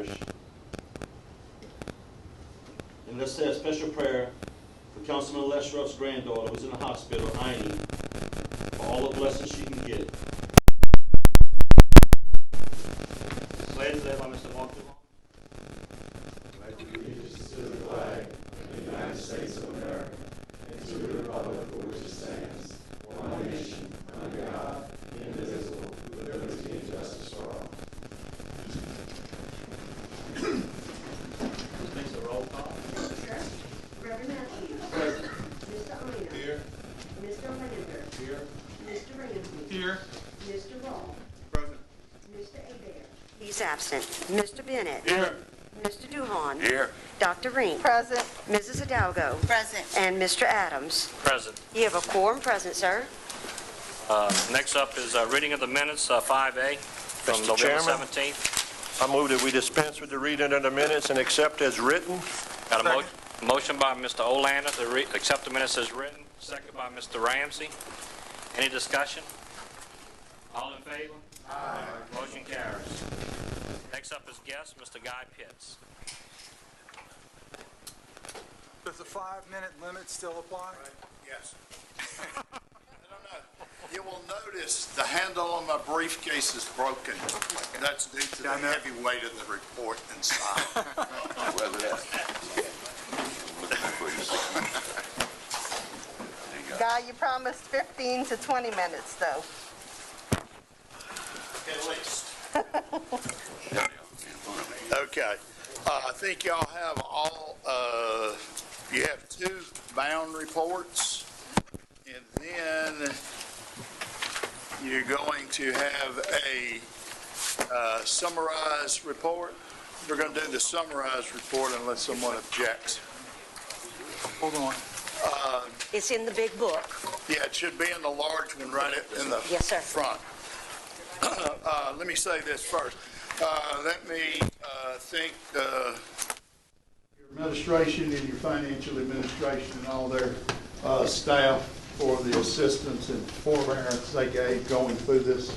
Parish. And let's say a special prayer for Councilman Les Ruff's granddaughter who's in the hospital, Aini, for all the blessings she can get. Pledge led by Mr. Walker. Pledge allegiance to the flag of the United States of America and to the republic for which it stands, one nation, under God, indivisible, with liberty and justice for all. Makes a roll call. Sir. Reverend Matthews. Present. Mr. Ina. Here. Mr. Lander. Here. Mr. Ramsey. Here. Mr. Rawl. Present. Mr. Adair. He's absent. Mr. Bennett. Here. Mr. Duhon. Here. Dr. Rink. Present. Mrs. Hidalgo. Present. And Mr. Adams. Present. You have a quorum present, sir. Next up is reading of the minutes, 5A, from Mr. November Chairman? 17th. I move that we dispense with the reading of the minutes and accept as written. Got a motion by Mr. Olander to accept the minutes as written, second by Mr. Ramsey. Any discussion? All in favor? Aye. Motion carries. Next up is guest, Mr. Guy Pitts. Does the 5-minute limit still apply? Yes. I don't know. You will notice the handle on my briefcase is broken. That's due to the heavy weight of the report inside. Guy, you promised 15 to 20 minutes, though. At least. Okay. I think y'all have all, you have 2 bound reports, and then you're going to have a summarized report. We're going to do the summarized report unless someone objects. Hold on. It's in the big book. Yeah, it should be in the large one right in the Yes, sir. front. Let me say this first. Let me thank your administration and your financial administration and all their staff for the assistance and forbearance they gave going through this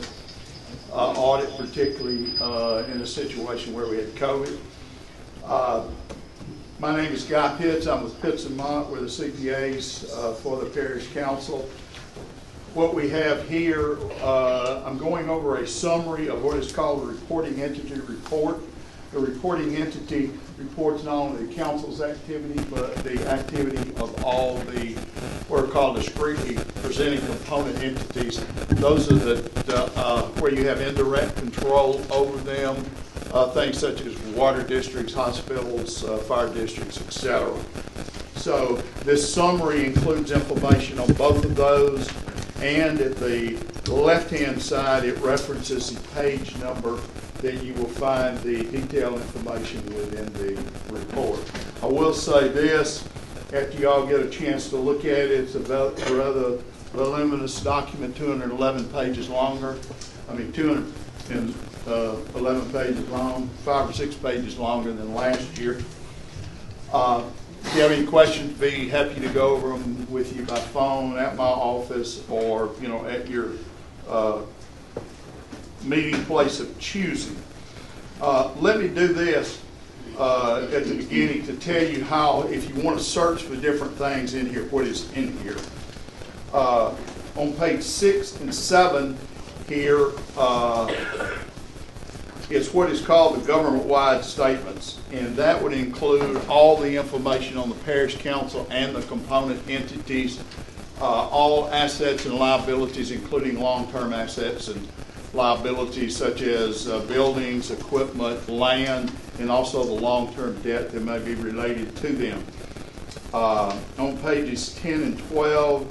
audit, particularly in a situation where we had COVID. My name is Guy Pitts. I'm with Pitts & Mott. We're the CPAs for the Parish Council. What we have here, I'm going over a summary of what is called a reporting entity report. The reporting entity reports not only the council's activity, but the activity of all the what are called discretely presenting component entities. Those are the where you have indirect control over them, things such as water districts, hospitals, fire districts, etc. So this summary includes information on both of those. And at the left-hand side, it references the page number that you will find the detailed information within the report. I will say this, after you all get a chance to look at it, it's a rather voluminous document, 211 pages longer. I mean, 211 pages long, 5 or 6 pages longer than last year. If you have any questions, be happy to go over them with you by phone at my office or, at your meeting place of choosing. Let me do this at the beginning to tell you how, if you want to search for different things in here, what is in here. On page 6 and 7 here, it's what is called the government-wide statements, and that would include all the information on the parish council and the component entities, all assets and liabilities, including long-term assets and liabilities such as buildings, equipment, land, and also the long-term debt that may be related to them. On pages 10 and 12,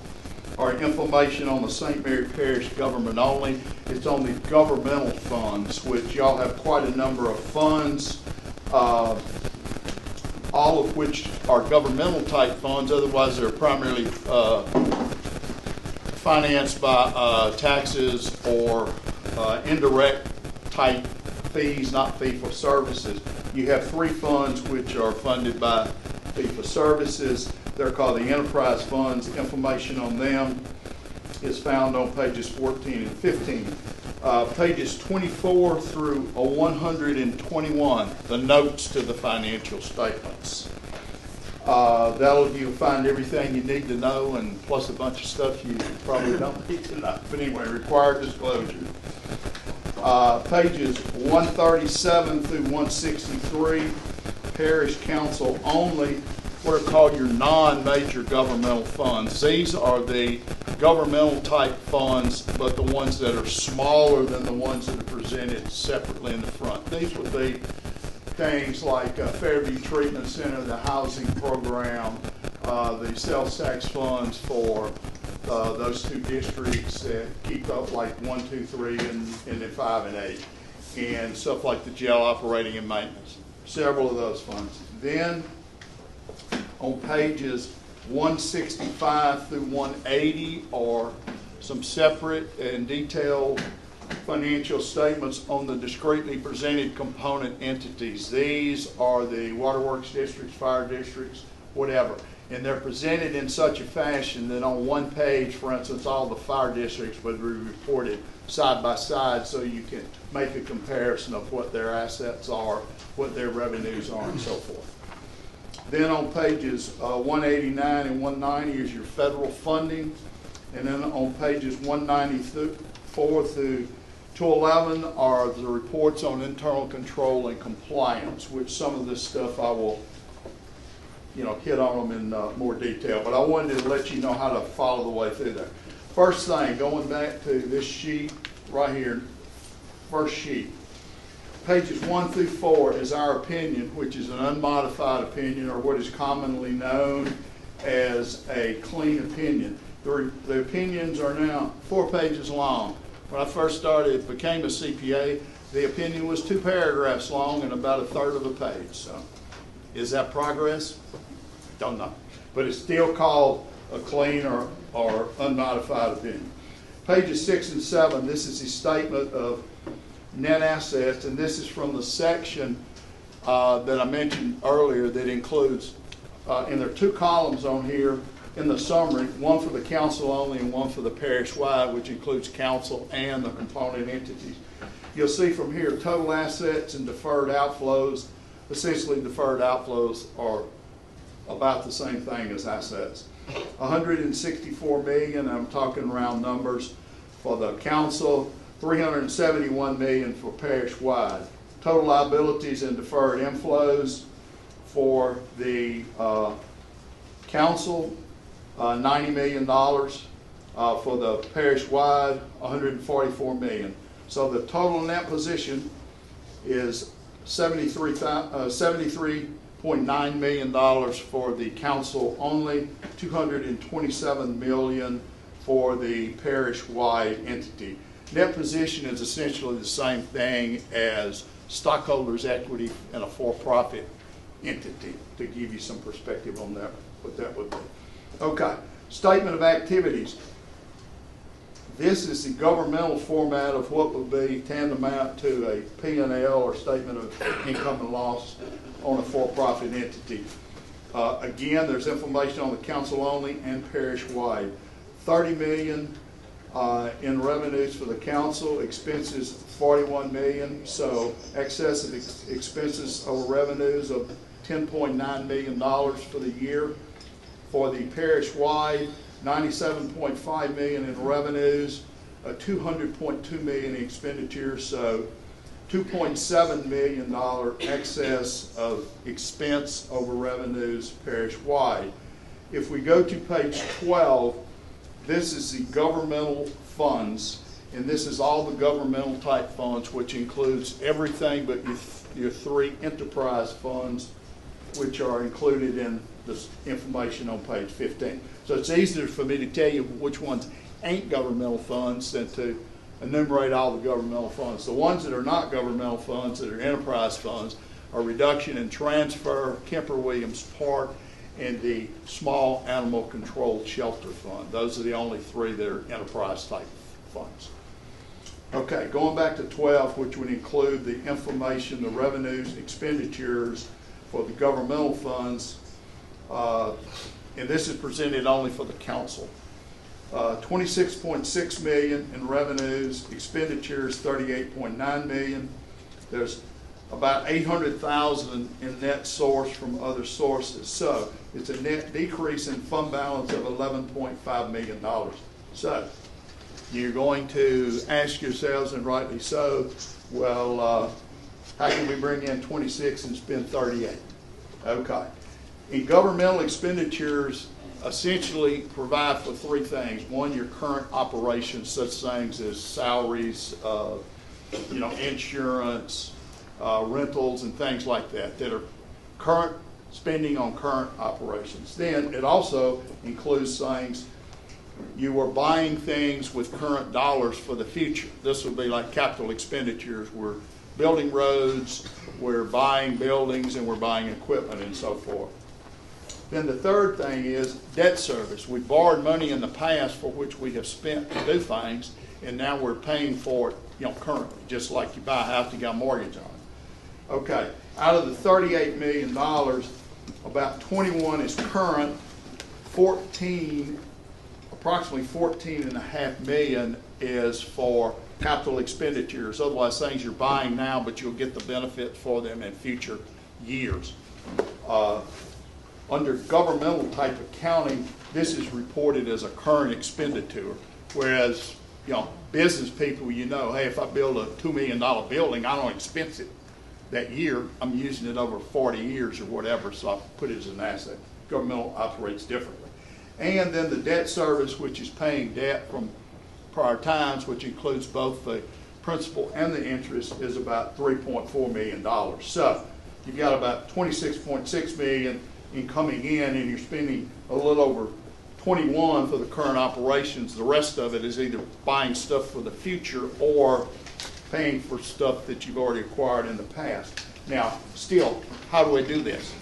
are information on the St. Mary Parish government only. It's on the governmental funds, which y'all have quite a number of funds, all of which are governmental type funds. Otherwise, they're primarily financed by taxes or indirect type fees, not fee for services. You have 3 funds which are funded by fee for services. They're called the enterprise funds. Information on them is found on pages 14 and 15 Pages 24 through 121, the notes to the financial statements. You'll find everything you need to know, and plus a bunch of stuff you probably don't need to know. But anyway, required disclosure. Pages 137 through 163, Parish Council only, what are called your non-major governmental funds. These are the governmental type funds, but the ones that are smaller than the ones that are presented separately in the front. These would be things like Fairview Treatment Center, the housing program, the sales tax funds for those two districts that keep up like 1, 2, 3, and then 5 and 8, and stuff like the jail operating and maintenance. Several of those funds. Then on pages 165 through 180 are some separate and detailed financial statements on the discretely presented component entities. These are the waterworks districts, fire districts, whatever. And they're presented in such a fashion that on one page, for instance, all the fire districts would be reported side by side, so you can make a comparison of what their assets are, what their revenues are, and so forth. Then on pages 189 and 190 is your federal funding. And then on pages 194 through 211 are the reports on internal control and compliance, which some of this stuff I will hit on them in more detail. But I wanted to let you know how to follow the way through there. First thing, going back to this sheet right here, first sheet. Pages 1 through 4 is our opinion, which is an unmodified opinion, or what is commonly known as a clean opinion. The opinions are now 4 pages long. When I first became a CPA, the opinion was 2 paragraphs long and about 1/3 of a page. So, is that progress? Don't know. But it's still called a clean or unmodified opinion. Pages 6 and 7, this is the statement of net assets, and this is from the section that I mentioned earlier that includes, and there are 2 columns on here in the summary, one for the council only and one for the parish-wide, which includes council and the component entities. You'll see from here total assets and deferred outflows. Essentially, deferred outflows are about the same thing as assets. $164 million, I'm talking round numbers, for the council, $371 million for parish-wide. Total liabilities and deferred inflows for the council, $90 million. For the parish-wide, $144 million. So the total net position is $73.9 million for the council only, $227 million for the parish-wide entity. Net position is essentially the same thing as stockholders' equity in a for-profit entity, to give you some perspective on that, what that would be. Okay, statement of activities. This is the governmental format of what would be tantamount to a P&L or statement of income and loss on a for-profit entity. Again, there's information on the council only and parish-wide. $30 million in revenues for the council, expenses $41 million, so excess of expenses over revenues of $10.9 million for the year. For the parish-wide, $97.5 million in revenues, $200.2 million in expenditures, so $2.7 million excess of expense over revenues parish-wide. If we go to page 12, this is the governmental funds, and this is all the governmental type funds, which includes everything but your 3 enterprise funds, which are included in this information on page 15. So it's easier for me to tell you which ones ain't governmental funds than to enumerate all the governmental funds. The ones that are not governmental funds, that are enterprise funds, are reduction and transfer, Kemper-Williams Park, and the small animal control shelter fund. Those are the only 3 that are enterprise type funds. Okay, going back to 12, which would include the information, the revenues, expenditures for the governmental funds, and this is presented only for the council. 26.6 million in revenues, expenditures 38.9 million. There's about 800,000 in net source from other sources. So it's a net decrease in fund balance of $11.5 million. So you're going to ask yourselves, and rightly so, well, how can we bring in 26 and spend 38? Okay. In governmental expenditures, essentially provide for three things. One, your current operations, such things as salaries, insurance, rentals, and things like that are current spending on current operations. Then it also includes things you are buying things with current dollars for the future. This would be like capital expenditures. We're building roads, we're buying buildings, and we're buying equipment and so forth. Then the third thing is debt service. We borrowed money in the past for which we have spent to do things, and now we're paying for it, currently, just like you buy a house, you got a mortgage on it. Okay, out of the $38 million, about 21 is current, approximately 14.5 million is for capital expenditures, otherwise things you're buying now, but you'll get the benefit for them in future years. Under governmental type accounting, this is reported as a current expenditure, whereas business people, hey, if I build a $2 million building, I don't expense it that year. I'm using it over 40 years or whatever, so I put it as an asset. Governmental operates differently. And then the debt service, which is paying debt from prior times, which includes both the principal and the interest, is about $3.4 million. So you've got about $26.6 million in coming in, and you're spending a little over 21 for the current operations. The rest of it is either buying stuff for the future or paying for stuff that you've already acquired in the past. Now, still, how do I do this?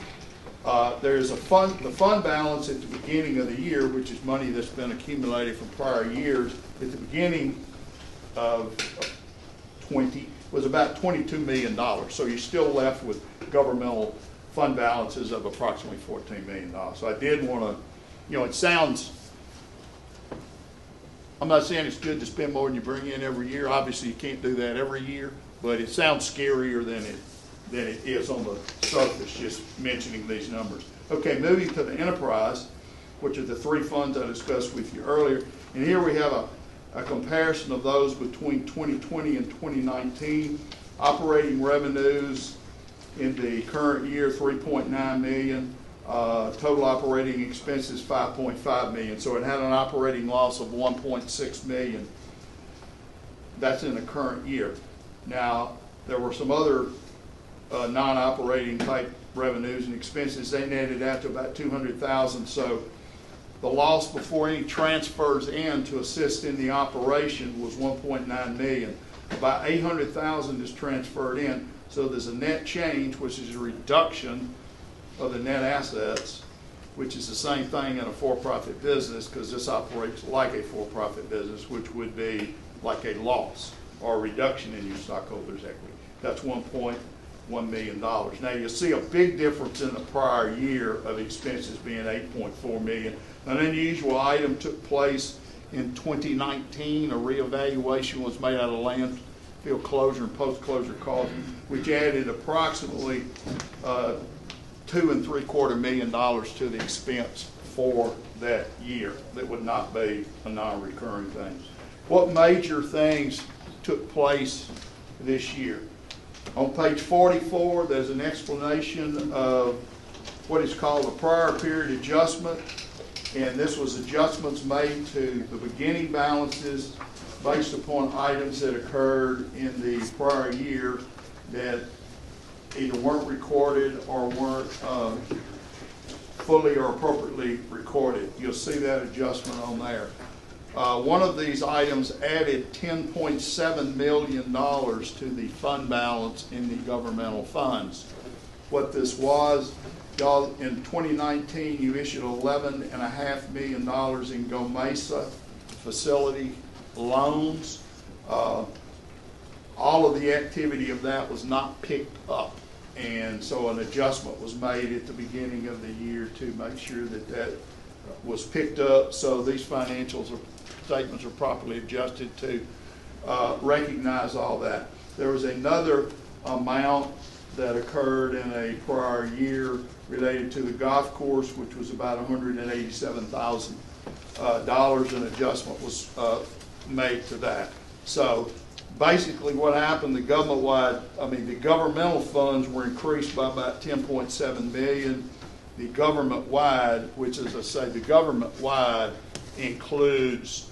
There's the fund balance at the beginning of the year, which is money that's been accumulated from prior years. At the beginning of 20 was about $22 million. So you're still left with governmental fund balances of approximately $14 million. So I did want to, it sounds, I'm not saying it's good to spend more than you bring in every year. Obviously you can't do that every year, but it sounds scarier than it is on the surface, just mentioning these numbers. Okay, moving to the enterprise, which are the three funds I discussed with you earlier. And here we have a comparison of those between 2020 and 2019. Operating revenues in the current year, 3.9 million. Total operating expenses, 5.5 million. So it had an operating loss of 1.6 million. That's in the current year. Now, there were some other non-operating type revenues and expenses. They netted out to about 200,000. So the loss before any transfers in to assist in the operation was 1.9 million. About 800,000 is transferred in. So there's a net change, which is a reduction of the net assets, which is the same thing in a for-profit business, because this operates like a for-profit business, which would be like a loss or a reduction in your stockholders' equity. That's $1.1 million. Now you'll see a big difference in the prior year of expenses being $8.4 million. An unusual item took place in 2019. A reevaluation was made out of landfill closure and post-closure costs, which added approximately $2.75 million to the expense for that year. That would not be a non-recurring thing. What major things took place this year? On page 44, there's an explanation of what is called a prior period adjustment, and this was adjustments made to the beginning balances based upon items that occurred in the prior year that either weren't recorded or weren't fully or appropriately recorded. You'll see that adjustment on there. One of these items added $10.7 million to the fund balance in the governmental funds. What this was, y'all, in 2019, you issued $11.5 million in Go Mesa facility loans. All of the activity of that was not picked up. And so an adjustment was made at the beginning of the year to make sure that that was picked up. So these financials are statements are properly adjusted to recognize all that. There was another amount that occurred in a prior year related to the golf course, which was about $187,000. An adjustment was made to that. So basically what happened, the governmental funds were increased by about 10.7 million. The government-wide, which as I say, the government-wide includes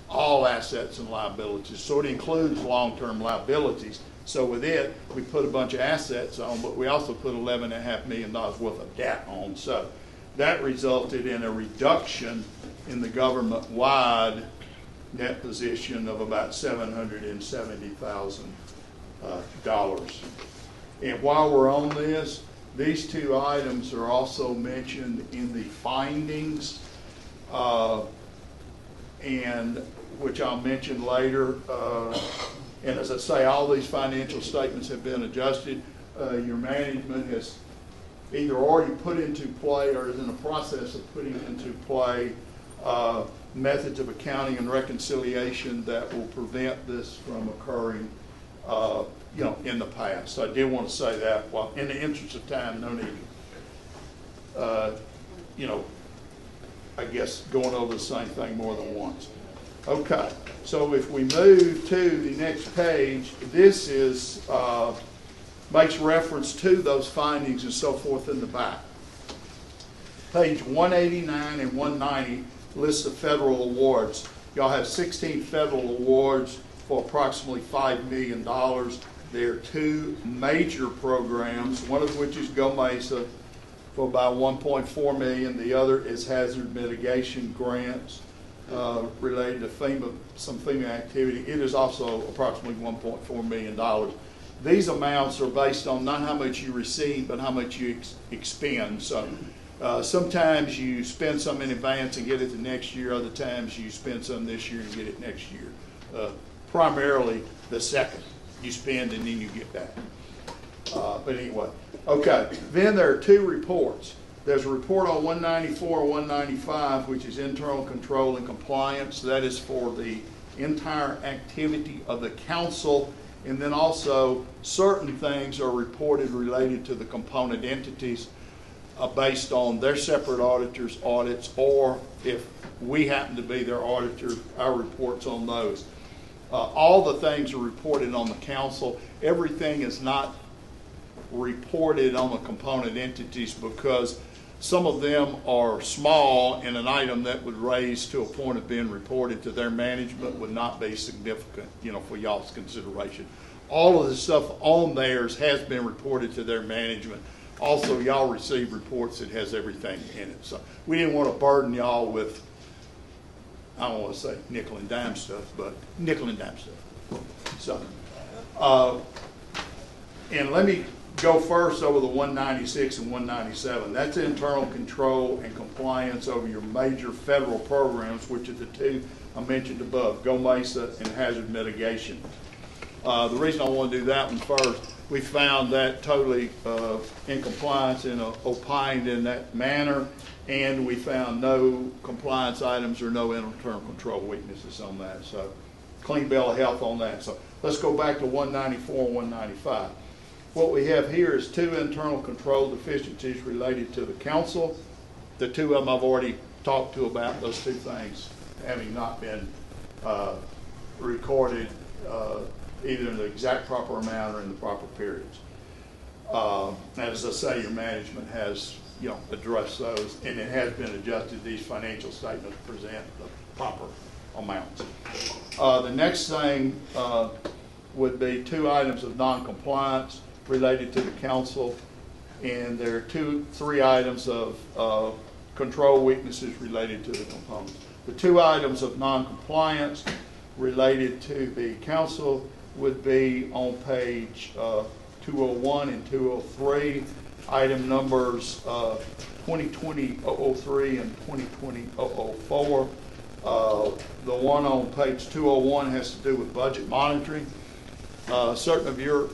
all assets and liabilities. So it includes long-term liabilities. So with it, we put a bunch of assets on, but we also put $11.5 million worth of debt on. So that resulted in a reduction in the government-wide net position of about $770,000. And while we're on this, these two items are also mentioned in the findings, and which I'll mention later. And as I say, all these financial statements have been adjusted. Your management has either already put into play or is in the process of putting into play methods of accounting and reconciliation that will prevent this from occurring in the past. So I did want to say that. Well, in the interest of time, no need, I guess going over the same thing more than once. Okay, so if we move to the next page, this is makes reference to those findings and so forth in the back. Page 189 and 190 lists the federal awards. Y'all have 16 federal awards for approximately $5 million. There are two major programs, one of which is Go Mesa for about $1.4 million. The other is hazard mitigation grants related to some FEMA activity. It is also approximately $1.4 million. These amounts are based on not how much you receive, but how much you expend. So sometimes you spend some in advance and get it the next year. Other times you spend some this year and get it next year. Primarily the second. You spend and then you get back. But anyway, okay. Then there are two reports. There's a report on 194 and 195, which is internal control and compliance. That is for the entire activity of the council. And then also certain things are reported related to the component entities based on their separate auditors' audits, or if we happen to be their auditor, our reports on those. All the things are reported on the council. Everything is not reported on the component entities because some of them are small, and an item that would raise to a point of being reported to their management would not be significant, for y'all's consideration. All of the stuff on theirs has been reported to their management. Also, y'all receive reports that has everything in it. So we didn't want to burden y'all with, I don't want to say nickel and dime stuff, but nickel and dime stuff. So, and let me go first over the 196 and 197. That's internal control and compliance over your major federal programs, which are the two I mentioned above, Go Mesa and hazard mitigation. The reason I want to do that one first, we found that totally in compliance and opined in that manner, and we found no compliance items or no internal control weaknesses on that. So clean bill of health on that. So let's go back to 194 and 195. What we have here is two internal control deficiencies related to the council. The two of them I've already talked to about, those two things having not been recorded either in the exact proper amount or in the proper periods. As I say, your management has addressed those, and it has been adjusted. These financial statements present the proper amounts. The next thing would be two items of non-compliance related to the council, and there are three items of control weaknesses related to the components. The two items of non-compliance related to the council would be on page 201 and 203, item numbers 2020-003 and 2020-004. The one on page 201 has to do with budget monitoring. Certain of your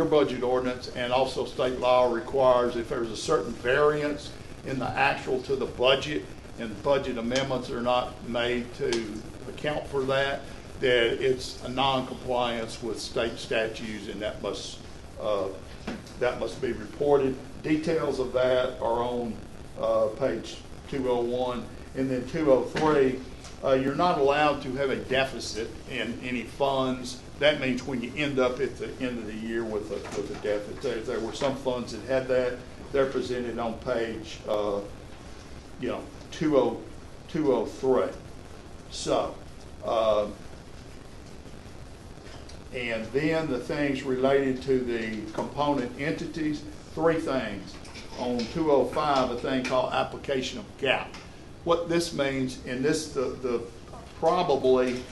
budget ordinance and also state law requires if there's a certain variance in the actual to the budget, and budget amendments are not made to account for that, that it's a non-compliance with state statutes, and that must be reported. Details of that are on page 201. And then 203, you're not allowed to have a deficit in any funds. That means when you end up at the end of the year with a deficit. There were some funds that had that. They're presented on page 203. So, and then the things related to the component entities, 3 things. On 205, a thing called application of GAAP. What this means, and this the probably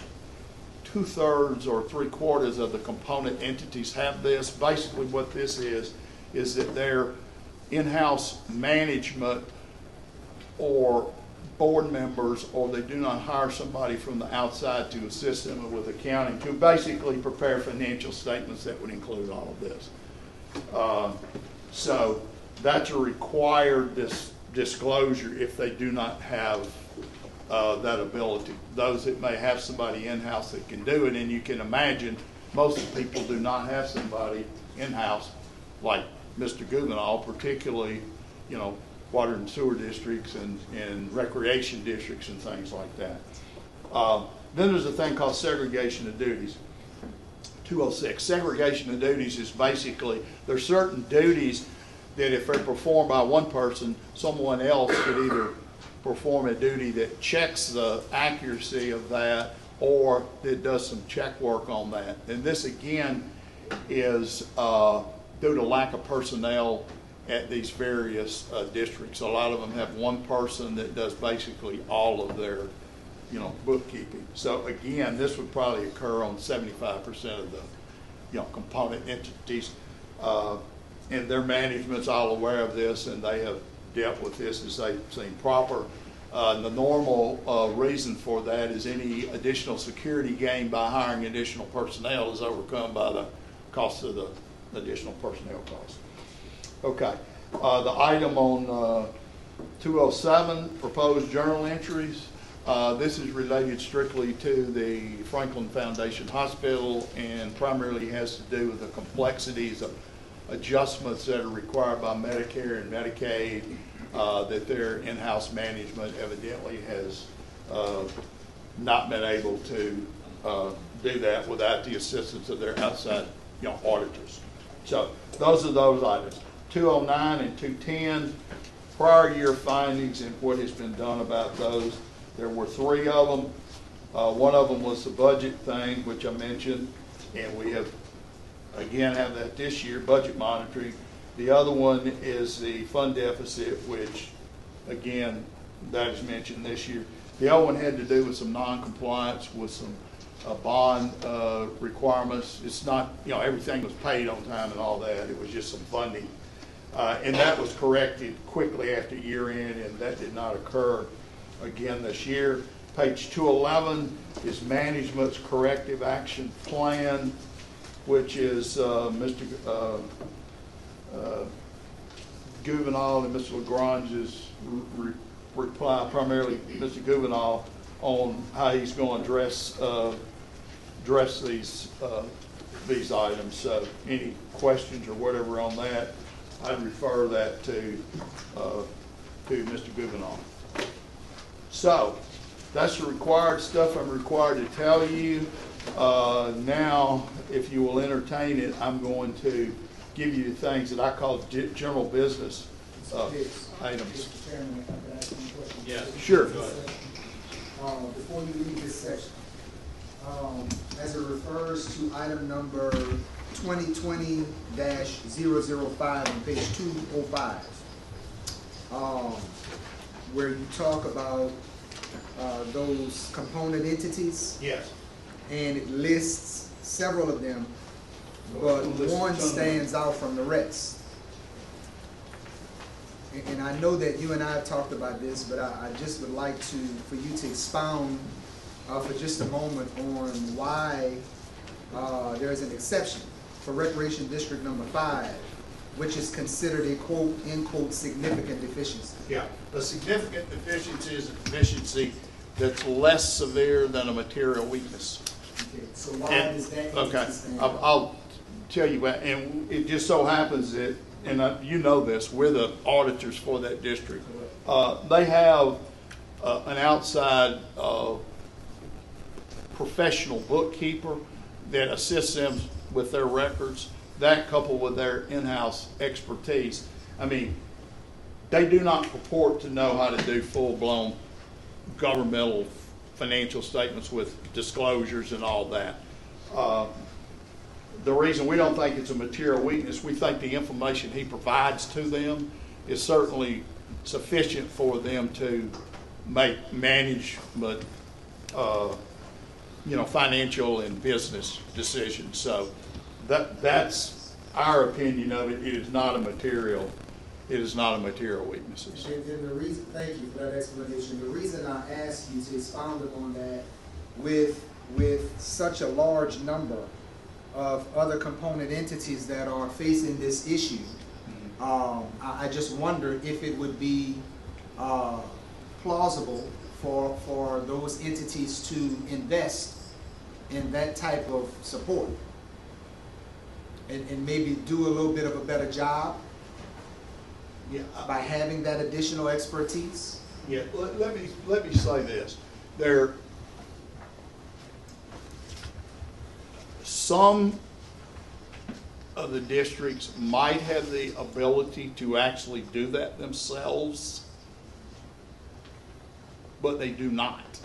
2/3 or 3/4 of the component entities have this. Basically what this is that their in-house management or board members, or they do not hire somebody from the outside to assist them with accounting, to basically prepare financial statements that would include all of this. So that's a required disclosure if they do not have that ability. Those that may have somebody in-house that can do it, and you can imagine most people do not have somebody in-house like Mr. Gouverneur, particularly, water and sewer districts and recreation districts and things like that. Then there's a thing called segregation of duties. 206. Segregation of duties is basically, there's certain duties that if they're performed by one person, someone else could either perform a duty that checks the accuracy of that or that does some check work on that. And this again is due to lack of personnel at these various districts. A lot of them have one person that does basically all of their bookkeeping. So again, this would probably occur on 75% of the component entities. And their management's all aware of this, and they have dealt with this as they seem proper. The normal reason for that is any additional security gained by hiring additional personnel is overcome by the cost of the additional personnel costs. Okay, the item on 207, proposed journal entries. This is related strictly to the Franklin Foundation Hospital and primarily has to do with the complexities of adjustments that are required by Medicare and Medicaid, that their in-house management evidently has not been able to do that without the assistance of their outside auditors. So those are those items. 209 and 210, prior year findings and what has been done about those. There were 3 of them. One of them was the budget thing, which I mentioned, and we have again have that this year, budget monitoring. The other one is the fund deficit, which again, that is mentioned this year. The other one had to do with some non-compliance with some bond requirements. It's not, everything was paid on time and all that. It was just some funding. And that was corrected quickly after year end, and that did not occur again this year. Page 211 is management's corrective action plan, which is Mr. Gouverneur and Mr. Lagrange's reply, primarily Mr. Gouverneur, on how he's going to address these items. So any questions or whatever on that, I'd refer that to Mr. Gouverneur. So that's the required stuff I'm required to tell you. Now, if you will entertain it, I'm going to give you the things that I call general business items. Mr. Chairman, if I could ask you a question. Yes. Sure. Before you leave this section, as it refers to item number 2020-005 on page 205, where you talk about those component entities. Yes. And it lists several of them, but one stands out from the rest. And I know that you and I have talked about this, but I just would like for you to expound for just a moment on why there is an exception for Recreation District number 5 which is considered a quote, end quote, significant deficiency. Yeah, a significant deficiency is a deficiency that's less severe than a material weakness. Okay, so why And- does that Okay, entity stand out? I'll tell you what, and it just so happens that, and you know this, we're the auditors for that district. They have an outside professional bookkeeper that assists them with their records. That coupled with their in-house expertise, I mean, they do not purport to know how to do full-blown governmental financial statements with disclosures and all that. The reason we don't think it's a material weakness, we think the information he provides to them is certainly sufficient for them to make management, financial and business decisions. So that's our opinion of it. It is not a material weakness. And the reason, thank you for that explanation. The reason I asked you to expound upon that with such a large number of other component entities that are facing this issue, I just wonder if it would be plausible for those entities to invest in that type of support and maybe do a little bit of a better job by having that additional expertise. Yeah, let me say this. Some of the districts might have the ability to actually do that themselves, but they do not.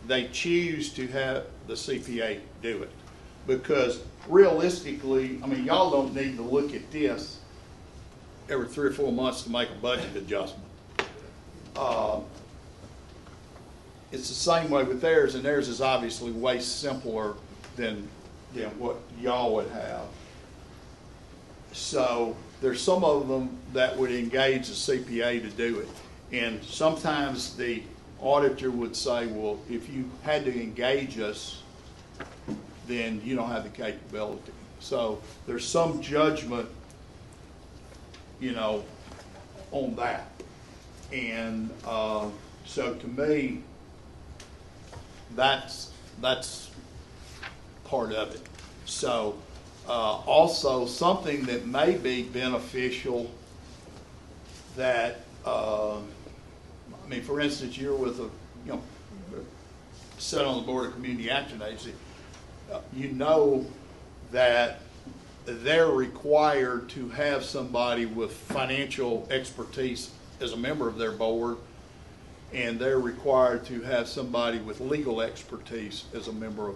They choose to have the CPA do it because realistically, I mean, y'all don't need to look at this every 3 or 4 months to make a budget adjustment. It's the same way with theirs, and theirs is obviously way simpler than what y'all would have. So there's some of them that would engage the CPA to do it. And sometimes the auditor would say, well, if you had to engage us, then you don't have the capability. So there's some judgment, on that. And so to me, that's part of it. So also something that may be beneficial that, for instance, you're with sit on the board of community action agency, that they're required to have somebody with financial expertise as a member of their board, and they're required to have somebody with legal expertise as a member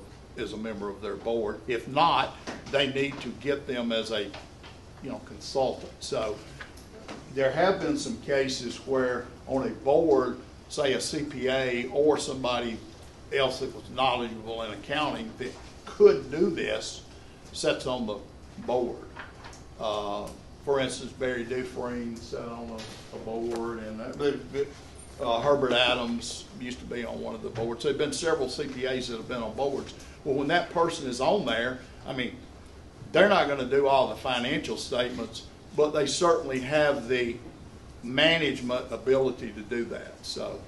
of their board. If not, they need to get them as a consultant. So there have been some cases where on a board, say a CPA or somebody else that was knowledgeable in accounting that could do this sits on the board. For instance, Barry Dufresne sat on a board, and Herbert Adams used to be on one of the boards. So there have been several CPAs that have been on boards. Well, when that person is on there, they're not going to do all the financial statements, but they certainly have the management ability to do that. So,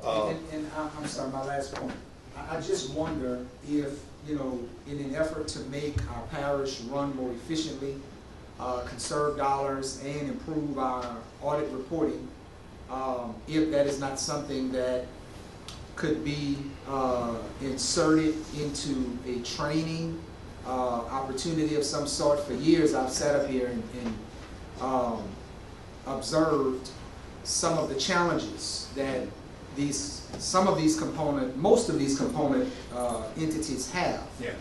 and I'm sorry, my last point. I just wonder if, in an effort to make our parish run more efficiently, conserve dollars, and improve our audit reporting, if that is not something that could be inserted into a training opportunity of some sort. For years I've sat up here and observed some of the challenges that most of these component entities have. yes.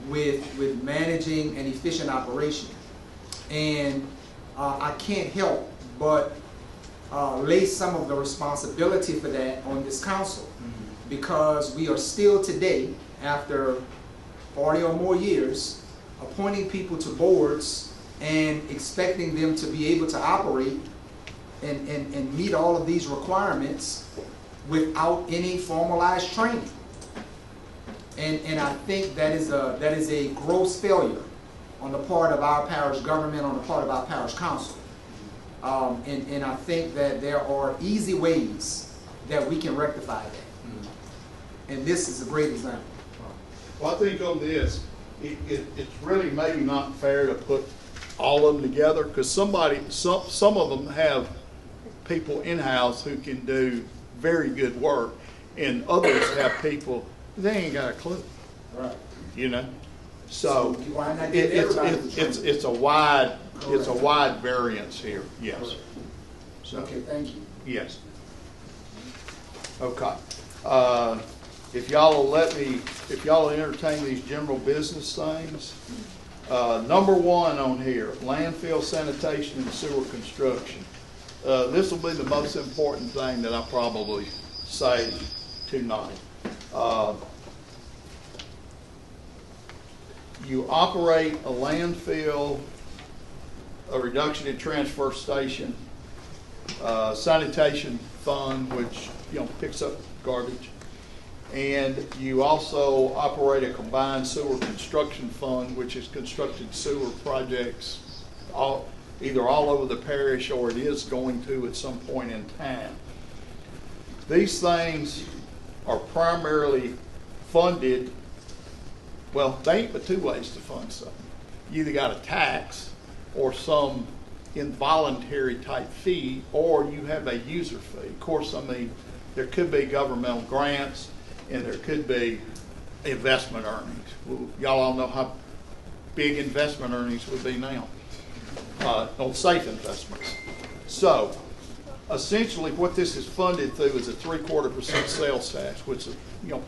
With managing an efficient operation. And I can't help but lay some of the responsibility for that on this council, because we are still today, after 40 or more years, appointing people to boards and expecting them to be able to operate and meet all of these requirements without any formalized training. And I think that is a gross failure on the part of our parish government, on the part of our parish council. And I think that there are easy ways that we can rectify that. And this is a great example. Well, I think on this, it's really maybe not fair to put all of them together, because some of them have people in-house who can do very good work, and others have people, they ain't got a clue. Right. You know? So why not give everybody the training? it's a wide variance here, yes. So, Okay, thank you. yes. Okay. If y'all will if y'all will entertain these general business things, number one on here, landfill sanitation and sewer construction. This will be the most important thing that I probably say tonight. You operate a landfill, a reduction in transfer station, sanitation fund, which picks up garbage, and you also operate a combined sewer construction fund, which is constructed sewer projects either all over the parish or it is going to at some point in time. These things are primarily funded, well, they ain't but two ways to fund something. You either got a tax or some involuntary type fee, or you have a user fee. Of course, I mean, there could be governmental grants and there could be investment earnings. Well, y'all all know how big investment earnings would be now on safe investments. So essentially what this is funded through is a 3/4% sales tax, which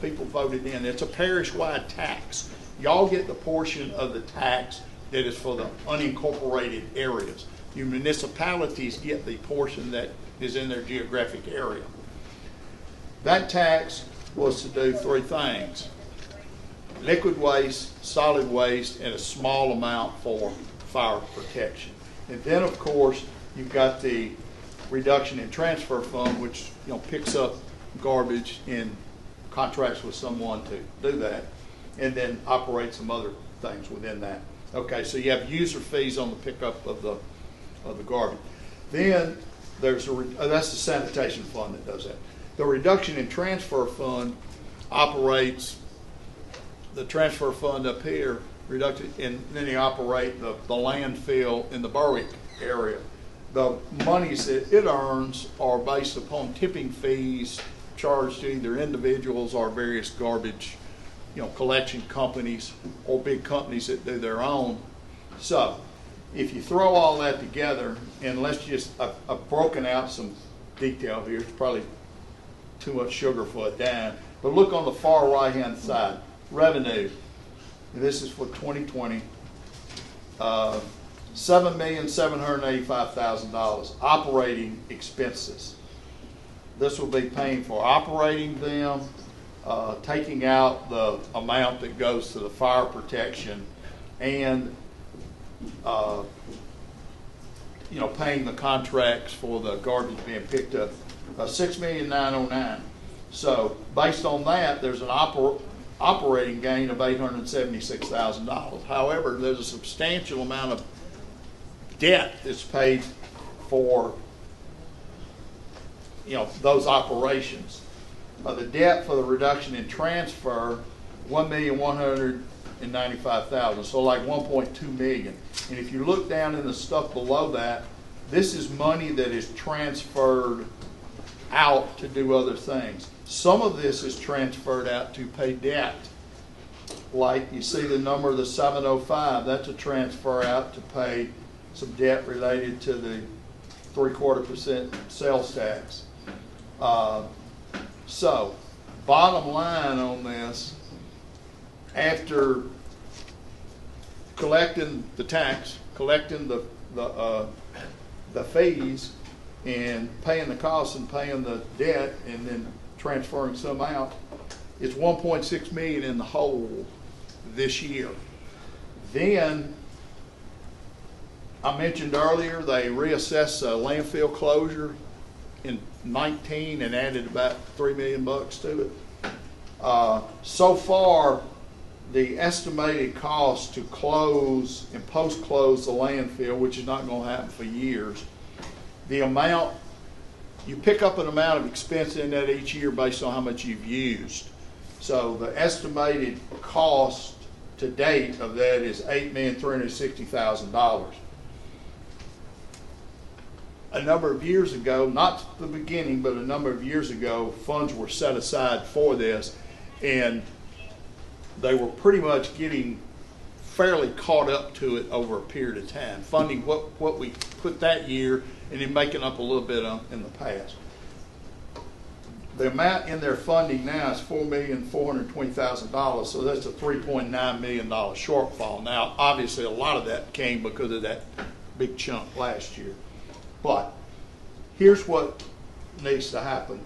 people voted in. It's a parish-wide tax. Y'all get the portion of the tax that is for the unincorporated areas. Your municipalities get the portion that is in their geographic area. That tax was to do three things: liquid waste, solid waste, and a small amount for fire protection. And then, of course, you've got the reduction in transfer fund, which picks up garbage and contracts with someone to do that, and then operates some other things within that. Okay, so you have user fees on the pickup of the garbage. Then there's that's the sanitation fund that does that. The reduction in transfer fund operates the transfer fund up here, reduction, and then they operate the landfill in the Berwick area. The monies that it earns are based upon tipping fees charged to either individuals or various garbage, collection companies or big companies that do their own. So if you throw all that together, and let's just, I've broken out some detail here. It's probably too much sugar for a dime. But look on the far right-hand side, revenue. And this is for 2020. $7,785,000 operating expenses. This will be paying for operating them, taking out the amount that goes to the fire protection, and paying the contracts for the garbage being picked up. $6,909,000. So based on that, there's an operating gain of $876,000. However, there's a substantial amount of debt that's paid for those operations. The debt for the reduction in transfer, $1,195,000, so like $1.2 million. And if you look down in the stuff below that, this is money that is transferred out to do other things. Some of this is transferred out to pay debt. Like you see the number of the 705, that's a transfer out to pay some debt related to the 3/4% sales tax. So, bottom line on this, after collecting the tax, collecting the fees, and paying the costs and paying the debt, and then transferring some out, it's $1.6 million in the hole this year. Then I mentioned earlier they reassessed landfill closure in 19 and added about $3 million to it. So far, the estimated cost to close and post-close the landfill, which is not going to happen for years, the amount, you pick up an amount of expense in that each year based on how much you've used. So the estimated cost to date of that is $8,360,000. A number of years ago, not the beginning, but a number of years ago, funds were set aside for this, and they were pretty much getting fairly caught up to it over a period of time, funding what we put that year and then making up a little bit in the past. The amount in their funding now is $4,420,000, so that's a $3.9 million shortfall. Now, obviously, a lot of that came because of that big chunk last year. But here's what needs to happen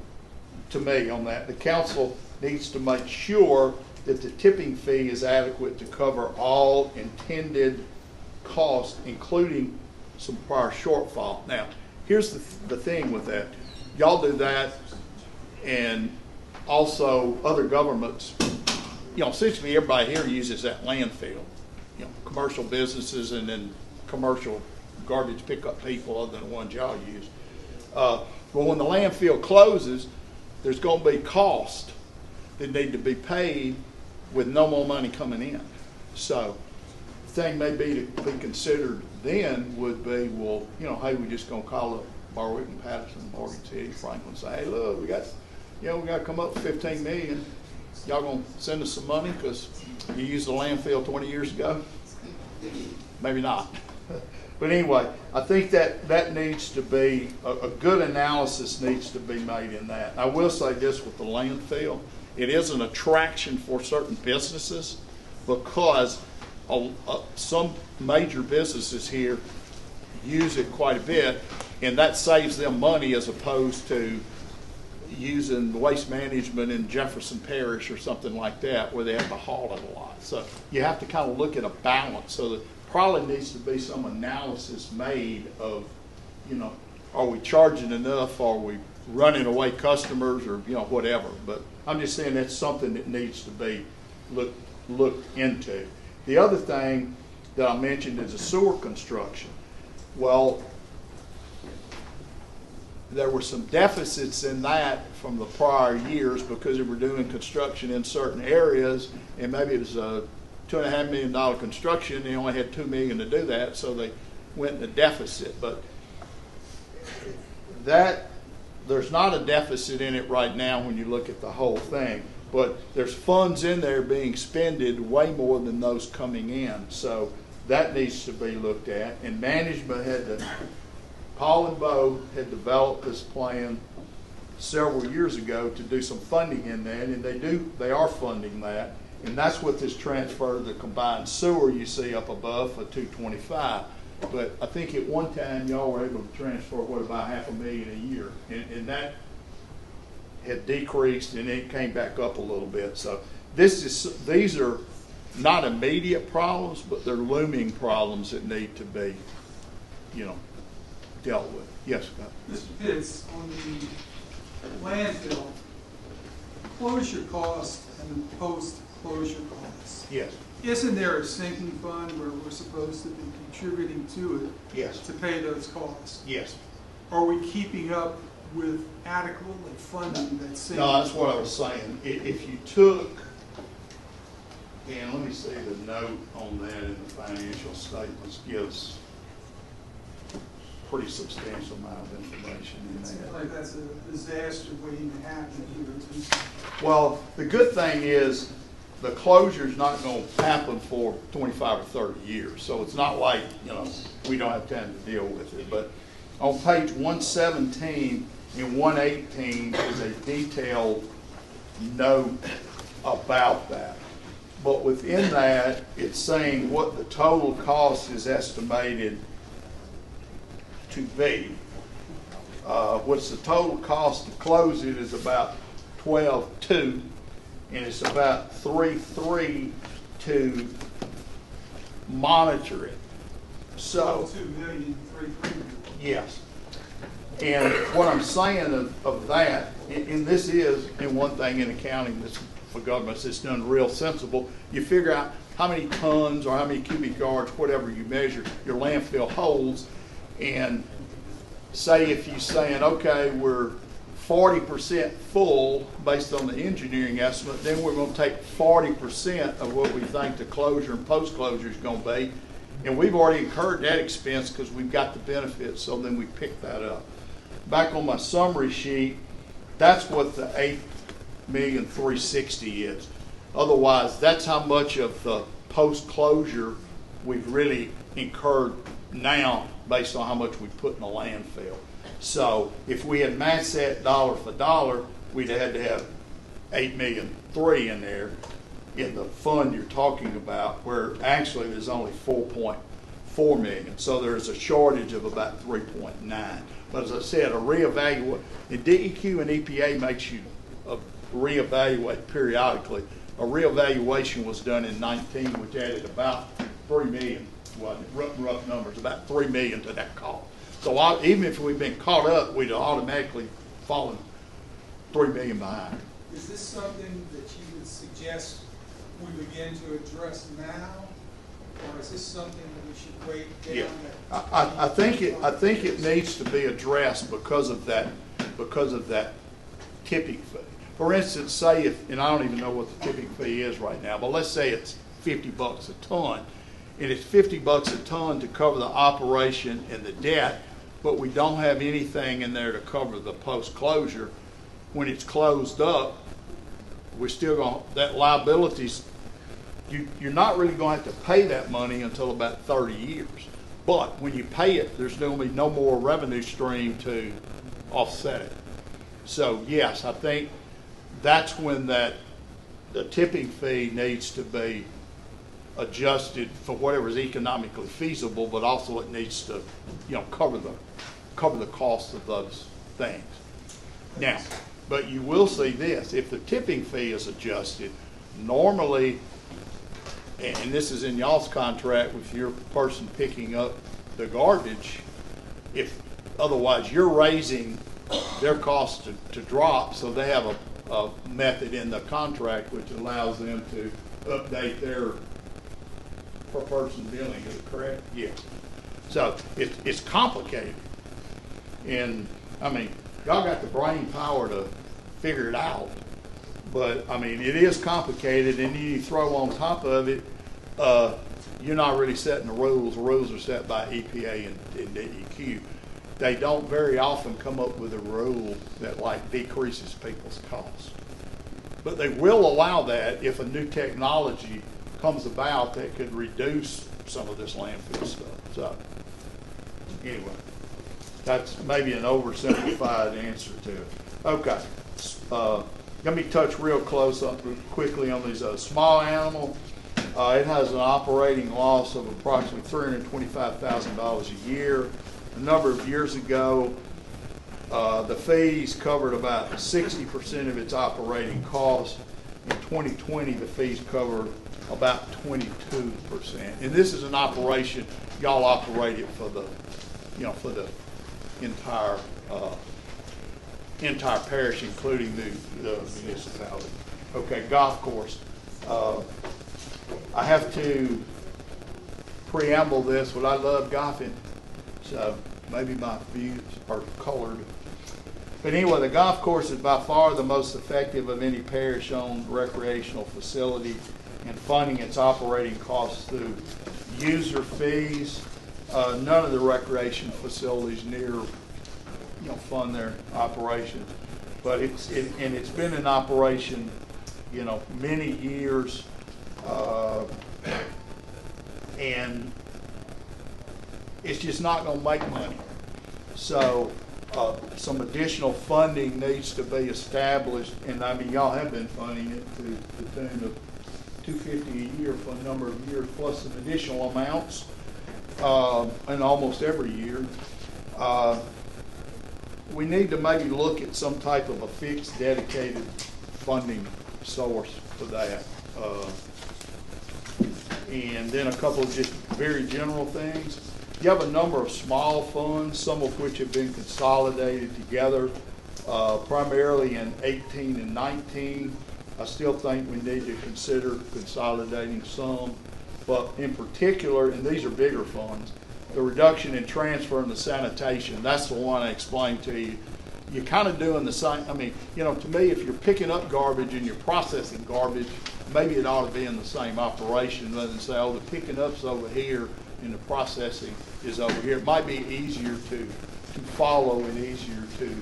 to me on that. The council needs to make sure that the tipping fee is adequate to cover all intended costs, including some prior shortfall. Now, here's the thing with that. Y'all do that, and also other governments, essentially everybody here uses that landfill. Commercial businesses and then commercial garbage pickup people other than the ones y'all use. But when the landfill closes, there's going to be costs that need to be paid with no more money coming in. So the thing may be to be considered then would be, well, hey, we're just going to call up Barwick and Patterson, Morgan City, Franklin, say, hey, look, we got to come up with $15 million. Y'all going to send us some money because you used the landfill 20 years ago? Maybe not. But anyway, I think that needs to be, a good analysis needs to be made in that. I will say this with the landfill, it is an attraction for certain businesses because some major businesses here use it quite a bit, and that saves them money as opposed to using waste management in Jefferson Parish or something like that where they have to haul it a lot. So you have to kind of look at a balance. So that probably needs to be some analysis made of, are we charging enough? Are we running away customers or, whatever. But I'm just saying that's something that needs to be looked into. The other thing that I mentioned is the sewer construction. Well, there were some deficits in that from the prior years because they were doing construction in certain areas, and maybe it was a $2.5 million construction. They only had $2 million to do that, so they went in a deficit. But there's not a deficit in it right now when you look at the whole thing. But there's funds in there being spended way more than those coming in. So that needs to be looked at. And management Paul and Bo had developed this plan several years ago to do some funding in that, and they are funding that. And that's what this transfer of the combined sewer you see up above for $225. But I think at one time y'all were able to transfer about $500,000 a year, and that had decreased and it came back up a little bit. So these are not immediate problems, but they're looming problems that need to be, dealt with. Yes, Scott. Mr. Pitts, on the landfill, closure costs and post-closure costs. Yes. Isn't there a sinking fund where we're supposed to be contributing to it? Yes. To pay those costs? Yes. Are we keeping up with adequately funding that sinking? No, that's what I was saying. If you took, and let me see the note on that in the financial statements gives pretty substantial amount of information in It seems that. like that's a disaster waiting to happen here. Well, the good thing is the closure is not going to happen for 25 or 30 years. So it's not like, we don't have time to deal with it. But on page 117 and 118 is a detailed note about that. But within that, it's saying what the total cost is estimated to be. What's the total cost to close it is about $12.2, and it's about $3.3 to monitor it. So $2,300,000. yes. And what I'm saying of that, and this is, and one thing in accounting that's for governments. It's done real sensible. You figure out how many tons or how many cubic yards, whatever you measure, your landfill holds, and say if you're saying, okay, we're 40% full based on the engineering estimate, then we're going to take 40% of what we think the closure and post-closure is going to be. And we've already incurred that expense because we've got the benefits, so then we pick that up. Back on my summary sheet, that's what the $8,360,000 is. Otherwise, that's how much of the post-closure we've really incurred now based on how much we put in the landfill. So if we had matched that dollar for dollar, we'd had to have $8,300,000 in there in the fund you're talking about, where actually there's only $4.4 million. So there's a shortage of about 3.9. But as I said, a reevaluate, and DEQ and EPA makes you reevaluate periodically. A reevaluation was done in 19, which added about $3 million. Well, rough numbers, about $3 million to that cost. So even if we'd been caught up, we'd have automatically fallen $3 million behind. Is this something that you would suggest we begin to address now, or is this something that we should wait down? Yeah, I think it needs to be addressed because of that tipping fee. For instance, say if, and I don't even know what the tipping fee is right now, but let's say it's $50 a ton, and it's $50 a ton to cover the operation and the debt, but we don't have anything in there to cover the post-closure. When it's closed up, we're still going, that liability's, you're not really going to have to pay that money until about 30 years. But when you pay it, there's going to be no more revenue stream to offset it. So yes, I think that's when the tipping fee needs to be adjusted for whatever is economically feasible, but also it needs to, cover the cost of those things. Now, but you will see this, if the tipping fee is adjusted, normally, and this is in y'all's contract with your person picking up the garbage, if otherwise you're raising their cost to drop, so they have a method in the contract which allows them to update their per person billing. Is it correct? Yeah. So it's complicated, and I mean, y'all got the brain power to figure it out, but I mean, it is complicated, and then you throw on top of it, you're not really setting the rules. The rules are set by EPA and DEQ. They don't very often come up with a rule that like decreases people's costs, but they will allow that if a new technology comes about that could reduce some of this landfill stuff. So anyway, that's maybe an oversimplified answer to it. Okay, let me touch real close up quickly on these small animal. It has an operating loss of approximately $325,000 a year. A number of years ago, the fees covered about 60% of its operating costs. In 2020, the fees covered about 22%. And this is an operation, y'all operate it for the, for the entire parish, including the municipality. Okay, golf course. I have to preamble this, but I love golfing, so maybe my views are colored. But anyway, the golf course is by far the most effective of any parish-owned recreational facility in funding its operating costs through user fees. None of the recreation facilities near, fund their operations, but it's been in operation, many years, and it's just not going to make money. So some additional funding needs to be established, and I mean, y'all have been funding it to the tune of $250 a year for a number of years, plus some additional amounts, and almost every year. We need to maybe look at some type of a fixed, dedicated funding source for that. And then a couple of just very general things. You have a number of small funds, some of which have been consolidated together, primarily in 18 and 19. I still think we need to consider consolidating some, but in particular, and these are bigger funds, the reduction in transfer and the sanitation, that's the one I explained to you. You're kind of doing the same, I mean, you know, to me, if you're picking up garbage and you're processing garbage, maybe it ought to be in the same operation rather than say, oh, the picking up's over here and the processing is over here. It might be easier to follow and easier to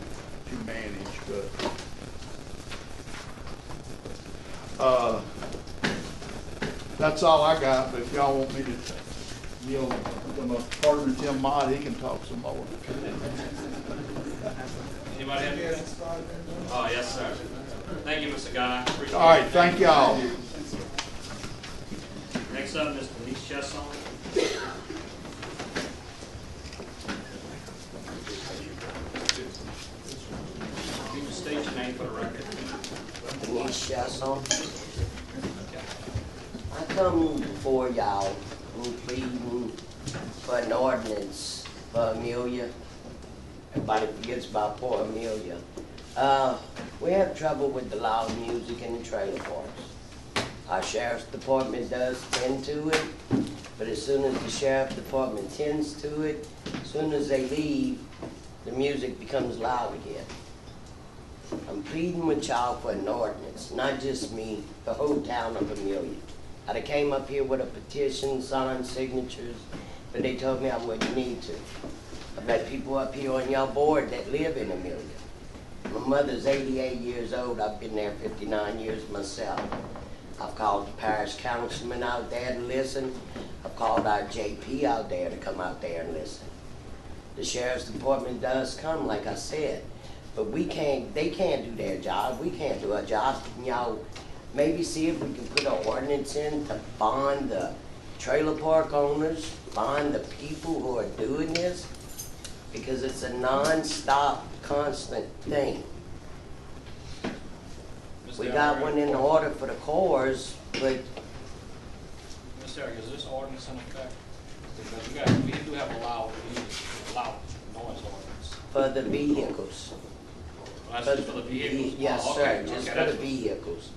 manage, but that's all I got. But if y'all want me to yield to my partner Tim Mott, he can talk some more. Anybody have anything? Oh, yes, sir. Thank you, Mr. Guy. Appreciate All right, it. thank y'all. Next up, Ms. Denise Chesson. You can state your name for the record. Denise Chesson. I come before y'all pleading for an ordinance for Amelia. Everybody forgets about poor Amelia. We have trouble with the loud music in the trailer parks. Our sheriff's department does tend to it, but as soon as the sheriff's department tends to it, as soon as they leave, the music becomes loud again. I'm pleading with y'all for an ordinance, not just me, the whole town of Amelia. I came up here with a petition, signed signatures, but they told me I wouldn't need to. I've got people up here on your board that live in Amelia. My mother's 88 years old. I've been there 59 years myself. I've called the parish councilman out there to listen. I've called our JP out there to come out there and listen. The sheriff's department does come, like I said, but they can't do their job. We can't do our job. Can y'all maybe see if we can put an ordinance in to bond the trailer park owners, bond the people who are doing this? Because it's a non-stop, constant thing. We got one in the order for the cores, but Ms. Eric, is this ordinance in effect? Because we do have a loud noise ordinance. for the vehicles. Well, that's just for the vehicles? Yes, Oh, sir, okay, just okay, for the that's- vehicles.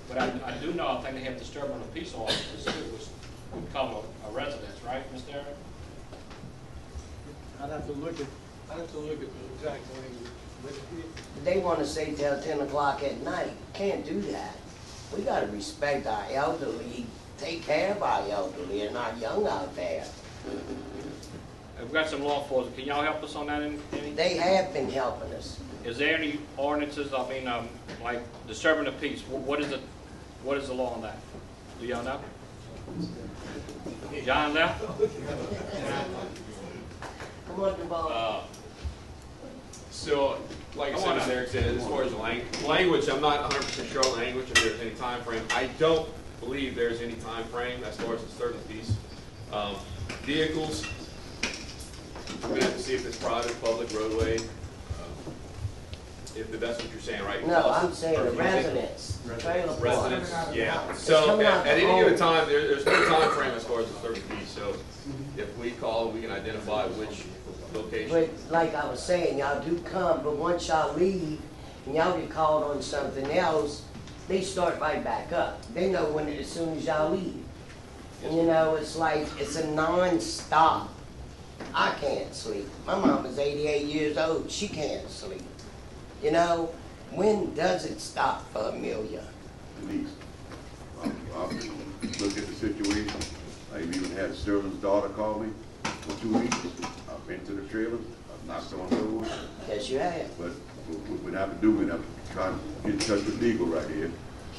But I do know, I think they have disturbing of peace ordinances too, which would cover a residence, right, Mr. Eric? I'd have to look at the exact language. They want to say till 10 o'clock at night. Can't do that. We got to respect our elderly, take care of our elderly and our young out there. We've got some law enforcement. Can y'all help us on that? Any? They have been helping us. Is there any ordinances, like disturbing the peace? What is the law on that? Do y'all know? John left? Come on, Duval. So, like I said, as Eric said, as far as the language, I'm not 100% sure on language if there's any time frame. I don't believe there's any time frame as far as disturbing the peace. Vehicles, we're going to have to see if it's private, public roadway. If that's what you're saying, right? No, I'm saying the residents. Trailer park. Residents, yeah. So at any given time, there's no time frame as far as disturbing the peace. So if we call, we can identify which location. But like I was saying, y'all do come, but once y'all leave and y'all get called on something else, they start right back up. They know when as soon as y'all leave. And you know, it's like, it's a non-stop. I can't sleep. My mom is 88 years old. She can't sleep. You know, when does it stop for Amelia? Denise, I'll look at the situation. I've even had Sterling's daughter call me for 2 weeks. I've been to the trailer, I've knocked on doors. Yes, you have. But what we'd have to do, we'd have to try to get in touch with legal right here,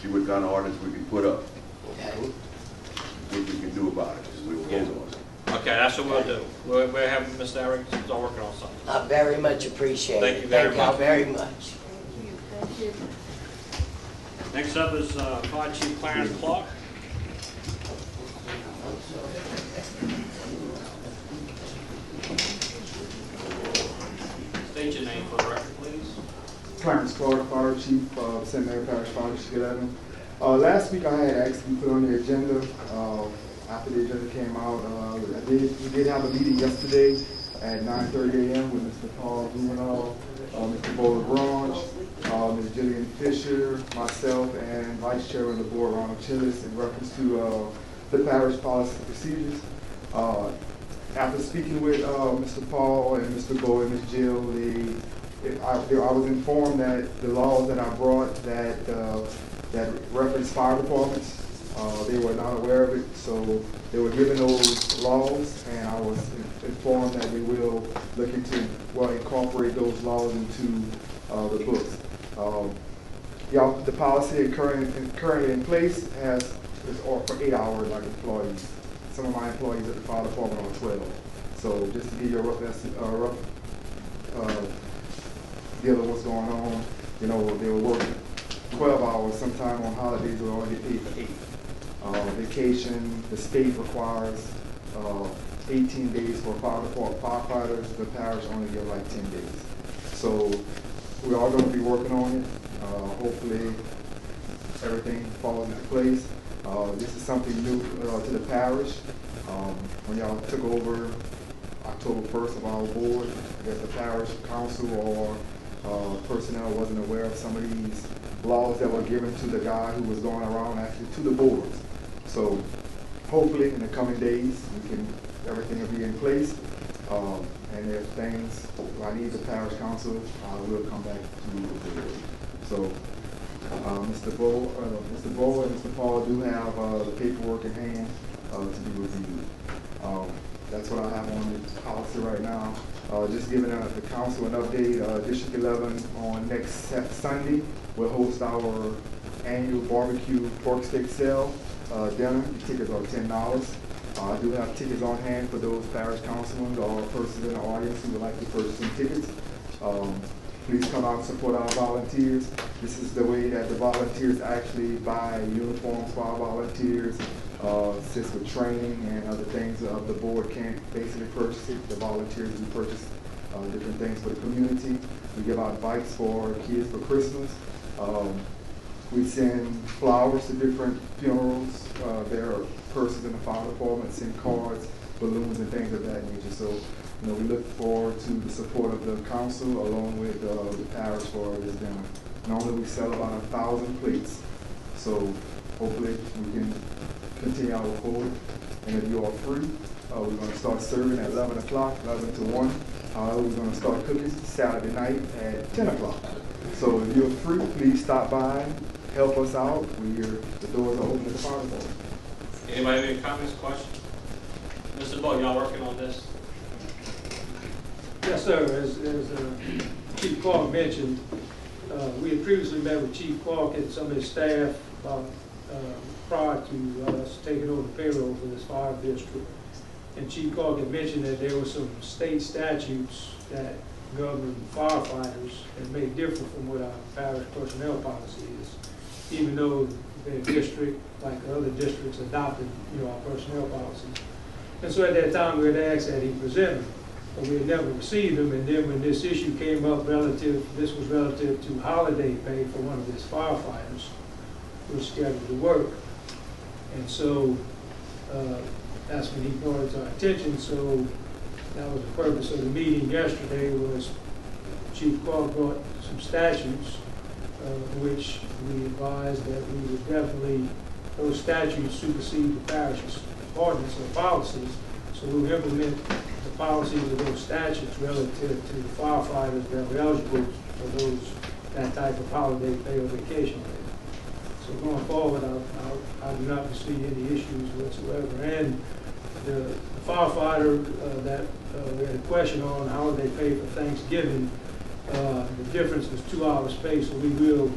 see what kind of ordinance we can put up, Okay. what we can do about it, and we'll vote on it. Okay, that's what we'll do. We're having Mr. Eric start working on something. I very much appreciate it. Thank you very y'all much. very much. Next up is Fire Chief Clarence Clark. State your name for the record, please. Clarence Clark, Fire Chief, St. Mary Parish Fire District. Last week I had asked you to put on the agenda. After the agenda came out, we did have a meeting yesterday, at 9:30 a.m. with Mr. Paul Rubenall, Mr. Bo LaGrange, Ms. Jillian Fisher, myself, and Vice Chairman of the Board, Ronald Chillis, in reference to the parish policy and procedures. After speaking with Mr. Paul and Mr. Bo and Ms. Jill, I was informed that the laws that I brought that reference fire departments, they were not aware of it, so they were given those laws, and I was informed that they will look into, incorporate those laws into the books. The policy currently in place is for 8 hours like employees. Some of my employees at the fire department are 12. So just to give you a rough deal of what's going on, they were working 12 hours. Sometime on holidays we only get paid for 8. Vacation, the state requires 18 days for fire department firefighters. The parish only give like 10 days. So we are going to be working on it. Hopefully everything falls into place. This is something new to the parish. When y'all took over October 1st of our board, I guess the parish council or personnel wasn't aware of some of these laws that were given to the guy who was going around actually to the boards. So hopefully in the coming days, everything will be in place. And if things, I need the parish council, we'll come back to you with the board. So Mr. Bo and Mr. Paul do have the paperwork in hand to be reviewed. That's what I have on the policy right now. Just giving the council an update. District 11 on next Sunday will host our annual barbecue pork steak sale dinner. The tickets are $10. I do have tickets on hand for those parish councilmen or persons in the audience who would like to purchase some tickets. Please come out and support our volunteers. This is the way that the volunteers actually buy uniforms for our volunteers. Since with training and other things, the board can't basically purchase it. The volunteers do purchase different things for the community. We give out bikes for kids for Christmas. We send flowers to different funerals. There are persons in the fire department send cards, balloons, and things of that nature. So, we look forward to the support of the council along with the parish for this dinner. Normally we sell about 1,000 plates. So hopefully we can continue our forward. And if you are free, we're going to start serving at 11 o'clock, 11 to 1. We're going to start cooking Saturday night at 10 o'clock. So if you're free, please stop by, help us out. The doors are open to the fire department. Anybody have any comments, questions? Mr. Bo, y'all working on this? Yes, sir. As Chief Clark mentioned, we had previously met with Chief Clark and some of his staff prior to us taking over payroll for this fire district. And Chief Clark had mentioned that there were some state statutes that govern firefighters that may differ from what our parish personnel policy is, even though their district, like other districts, adopted our personnel policy. And so at that time, we had asked that he present them, but we had never received them. And then when this issue came up this was relative to holiday pay for one of his firefighters who was scheduled to work. And so that's when he brought it to our attention. So that was the purpose of the meeting yesterday, was Chief Clark brought some statutes, which we advised that we would definitely, those statutes supersede the parish's ordinance or policies. So we'll implement the policies of those statutes relative to the firefighters that were eligible for that type of holiday pay or vacation pay. So going forward, I do not foresee any issues whatsoever. And the firefighter that we had a question on how they pay for Thanksgiving, the difference was 2 hours pay, so we will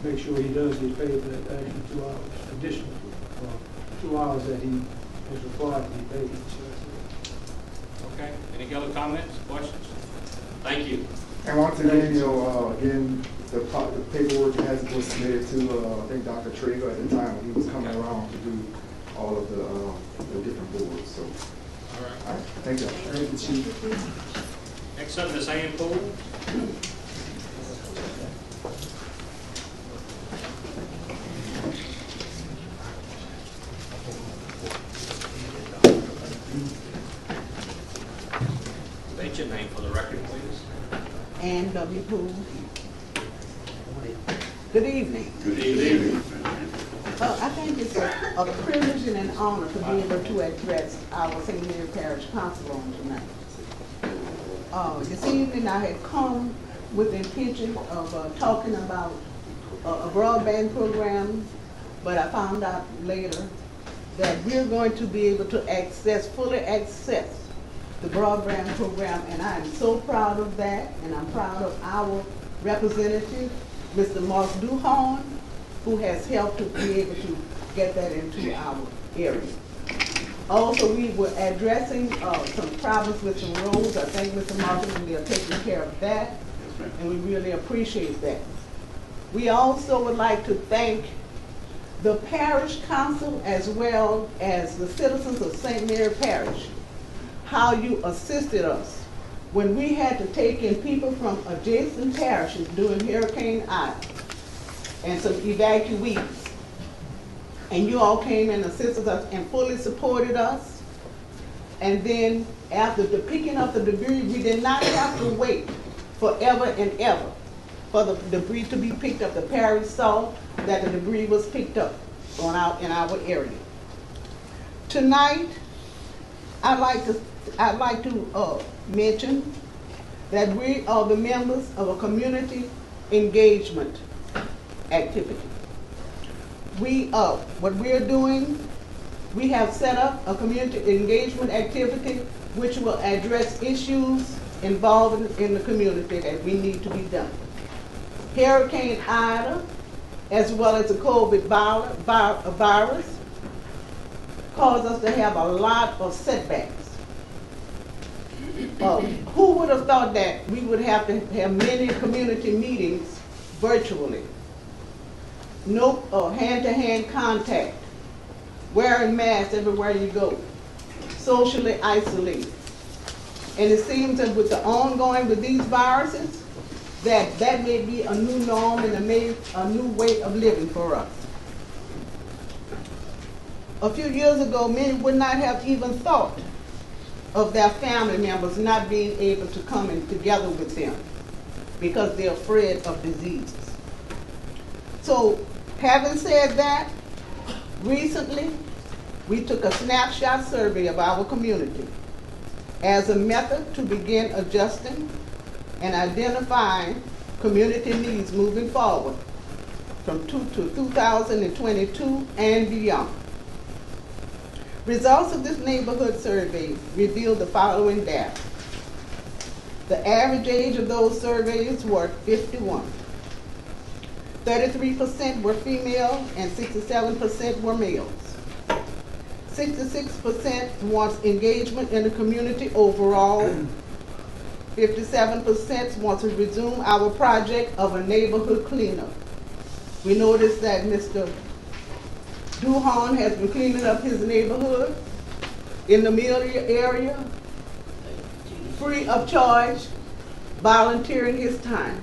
make sure he does get paid for that extra 2 hours, additional 2 hours that he is required to be paid. Okay. Any other comments, questions? Thank you. And once again, the paperwork has been submitted to, I think, Dr. Traeger at the time when he was coming around to do all of the different boards. So, all right. Thank you. Thank you, Chief. Next up, Ms. Ann Poole. State your name for the record, please. And W. Poole. Good evening. Good evening. I think it's a privilege and an honor to be able to address our St. Mary Parish Council on tonight. This evening I had come with the intention of talking about a broadband program, but I found out later that we're going to be able to fully access the broadband program, and I am so proud of that, and I'm proud of our representative, Mr. Mark Duhon, who has helped to be able to get that into our area. Also, we were addressing some problems with some roads. I think Mr. Martin and they are taking care of that, and we really appreciate that. We also would like to thank the Parish Council as well as the citizens of St. Mary Parish, how you assisted us when we had to take in people from adjacent parishes during Hurricane Ida and some evacuees. And you all came and assisted us and fully supported us. And then after the picking up the debris, we did not have to wait forever and ever for the debris to be picked up. The parish saw that the debris was picked up in our area. Tonight, I'd like to mention that we are the members of a community engagement activity. What we're doing, we have set up a community engagement activity which will address issues involving in the community that we need to be done. Hurricane Ida, as well as the COVID virus, caused us to have a lot of setbacks. Who would have thought that we would have to have many community meetings virtually? No hand-to-hand contact, wearing masks everywhere you go, socially isolated. And it seems that with the ongoing with these viruses, that may be a new norm and a new way of living for us. A few years ago, many would not have even thought of their family members not being able to come in together with them because they're afraid of diseases. So, having said that, recently we took a snapshot survey of our community as a method to begin adjusting and identifying community needs moving forward from 2022 and beyond. Results of this neighborhood survey revealed the following data. The average age of those surveys were 51. 33% were female and 67% were males. 66% wants engagement in the community overall. 57% want to resume our project of a neighborhood cleanup. We noticed that Mr. Duhon has been cleaning up his neighborhood in the Amelia area, free of charge, volunteering his time.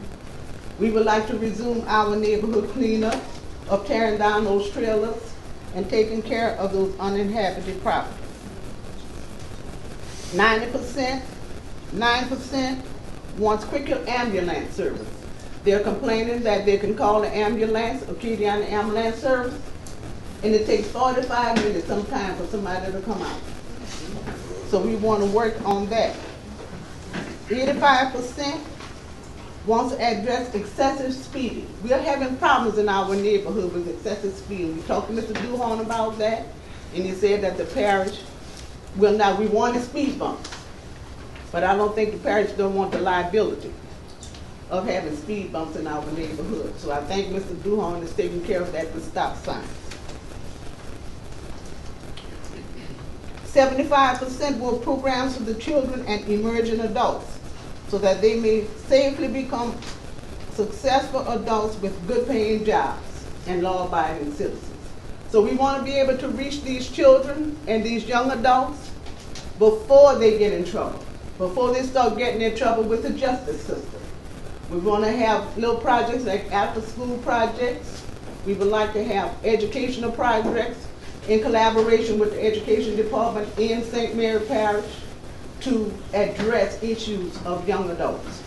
We would like to resume our neighborhood cleanup of tearing down those trailers and taking care of those uninhabited properties. 9% wants quicker ambulance service. They're complaining that they can call the ambulance or Kediana ambulance service, and it takes 45 minutes sometimes for somebody to come out. So we want to work on that. 85% wants to address excessive speeding. We are having problems in our neighborhood with excessive speeding. We talked to Mr. Duhon about that, and he said that the parish will not. We want a speed bump, but I don't think the parish don't want the liability of having speed bumps in our neighborhood. So I think Mr. Duhon is taking care of that with stop signs. 75% want programs for the children and emerging adults so that they may safely become successful adults with good paying jobs and law-abiding citizens. So we want to be able to reach these children and these young adults before they get in trouble, before they start getting in trouble with the justice system. We want to have little projects like after-school projects. We would like to have educational projects in collaboration with the education department in St. Mary Parish to address issues of young adults.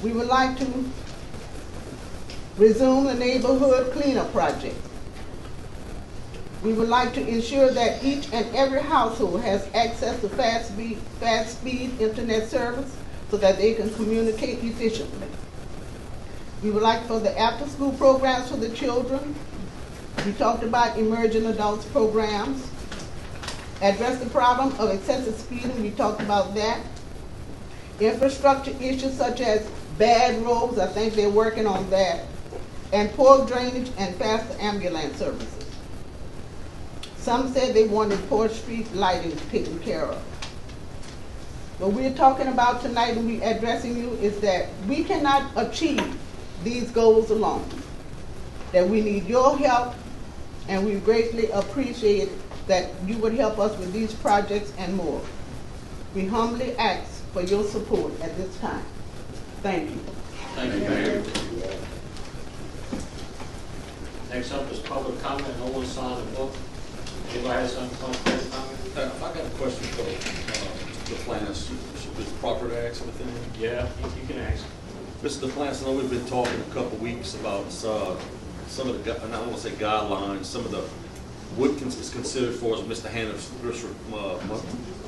We would like to resume the neighborhood cleanup project. We would like to ensure that each and every household has access to fast speed internet service so that they can communicate efficiently. We would like for the after-school programs for the children. We talked about emerging adults programs. Address the problem of excessive speeding, we talked about that. Infrastructure issues such as bad roads, I think they're working on that. And poor drainage and faster ambulance services. Some said they wanted poor street lighting taken care of. What we're talking about tonight and we're addressing you is that we cannot achieve these goals alone. That we need your help, and we greatly appreciate that you would help us with these projects and more. We humbly ask for your support at this time. Thank you. Thank you, Mayor. Next up is public comment. No one signed the book. Anybody has something to comment? I got a question for the planners. Is it proper to ask with them? Yeah, you can ask. Mr. Planners, I know we've been talking a couple weeks about some of the, I don't want to say guidelines, some of the, what is considered for as Mr. Hannah's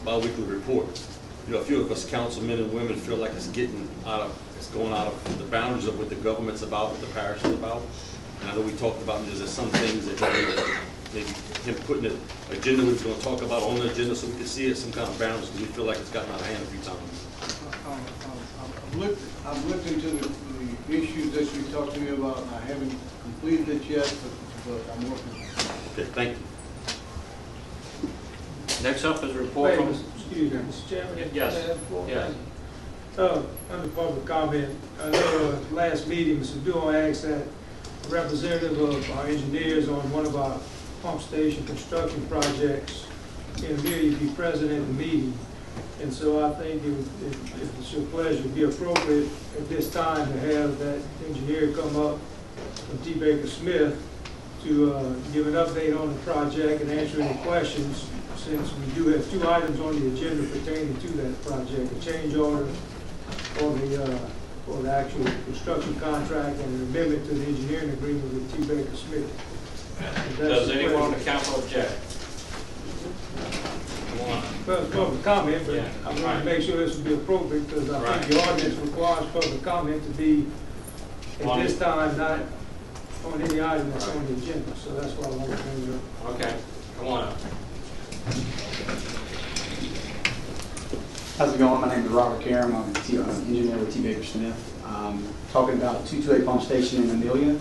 bi-weekly report. You know, a few of us councilmen and women feel like it's going out of the boundaries of what the government's about, what the parish is about. And I know we talked about there's some things that maybe him putting an agenda we was going to talk about on the agenda so we could see it, some kind of boundaries, because we feel like it's gotten out of hand a few times. I've looked into the issues that you talked to me about, and I haven't completed it yet, but I'm working on it. Okay, thank you. Next up is a report from... Excuse me, Mr. Chairman? Yes. Yes. Under public comment, I know last meeting, Mr. Dewey asked that a representative of our engineers on one of our pump station construction projects in Amelia be present at the meeting. And so I think if it's your pleasure, it would be appropriate at this time to have that engineer come up from T. Baker Smith to give an update on the project and answer any questions, since we do have two items on the agenda pertaining to that project, a change order for the actual construction contract and an amendment to the engineering agreement with T. Baker Smith. Does anyone on the council object? Well, it's public comment, but I want to make sure this would be appropriate, because I think the ordinance requires public comment to be, at this time, not on any item that's on the agenda, so that's why I want to bring it up. Okay, come on up. How's it going? My name is Robert Karam. I'm an engineer with T. Baker Smith. Talking about 228 pump station in Amelia.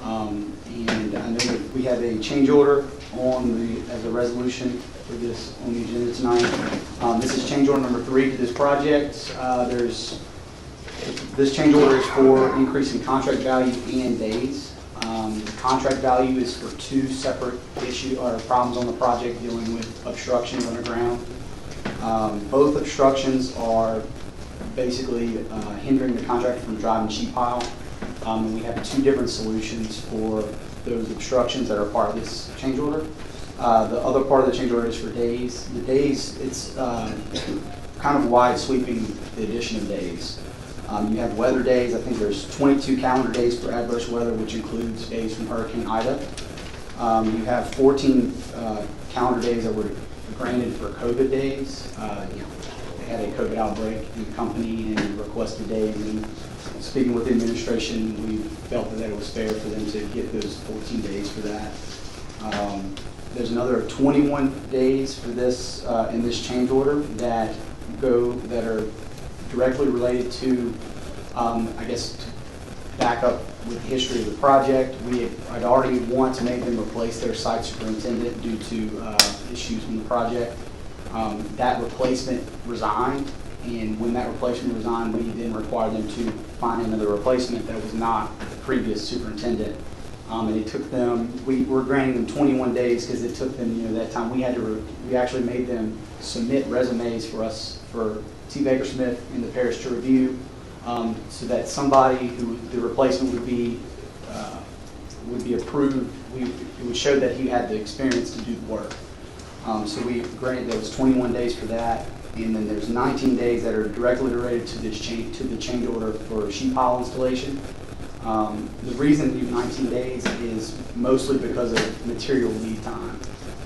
And I know that we have a change order as a resolution for this on the agenda tonight. This is change order number 3 to this project. This change order is for increasing contract value and days. Contract value is for 2 separate problems on the project dealing with obstructions underground. Both obstructions are basically hindering the contractor from driving sheet pile. And we have 2 different solutions for those obstructions that are part of this change order. The other part of the change order is for days. The days, it's kind of wide sweeping, the addition of days. You have weather days. I think there's 22 calendar days for adverse weather, which includes days from Hurricane Ida. You have 14 calendar days that were granted for COVID days. They had a COVID outbreak in the company and requested days. And speaking with the administration, we felt that it was fair for them to get those 14 days for that. There's another 21 days for this in this change order that are directly related to, I guess, to back up with the history of the project. I'd already want to make them replace their site superintendent due to issues in the project. That replacement resigned, and when that replacement resigned, we then required them to find another replacement that was not the previous superintendent. And it took them, we were granting them 21 days because it took them, that time. We actually made them submit resumes for us, for T. Baker Smith and the parish to review, so that somebody who the replacement would be approved. It would show that he had the experience to do the work. So we granted, there was 21 days for that, and then there's 19 days that are directly related to this to the change order for sheet pile installation. The reason we do 19 days is mostly because of material lead time.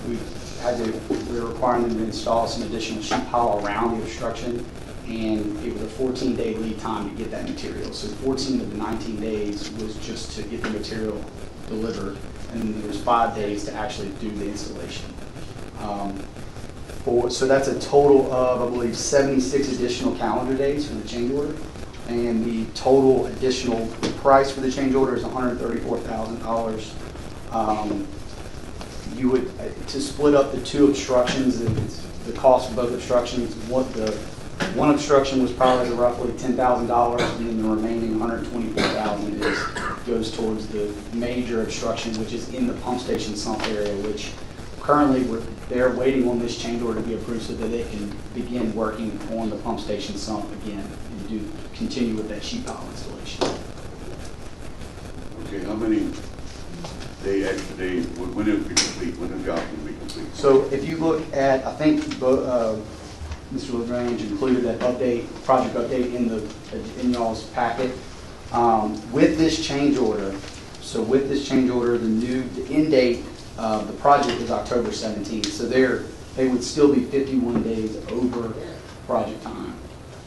We're requiring them to install some additional sheet pile around the obstruction, and it was a 14-day lead time to get that material. So 14 of the 19 days was just to get the material delivered, and then there was 5 days to actually do the installation. So that's a total of, I believe, 76 additional calendar days for the change order, and the total additional price for the change order is $134,000. You would, to split up the two obstructions, the cost of both obstructions, one obstruction was probably roughly $10,000, and then the remaining $124,000 goes towards the major obstruction, which is in the pump station sump area, which currently they're waiting on this change order to be approved so that they can begin working on the pump station sump again and continue with that sheet pile installation. Okay, how many extra days, when it will be complete, when the job will be complete? So if you look at, I think Mr. LaGrange included that project update in y'all's packet. With this change order, the end date of the project is October 17th. So they would still be 51 days over project time.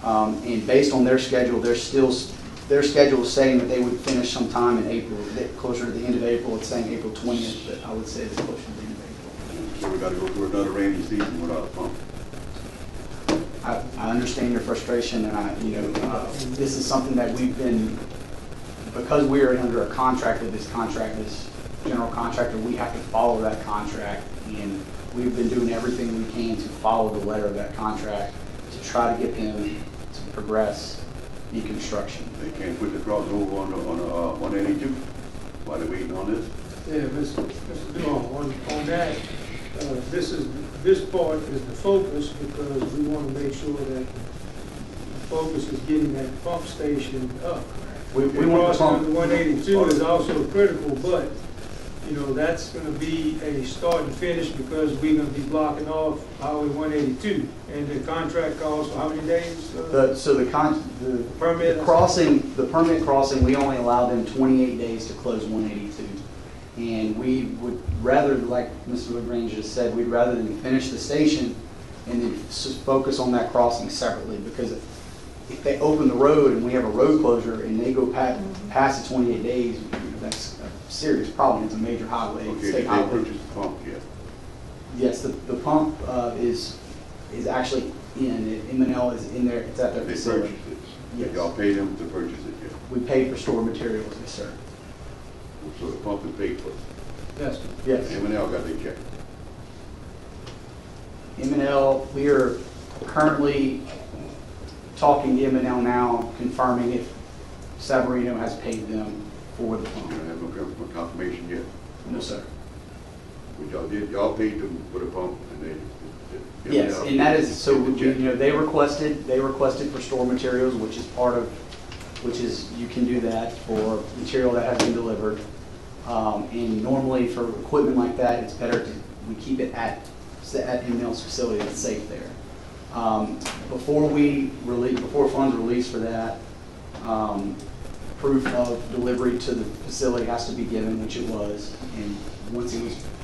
And based on their schedule, their schedule is saying that they would finish sometime in April, closer to the end of April. It's saying April 20th, but I would say it's closer to the end of April. So we got to go through another rainy season without a pump. I understand your frustration, and this is something that we've been, because we are under a contract with this general contractor, we have to follow that contract, and we've been doing everything we can to follow the letter of that contract to try to get them to progress in construction. They can't put the crossover on 182 while they're waiting on this? Yeah, Mr. Dumont, on that, this part is the focus, because we want to make sure that the focus is getting that pump station up. We want the pump. 182 is also critical, but that's going to be a start and finish, because we're going to be blocking off Highway 182, and the contract calls for how many days? The permit crossing, we only allow them 28 days to close 182. And we would rather, like Mr. LaGrange just said, we'd rather than finish the station and then focus on that crossing separately, because if they open the road and we have a road closure and they go past the 28 days, that's a serious problem. It's a major highway. Okay, they purchased the pump yet? Yes, the pump is actually in. M&L is in there. It's at their facility. They purchased it? Yes. Y'all paid them to purchase it yet? We paid for stored materials, yes, sir. So the pump is paid for? Yes. Yes. M&L got their check? M&L, we are currently talking to M&L now, confirming if Savarino has paid them for the pump. You don't have no confirmation yet? No, sir. But y'all paid them for the pump, and they Yes, and that is, so they requested for store materials, which is you can do that for material that has been delivered. And normally for equipment like that, it's better we keep it at M&L's facility that's safe there. Before funds release for that, proof of delivery to the facility has to be given, which it was. And once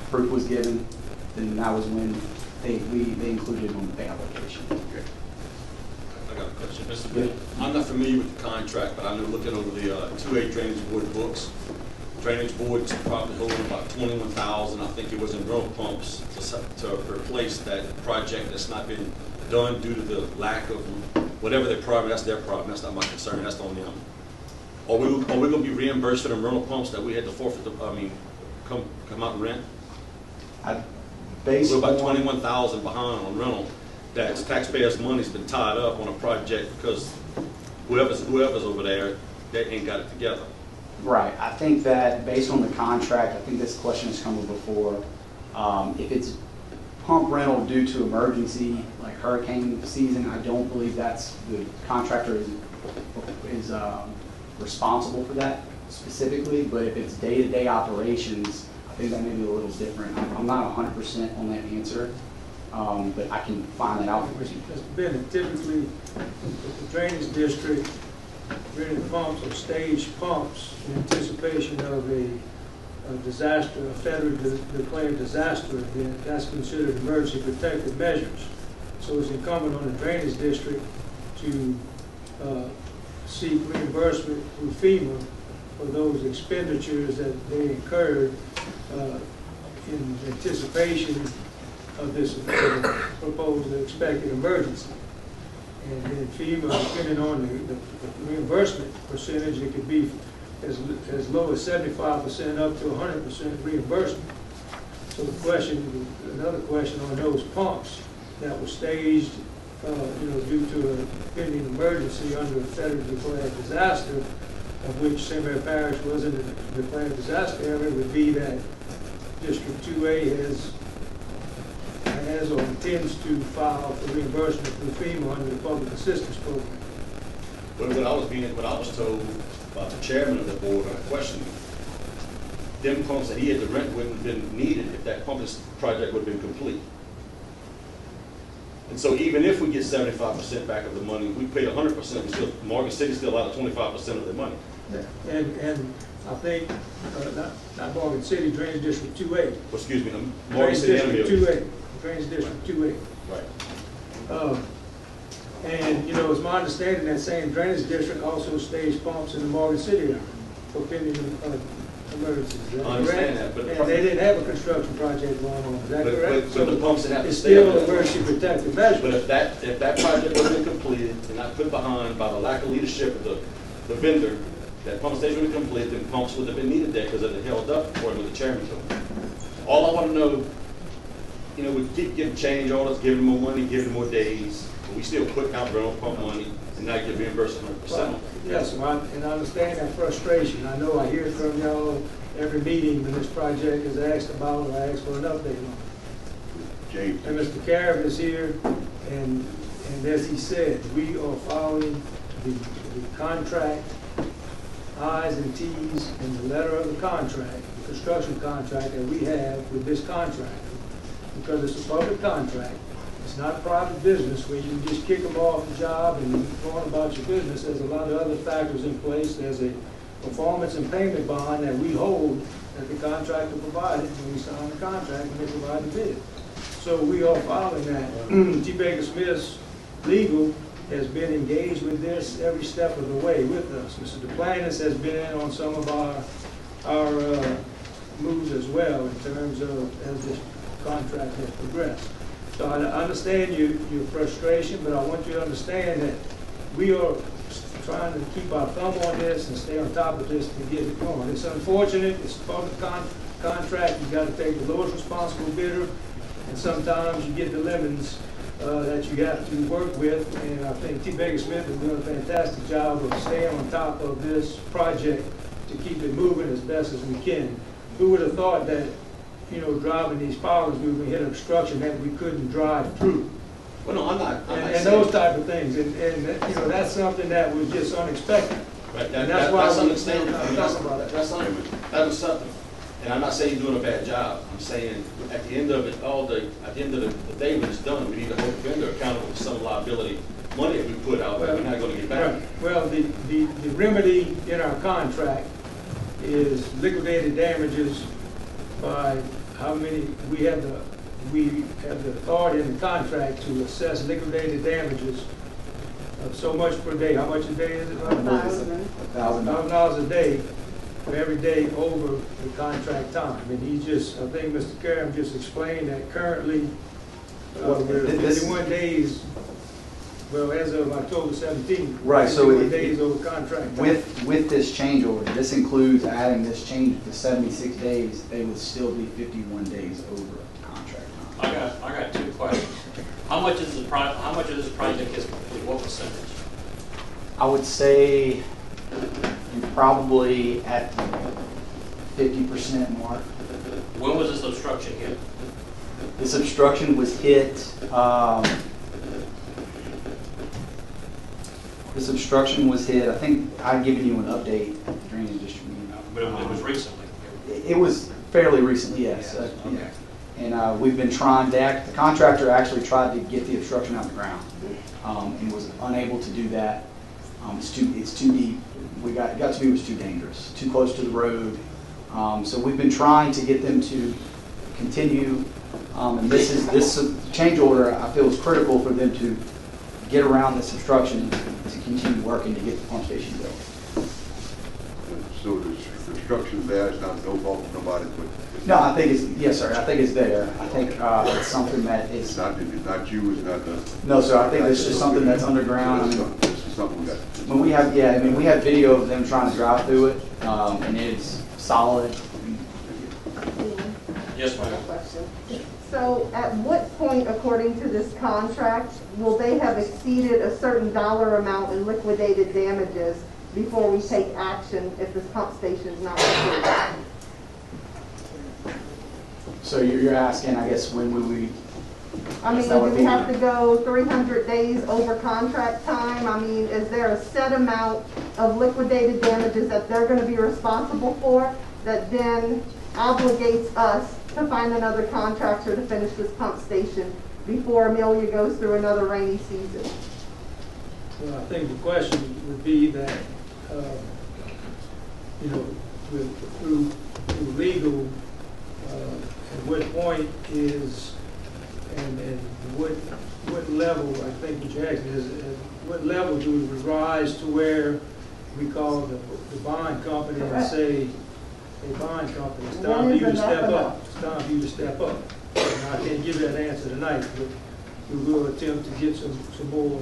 proof was given, then that was when they included it on the pay application. Okay. I got a question. Mr. Bill, I'm not familiar with the contract, but I know looking over the 2A Drainage Board books, Drainage Board's probably holding about $21,000. I think it was in rental pumps to replace that project that's not been done due to the lack of whatever their problem. That's their problem. That's not my concern. That's on them. Are we going to be reimbursed for the rental pumps that we had to forfeit? Come out and rent? We're about $21,000 behind on rental. That's taxpayers' money's been tied up on a project because whoever's over there, they ain't got it together. Right. I think that based on the contract, I think this question has come up before. If it's pump rental due to emergency, like hurricane season, I don't believe that's the contractor is responsible for that specifically. But if it's day-to-day operations, I think that may be a little different. I'm not 100% on that answer. but I can find that out for you. Mr. Bennett, typically, with the drainage district, rented pumps or staged pumps in anticipation of a disaster, a federally declared disaster event, that's considered emergency protective measures. So it's incumbent on the drainage district to seek reimbursement through FEMA for those expenditures that they incurred in anticipation of this proposed expected emergency. And then FEMA, depending on the reimbursement percentage, it could be as low as 75% up to 100% reimbursement. So the question, another question on those pumps that were staged, due to a pending emergency under a federally declared disaster, of which St. Mary Parish was in a declared disaster area, would be that District 2A has or intends to file for reimbursement through FEMA under the Public Assistance Program. But what I was told by the chairman of the board, I questioned them pumps that he had to rent wouldn't have been needed if that pumping project would have been complete. And so even if we get 75% back of the money, we paid 100%, Morgan City still out of 25% of their money. Yeah. And I think, not Morgan City, Drainage District 2A. Well, excuse me, Morgan City and District 2A. Drainage District 2A. Right. And, it's my understanding that same drainage district also staged pumps in the Morgan City area for pending emergencies. I understand that, but and they didn't have a construction project going on. Is that correct? But the pumps that have to it's stay still an emergency protective measure. But if that project would have been completed and not put behind by the lack of leadership of the vendor, that pump station would have been completed, then pumps would have been needed there because it held up according to the chairman told me. All I want to know, we keep getting change orders, giving more money, giving more days, but we still put out our own pump money and not get reimbursed 100%. Yes, and I understand that frustration. I know I hear it from y'all every meeting when this project is asked about or asked for an update on. James. And Mr. Carrick is here, and as he said, we are following the contract I's and T's in the letter of the contract, the construction contract that we have with this contractor. Because it's a public contract. It's not a private business where you can just kick them off the job and go on about your business. There's a lot of other factors in place. There's a performance and payment bond that we hold that the contractor provided when we sign the contract and they provide the bid. So we are following that. T. Baker Smith's legal has been engaged with this every step of the way with us. Mr. Duplantis has been in on some of our moves as well in terms of as this contract has progressed. So I understand your frustration, but I want you to understand that we are trying to keep our thumb on this and stay on top of this to get it going. It's unfortunate, it's a public contract, you got to take the lowest responsible bidder, and sometimes you get the lemons that you have to work with, and I think T. Baker Smith is doing a fantastic job of staying on top of this project to keep it moving as best as we can. Who would have thought that driving these polymers, we would hit obstruction that we couldn't drive through. Well, no, I'm not and those type of things. And that's something that was just unexpected. Right. And that's why that's we understandable. talk about it. That was something. And I'm not saying you're doing a bad job. I'm saying at the end of it, at the end of the day when it's done, we need to hold the vendor accountable for some liability money that we put out that we're not going to get back. Right. Well, the remedy in our contract is liquidated damages by how many we have the authority in the contract to assess liquidated damages of so much per day. How much a day is it? $1,000 a day for every day over the contract time. And I think Mr. Karam just explained that currently we're 51 days. Well, as of October 17th, right? So days over contract. With this change order, this includes adding this change to 76 days. They would still be 51 days over contract time. I got two questions. How much is this project is complete? What percentage? I would say you're probably at the 50% mark. When was this obstruction hit? This obstruction was hit. This obstruction was hit. I think I've given you an update at the drainage district meeting. But it was recently. It was fairly recently, yes. Okay. And we've been trying, the contractor actually tried to get the obstruction out of the ground and was unable to do that. It's too deep. It got to be, it was too dangerous, too close to the road. So we've been trying to get them to continue, and this change order I feel is critical for them to get around this obstruction to continue working to get the pump station built. So the obstruction there is not no fault of nobody, but No, I think it's, yes, sir, I think it's there. I think it's something that is. it's not you, it's not the. No, sir, I think it's just something that's underground. I mean, This is something that. when we have, yeah, I mean, we have video of them trying to drive through it, and it's solid. Yes, ma'am. So at what point, according to this contract, will they have exceeded a certain dollar amount in liquidated damages before we take action if this pump station is not approved? So you're asking, I guess, when would we? I mean, do we have to go 300 days over contract time? I mean, is there a set amount of liquidated damages that they're going to be responsible for that then obligates us to find another contractor to finish this pump station before Amelia goes through another rainy season? Well, I think the question would be that, you know, through legal, at what point is, and what level, I think what you're asking is, at what level do we rise to where we call the bond company and say, hey, bond company, it's time for you to step up. It's time for you to step up. And I can't give you that answer tonight, but we will attempt to get some more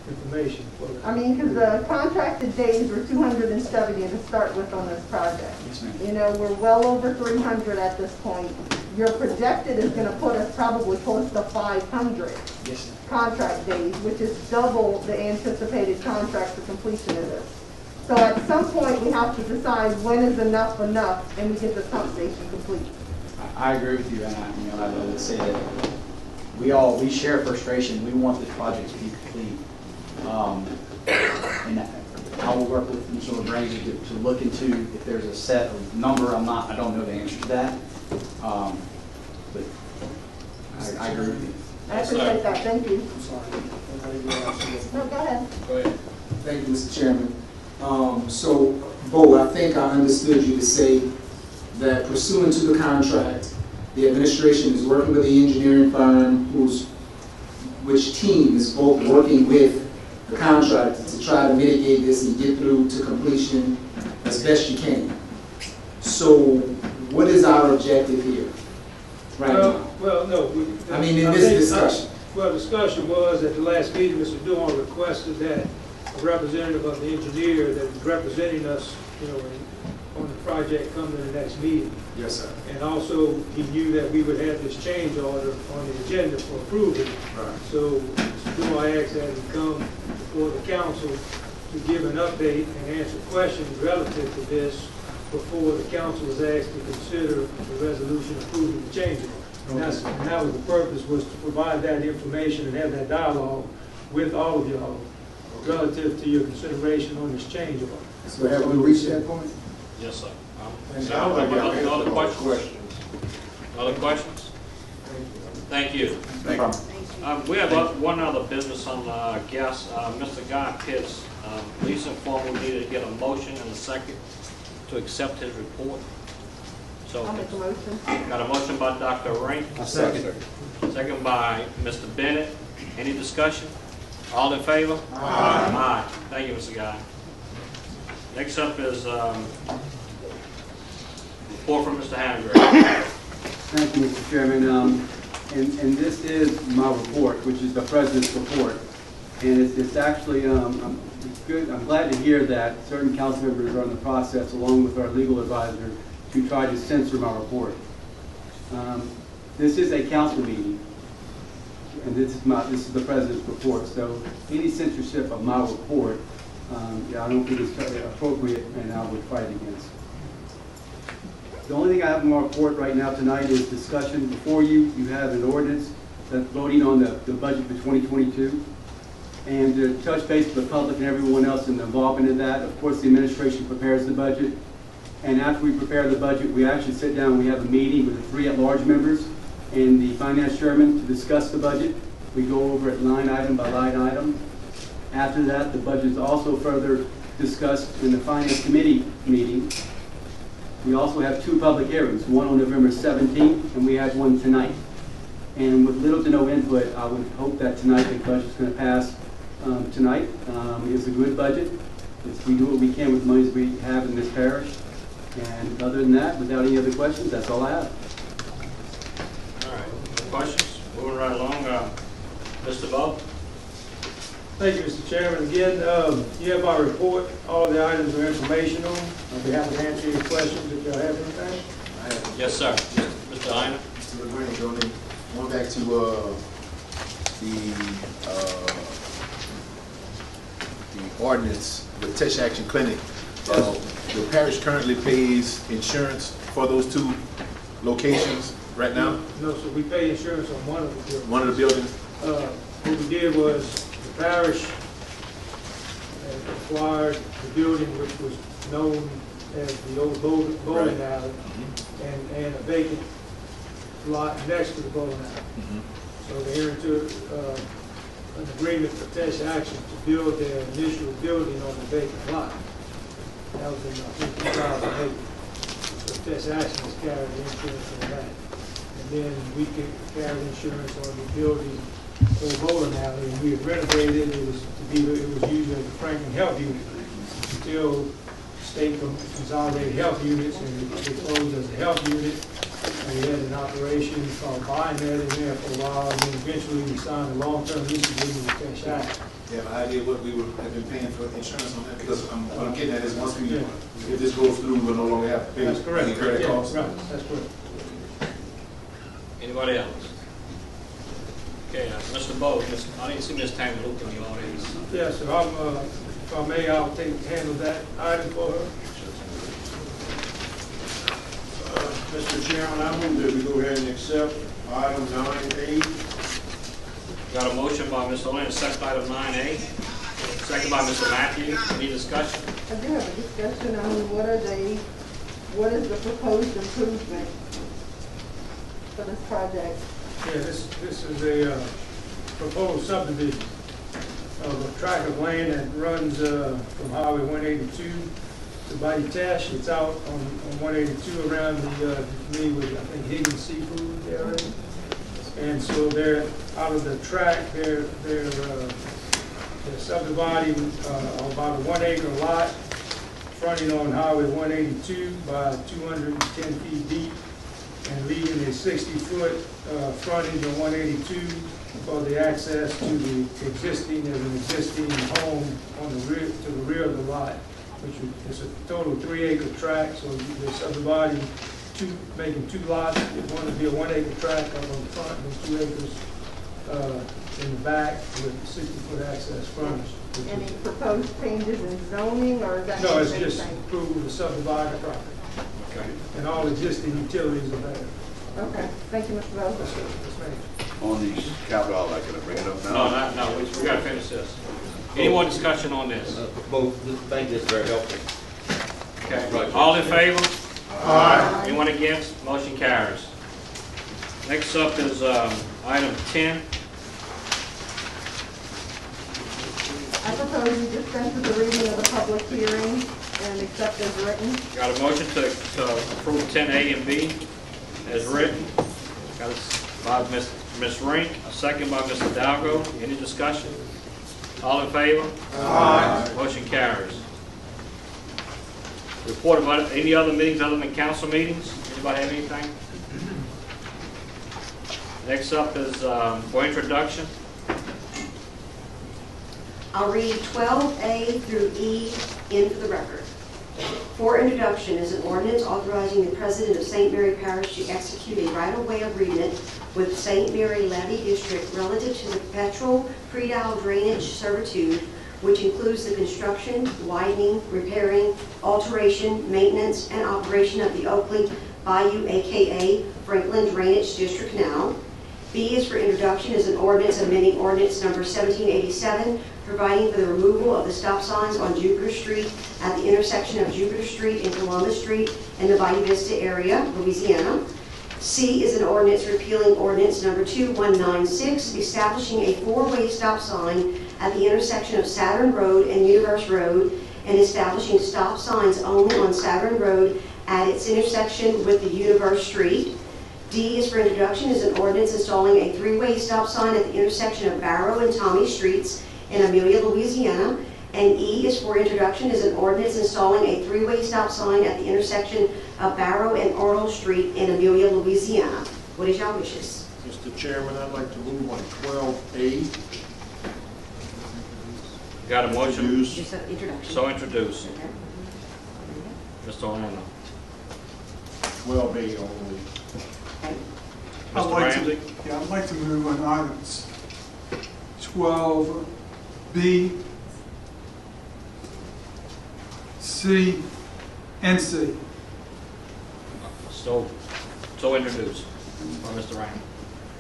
information for that. I mean, because the contracted days were 270 to start with on this project. Yes, ma'am. You know, we're well over 300 at this point. Your projected is going to put us probably close to 500 Yes, sir. contract days, which is double the anticipated contract for completion of this. So at some point, we have to decide when is enough and we get the pump station complete. I agree with you, and I would say that we share frustration. We want this project to be complete. And I will work with Mr. LaGrange to look into if there's a set of number. I don't know the answer to that. But I agree with you. I appreciate that. Thank you. I'm sorry. No, go ahead. Go ahead. Thank you, Mr. Chairman. So, Bo, I think I understood you to say that pursuant to the contract, the administration is working with the engineering firm which team is both working with the contractor to try to mitigate this and get through to completion as best you can. So, what is our objective here? Right now? Well, no. I mean, in this discussion. Well, discussion was at the last meeting, Mr. Dorn requested that a representative of the engineer that is representing us, you know, on the project come to the next meeting. Yes, sir. And also, he knew that we would have this change order on the agenda for approval. Right. So, Mr. Dorn asked that he come before the council to give an update and answer questions relative to this before the council was asked to consider the resolution approving the change order. And that was the purpose, was to provide that information and have that dialogue with all of y'all relative to your consideration on this change order. So have we reached that point? Yes, sir. Other questions? Other questions? Thank you. We have one other business on guest. Mr. Guy Pitts, please inform we need to get a motion and a second to accept his report. So, I'll make a motion. got a motion by Dr. Rank. Second. Second by Mr. Bennett. Any discussion? All in favor? Aye. Aye. Thank you, Mr. Guy. Next up is report from Mr. Hanegraaff. Thank you, Mr. Chairman. And this is my report, which is the President's report. And it's actually, it's good. I'm glad to hear that certain council members are in the process, along with our legal advisor, to try to censor my report. This is a council meeting, and this is the President's report. So any censorship of my report, I don't think it's appropriate, and I would fight against. The only thing I have in my report right now tonight is discussion before you. You have an ordinance that's voting on the budget for 2022. And to touch base with the public and everyone else in the involvement in that, of course, the administration prepares the budget. And after we prepare the budget, we actually sit down and we have a meeting with the 3 at-large members and the finance chairman to discuss the budget. We go over it line item by line item. After that, the budget is also further discussed in the finance committee meeting. We also have 2 public hearings, one on November 17th, and we have one tonight. And with little to no input, I would hope that tonight the budget is going to pass tonight. It's a good budget. We do what we can with the monies we have in this parish. And other than that, without any other questions, that's all I have. All right, questions? Moving right along, Mr. Bowe? Thank you, Mr. Chairman. Again, you have our report. All the items are informational. I'll be happy to answer your questions if you have anything. Yes, sir. Mr. Heiner? Mr. LeGrand, going back to the ordinance, the Tesh Action Clinic. The parish currently pays insurance for those 2 locations right now? No, so we pay insurance on one of the buildings. One of the buildings? What we did was the parish acquired the building which was known as the old bowling alley and a vacant lot next to the bowling alley. So they entered into an agreement for Tesh Action to build their initial building on the vacant lot. That was in, I think, 2008. So Tesh Action has carried the insurance on that. And then we carried insurance on the building old bowling alley, and we had renovated it. It was used as a Franklin Health Unit until state consolidated health units, and it closed as a health unit. And we had an operation called Biomed in there for a while, and then eventually we signed a long-term lease agreement with Tesh Action. Yeah, my idea what we have been paying for insurance on that, because what I'm getting at is once we, if this goes through, we'll no longer have to pay. That's correct. Incur the cost. Right, that's correct. Anybody else? Okay, Mr. Bowe, I didn't see Ms. Tammy Luke in the audience. Yes, sir. If I may, I'll handle that item for her. Mr. Chairman, I move that we go ahead and accept item 9A. Got a motion by Mr. Lynn, second item 9A. Second by Mr. Matthews. Any discussion? I do have a discussion on what is the proposed improvement for this project? Yeah, this is a proposed subdivision of a tract of land that runs from Highway 182 to Bayou Teche. It's out on 182 around the, familiar with, I think, Higgins Seafood area. And so they're out of the tract, they're subdividing about a 1 acre lot fronting on Highway 182 by 210 feet deep and leaving a 60-foot frontage on 182 for the access to the existing, there's an existing home on the rear, to the rear of the lot, which is a total 3 acre tract, so they're subdividing making 2 lots. It's going to be a 1 acre tract up on the front and 2 acres in the back with 60-foot access frontage. Any proposed changes in zoning, or is that? No, it's just approval to subdivide the property. Okay. And all existing utilities are there. Okay, thank you, Mr. Bowles. On the capital outlay, can I bring it up now? No, we got to finish this. Any more discussion on this? Both, thank you, it's very helpful. Okay. All in favor? Aye. Anyone against? Motion carries. Next up is item 10. I propose we dispense with the reading of the public hearing and accept as written. Got a motion to approve 10A and B as written. Got by Ms. Rink, a second by Mr. Dalgo. Any discussion? All in favor? Aye. Motion carries. Report about any other meetings other than council meetings? Anybody have anything? Next up is for introduction. I'll read 12A through E in for the record. For introduction is an ordinance authorizing the President of St. Mary Parish to execute a right-of-way agreement with St. Mary Levy District relative to the perpetual pre-dial drainage servitude, which includes the construction, widening, repairing, alteration, maintenance, and operation of the Oakley Bayou, aka Franklin Drainage District Canal. B is for introduction is an ordinance amending ordinance number 1787, providing for the removal of the stop signs on Jupiter Street at the intersection of Jupiter Street and Columbus Street in the Bayou Vista area, Louisiana. C is an ordinance repealing ordinance number 2196, establishing a four-way stop sign at the intersection of Saturn Road and Universe Road, and establishing stop signs only on Saturn Road at its intersection with the Universe Street. D is for introduction is an ordinance installing a three-way stop sign at the intersection of Barrow and Tommy Streets in Amelia, Louisiana. And E is for introduction is an ordinance installing a three-way stop sign at the intersection of Barrow and Orle Street in Amelia, Louisiana. What is your wishes? Mr. Chairman, I'd like to move on 12A. Got a motion? Just an introduction. So introduce. Okay. Mr. Orlando. 12A only. Mr. Ramsey? I'd like to move on items 12B, C, and C. So introduce by Mr. Ramsey.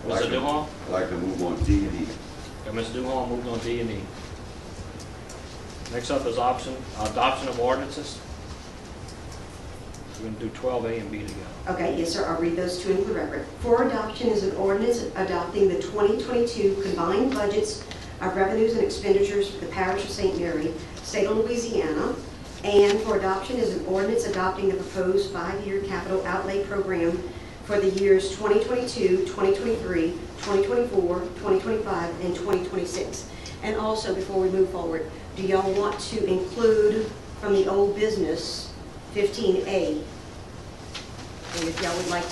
Mr. Duhon? I'd like to move on D and E. Okay, Mr. Duhon moved on D and E. Next up is adoption of ordinances. We're going to do 12A and B together. Okay, yes, sir, I'll read those two into the record. For adoption is an ordinance adopting the 2022 combined budgets of revenues and expenditures for the Parish of St. Mary, State of Louisiana. And for adoption is an ordinance adopting the proposed 5-year capital outlay program for the years 2022, 2023, 2024, 2025, and 2026. And also, before we move forward, do y'all want to include from the old business 15A? And if y'all would like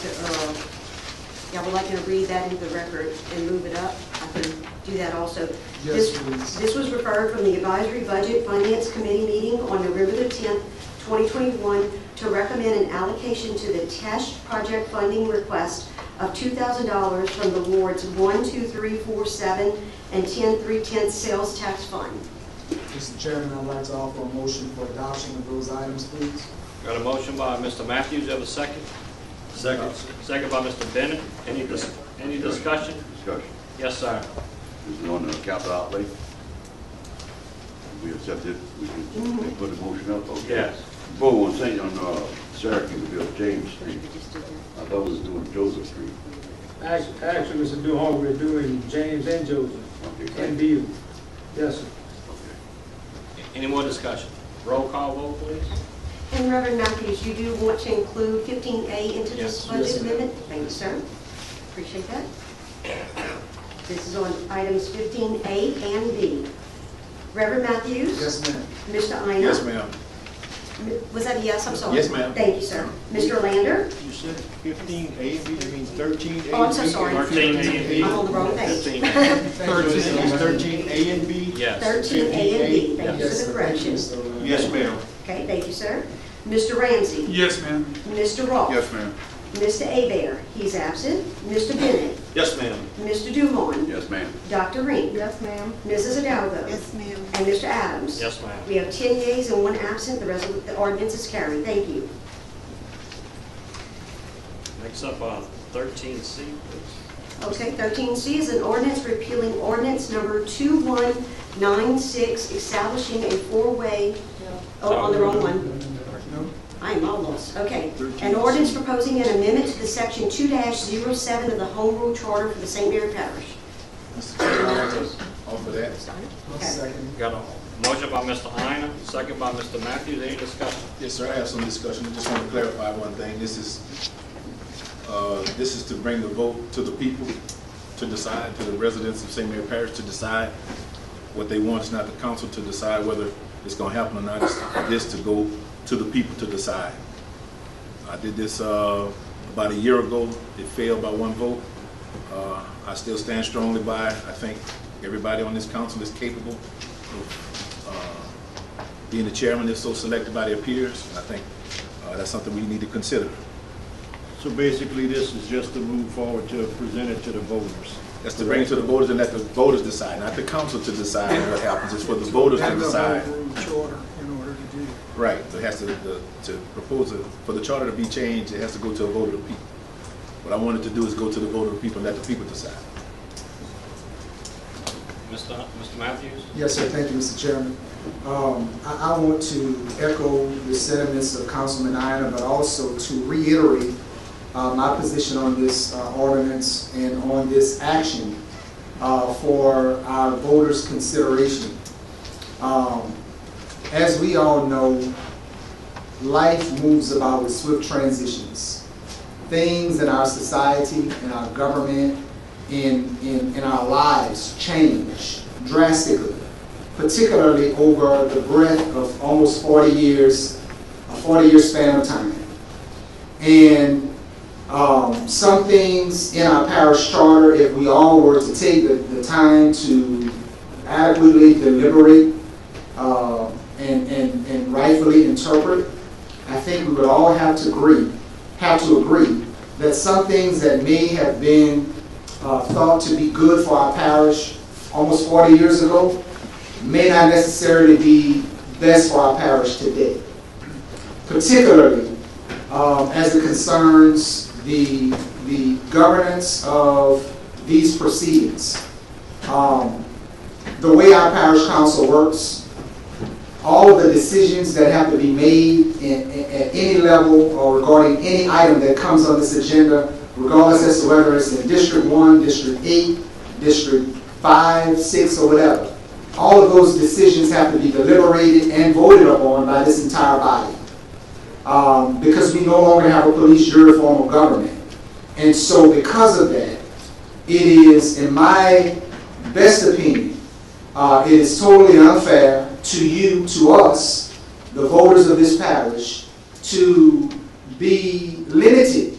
to read that into the record and move it up, I can do that also. Yes, please. This was referred from the Advisory Budget Finance Committee meeting on November the 10th, 2021, to recommend an allocation to the TESH project funding request of $2,000 from the wards 12347 and 10310 sales tax fund. Mr. Chairman, I'd like to offer a motion for adoption of those items, please. Got a motion by Mr. Matthews. You have a second? Second. Second by Mr. Bennett. Any discussion? Discussion. Yes, sir. This is on the capital outlay. We accept it, we can put the motion up, okay? Yes. Before we want to say on Syracuse, we built James Street. I thought we was doing Joseph Street. Actually, Mr. Duhon, we're doing James and Joseph Okay, and Deal. Yes, sir. Any more discussion? Roll call vote, please. And Reverend Matthews, you do want to include 15A into this Yes. budget Yes, ma'am. amendment? Thank you, sir. Appreciate that. This is on items 15A and B. Reverend Matthews? Yes, ma'am. Mr. Ina? Yes, ma'am. Was that a yes? I'm sorry. Yes, ma'am. Thank you, sir. Mr. Lander? You said 15A, you mean 13A? Oh, I'm so sorry. 13A and B. I'm on the wrong page. 13A and B? Yes. 13A and B. Thank you Yes, for the sir. Thank you, correction. Mr. Orlando. Yes, ma'am. Okay, thank you, sir. Mr. Ramsey? Yes, ma'am. Mr. Roth? Yes, ma'am. Mr. Abear? He's absent. Mr. Bennett? Yes, ma'am. Mr. Duhon? yes, ma'am. Dr. Ring? Yes, ma'am. Mrs. Hidalgo? Yes, ma'am. And Mr. Adams? Yes, ma'am. We have 10 yeas and 1 absent. The ordinance is carried. Thank you. Next up, 13C, please. Okay, 13C is an ordinance repealing ordinance number 2196, establishing a four-way, on the wrong one. I am all lost. Okay. An ordinance proposing an amendment to the section 2-07 of the Home Rule Charter for the St. Mary Parish. Mr. Chairman, I'd like to offer that. I'll second. Got a motion by Mr. Ina, second by Mr. Matthews. Any discussion? Yes, sir, I have some discussion. I just want to clarify one thing. This is to bring the vote to the people to decide, to the residents of St. Mary Parish to decide what they want. It's not the council to decide whether it's going to happen or not. It's this to go to the people to decide. I did this about a year ago. It failed by 1 vote. I still stand strongly by it. I think everybody on this council is capable of being the chairman if so selected by their peers. I think that's something we need to consider. So basically, this is just to move forward to present it to the voters. That's to bring it to the voters and let the voters decide, not the council to decide what happens. It's for the voters to decide. And the home rule charter in order to do it. Right, it has to propose it, for the charter to be changed, it has to go to a vote of the people. What I wanted to do is go to the vote of the people and let the people decide. Mr. Matthews? Yes, sir. Thank you, Mr. Chairman. I want to echo the sentiments of Councilman Ina, but also to reiterate my position on this ordinance and on this action for our voters' consideration. As we all know, life moves about with swift transitions. Things in our society, in our government, in our lives change drastically, particularly over the breadth of almost 40 years, a 40-year span of time. And some things in our parish charter, if we all were to take the time to adequately deliberate and rightfully interpret, I think we would all have to agree that some things that may have been thought to be good for our parish almost 40 years ago may not necessarily be best for our parish today, particularly as it concerns the governance of these proceedings. The way our parish council works, all of the decisions that have to be made at any level or regarding any item that comes on this agenda, regardless as to whether it's in District 1, District 8, District 5, 6, or whatever, all of those decisions have to be deliberated and voted upon by this entire body. Because we no longer have a police jury form of government. And so because of that, it is, in my best opinion, it is totally unfair to you, to us, the voters of this parish, to be limited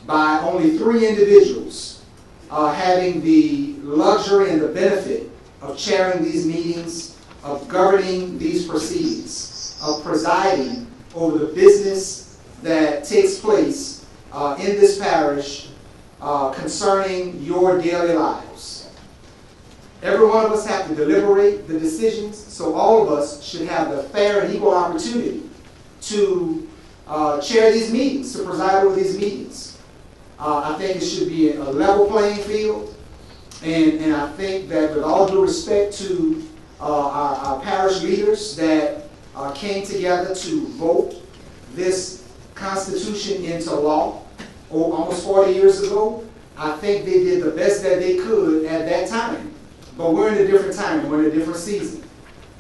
by only 3 individuals having the luxury and the benefit of chairing these meetings, of governing these proceedings, of presiding over the business that takes place in this parish concerning your daily lives. Every one of us have to deliberate the decisions, so all of us should have the fair and equal opportunity to chair these meetings, to preside over these meetings. I think it should be a level playing field, and I think that with all due respect to our parish leaders that came together to vote this Constitution into law almost 40 years ago, I think they did the best that they could at that time. But we're in a different time, and we're in a different season.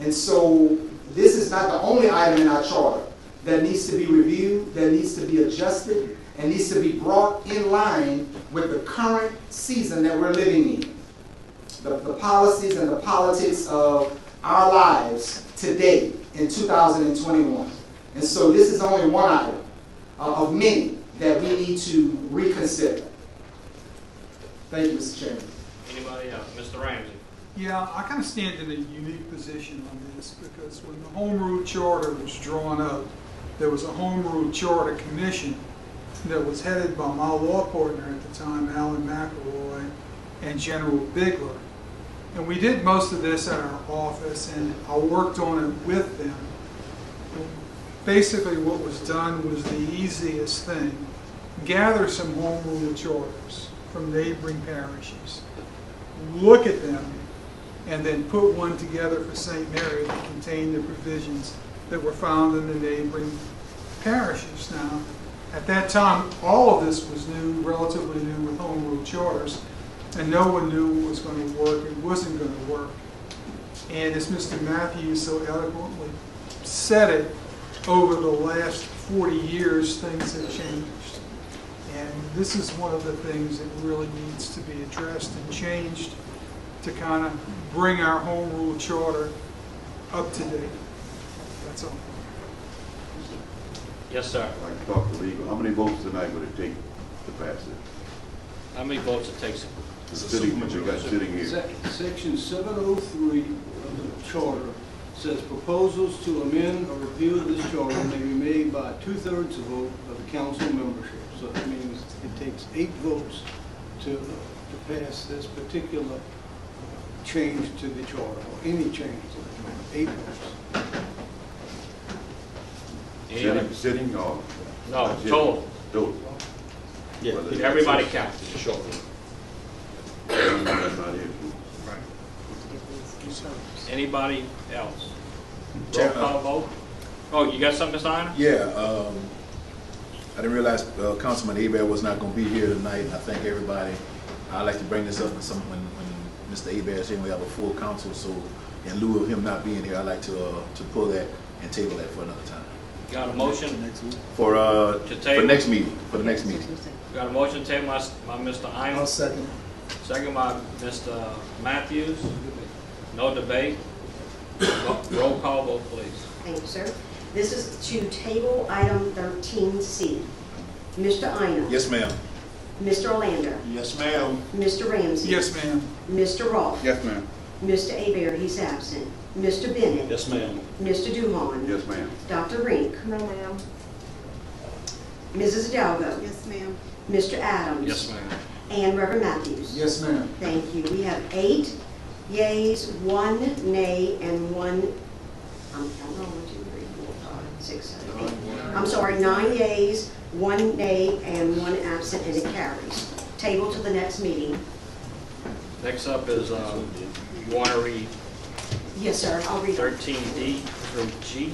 And so this is not the only item in our charter that needs to be reviewed, that needs to be adjusted, and needs to be brought in line with the current season that we're living in. The policies and the politics of our lives today in 2021. And so this is only one item of many that we need to reconsider. Thank you, Mr. Chairman. Anybody else? Mr. Ramsey. Yeah, I kind of stand in a unique position on this because when the Home Rule Charter was drawn up, there was a Home Rule Charter Commission that was headed by my law partner at the time, Alan McElroy, and General Bigler. And we did most of this at our office, and I worked on it with them. And basically what was done was the easiest thing. Gather some Home Rule charters from neighboring parishes, look at them, and then put one together for St. Mary that contained the provisions that were found in the neighboring parishes. Now, at that time, all of this was new, relatively new with Home Rule charters, and no one knew what was going to work and wasn't going to work. And as Mr. Matthews so eloquently said it, over the last 40 years, things have changed. And this is one of the things that really needs to be addressed and changed to kind of bring our Home Rule Charter up to date. That's all. Yes, sir. I'd like to talk to legal. How many votes tonight would it take to pass it? How many votes it takes? Sitting, we got sitting here. Section 703 of the charter says proposals to amend or repeal this charter may be made by 2/3 vote of the council membership. So that means it takes 8 votes to pass this particular change to the charter, or any change to the charter. 8 votes. Sitting or? No, total. Total. Yeah, everybody counts. Sure. Anybody else? Roll call vote? Oh, you got something to sign? Yeah, I didn't realize Councilman Hebert was not going to be here tonight, and I thank everybody. I'd like to bring this up when Mr. Hebert is here, we have a full council, so in lieu of him not being here, I'd like to pull that and table that for another time. Got a motion? For next meeting, Got a motion tabled by Mr. Ina. I'll second. Second by Mr. Matthews. No debate. Roll call vote, please. Thank you, sir. This is to table item 13C. Mr. Ina. Yes, ma'am. Mr. Olander. Yes, ma'am. Mr. Ramsey. Yes, ma'am. Mr. Roth. Yes, ma'am. Mr. Hebert, he's absent. Mr. Bennett. Yes, ma'am. Mr. Duhon. Yes, ma'am. Dr. Rink. No, ma'am. Mrs. Hidalgo. Yes, ma'am. Mr. Adams. Yes, ma'am. And Reverend Matthews. Yes, ma'am. Thank you. We have 8 yeas, 1 nay, and 1, I don't know, 1, 2, 3, 4, 5, 6, 7, 8. I'm sorry, 9 yeas, 1 nay, and 1 absent, and it carries. Table to the next meeting. Next up is, you want to read Yes, sir, I'll read it. 13D through G?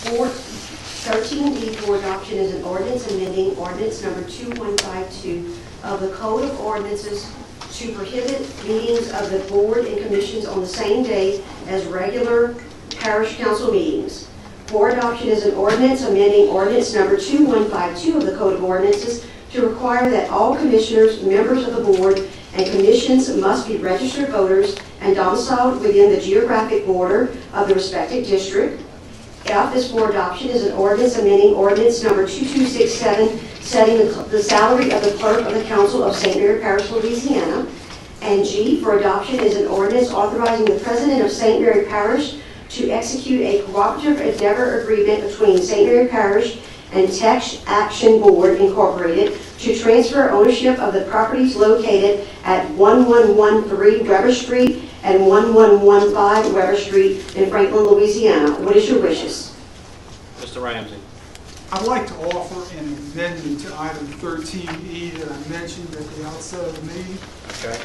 For 13D for adoption is an ordinance amending ordinance number 2152 of the Code of Ordinances to prohibit meetings of the board and commissions on the same day as regular parish council meetings. For adoption is an ordinance amending ordinance number 2152 of the Code of Ordinances to require that all commissioners, members of the board, and commissions must be registered voters and domiciled within the geographic border of the respective district. F is for adoption is an ordinance amending ordinance number 2267, setting the salary of the clerk of the council of St. Mary Parish, Louisiana. And G for adoption is an ordinance authorizing the president of St. Mary Parish to execute a cooperative endeavor agreement between St. Mary Parish and Tech Action Board Incorporated to transfer ownership of the properties located at 1113 Weber Street and 1115 Weber Street in Franklin, Louisiana. What is your wishes? Mr. Ramsey. I'd like to offer an amendment to item 13E that I mentioned at the outset of the meeting. Okay.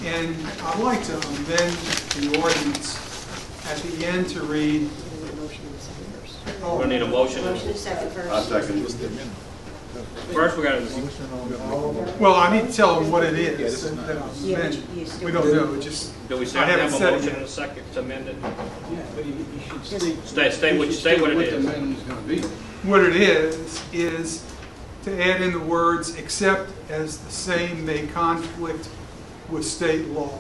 And I'd like to amend the ordinance at the end to read. We're going to need a motion. Motion is second first. I second. First, we got to, Well, I need to tell them what it is. this is that I'm Yeah, amending. you still- We don't know, it just, do we I have haven't a said it motion yet. and a second to amend it? Yeah, but you should state. Stay what it the is. amendment's gonna be. What it is to add in the words, except as the same may conflict with state law.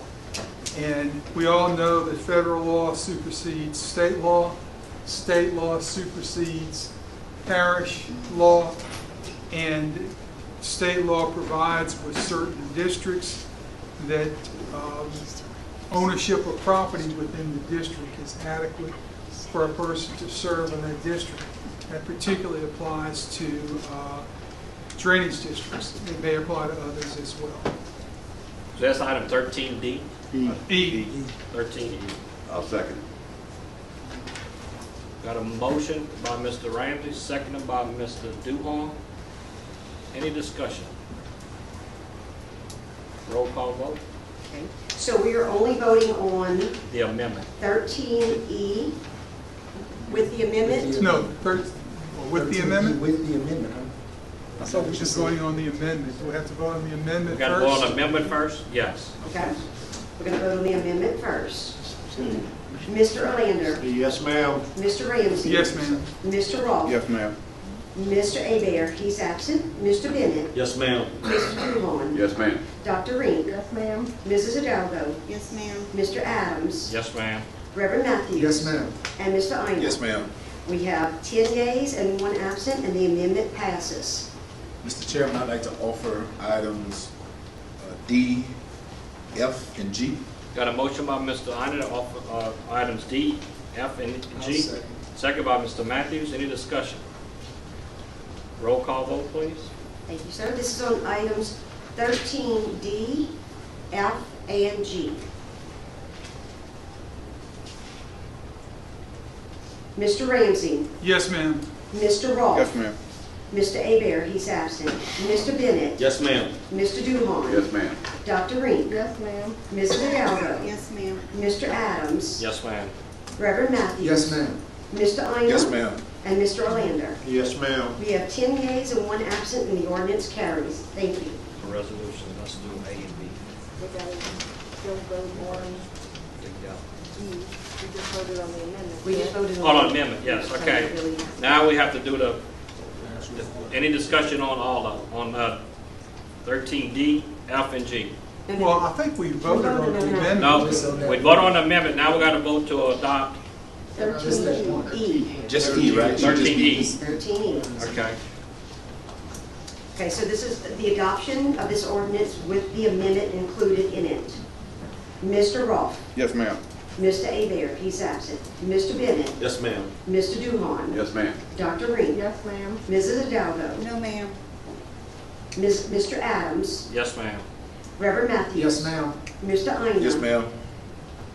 And we all know that federal law supersedes state law supersedes parish law, and state law provides with certain districts that ownership of property within the district is adequate for a person to serve in that district. That particularly applies to drainage districts. It may apply to others as well. So that's item 13D? E. 13E. I'll second. Got a motion by Mr. Ramsey, seconded by Mr. Duhon. Any discussion? Roll call vote. Okay. So we are only voting on The amendment. 13E with the amendment? No, with the amendment? With the amendment, huh? I thought we were just voting on the amendment. Do we have to vote on the We amendment got to vote on the first? amendment first? Yes. Okay. We're going to vote on the amendment first. Mr. Olander. Yes, ma'am. Mr. Ramsey. Yes, ma'am. Mr. Roth. Yes, ma'am. Mr. Hebert, he's absent. Mr. Bennett. Yes, ma'am. Mr. Duhon. Yes, ma'am. Dr. Rink. Yes, ma'am. Mrs. Hidalgo. Yes, ma'am. Mr. Adams. Yes, ma'am. Reverend Matthews. Yes, ma'am. And Mr. Ina. Yes, ma'am. We have 10 yeas and 1 absent, and the amendment passes. Mr. Chairman, I'd like to offer items D, F, and G. Got a motion by Mr. Ina to offer items D, F, and G. Second. Second by Mr. Matthews. Any discussion? Roll call vote, please. Thank you, sir. This is on items 13D, F, and G. Mr. Ramsey. Yes, ma'am. Mr. Roth. Yes, ma'am. Mr. Hebert, he's absent. Mr. Bennett. Yes, ma'am. Mr. Duhon. Yes, ma'am. Dr. Rink. Yes, ma'am. Mrs. Hidalgo. Yes, ma'am. Mr. Adams. Yes, ma'am. Reverend Matthews. Yes, ma'am. Mr. Ina. Yes, ma'am. And Mr. Orlander? Yes, ma'am. We have 10 yeas and 1 absent, and the ordinance carries. Thank you. For resolution, let's do A and B. We gotta still vote on E. We just voted on the amendment. We just voted On amendment, yes, okay. Now we have to do any discussion on all of, on 13D, F, and G. Well, I think we voted on the amendment. No, we voted on the amendment, now we got to vote to adopt 13E. Just E, right? 13E. 13E. Okay. Okay, so this is the adoption of this ordinance with the amendment included in it. Mr. Rolfe? Yes, ma'am. Mr. Abear, he's absent. Mr. Bennett? Yes, ma'am. Mr. Duhon? Yes, ma'am. Dr. Reed? Yes, ma'am. Mrs. Adalvo? No, ma'am. Mr. Adams? Yes, ma'am. Reverend Matthews? Yes, ma'am. Mr. Ina? Yes, ma'am.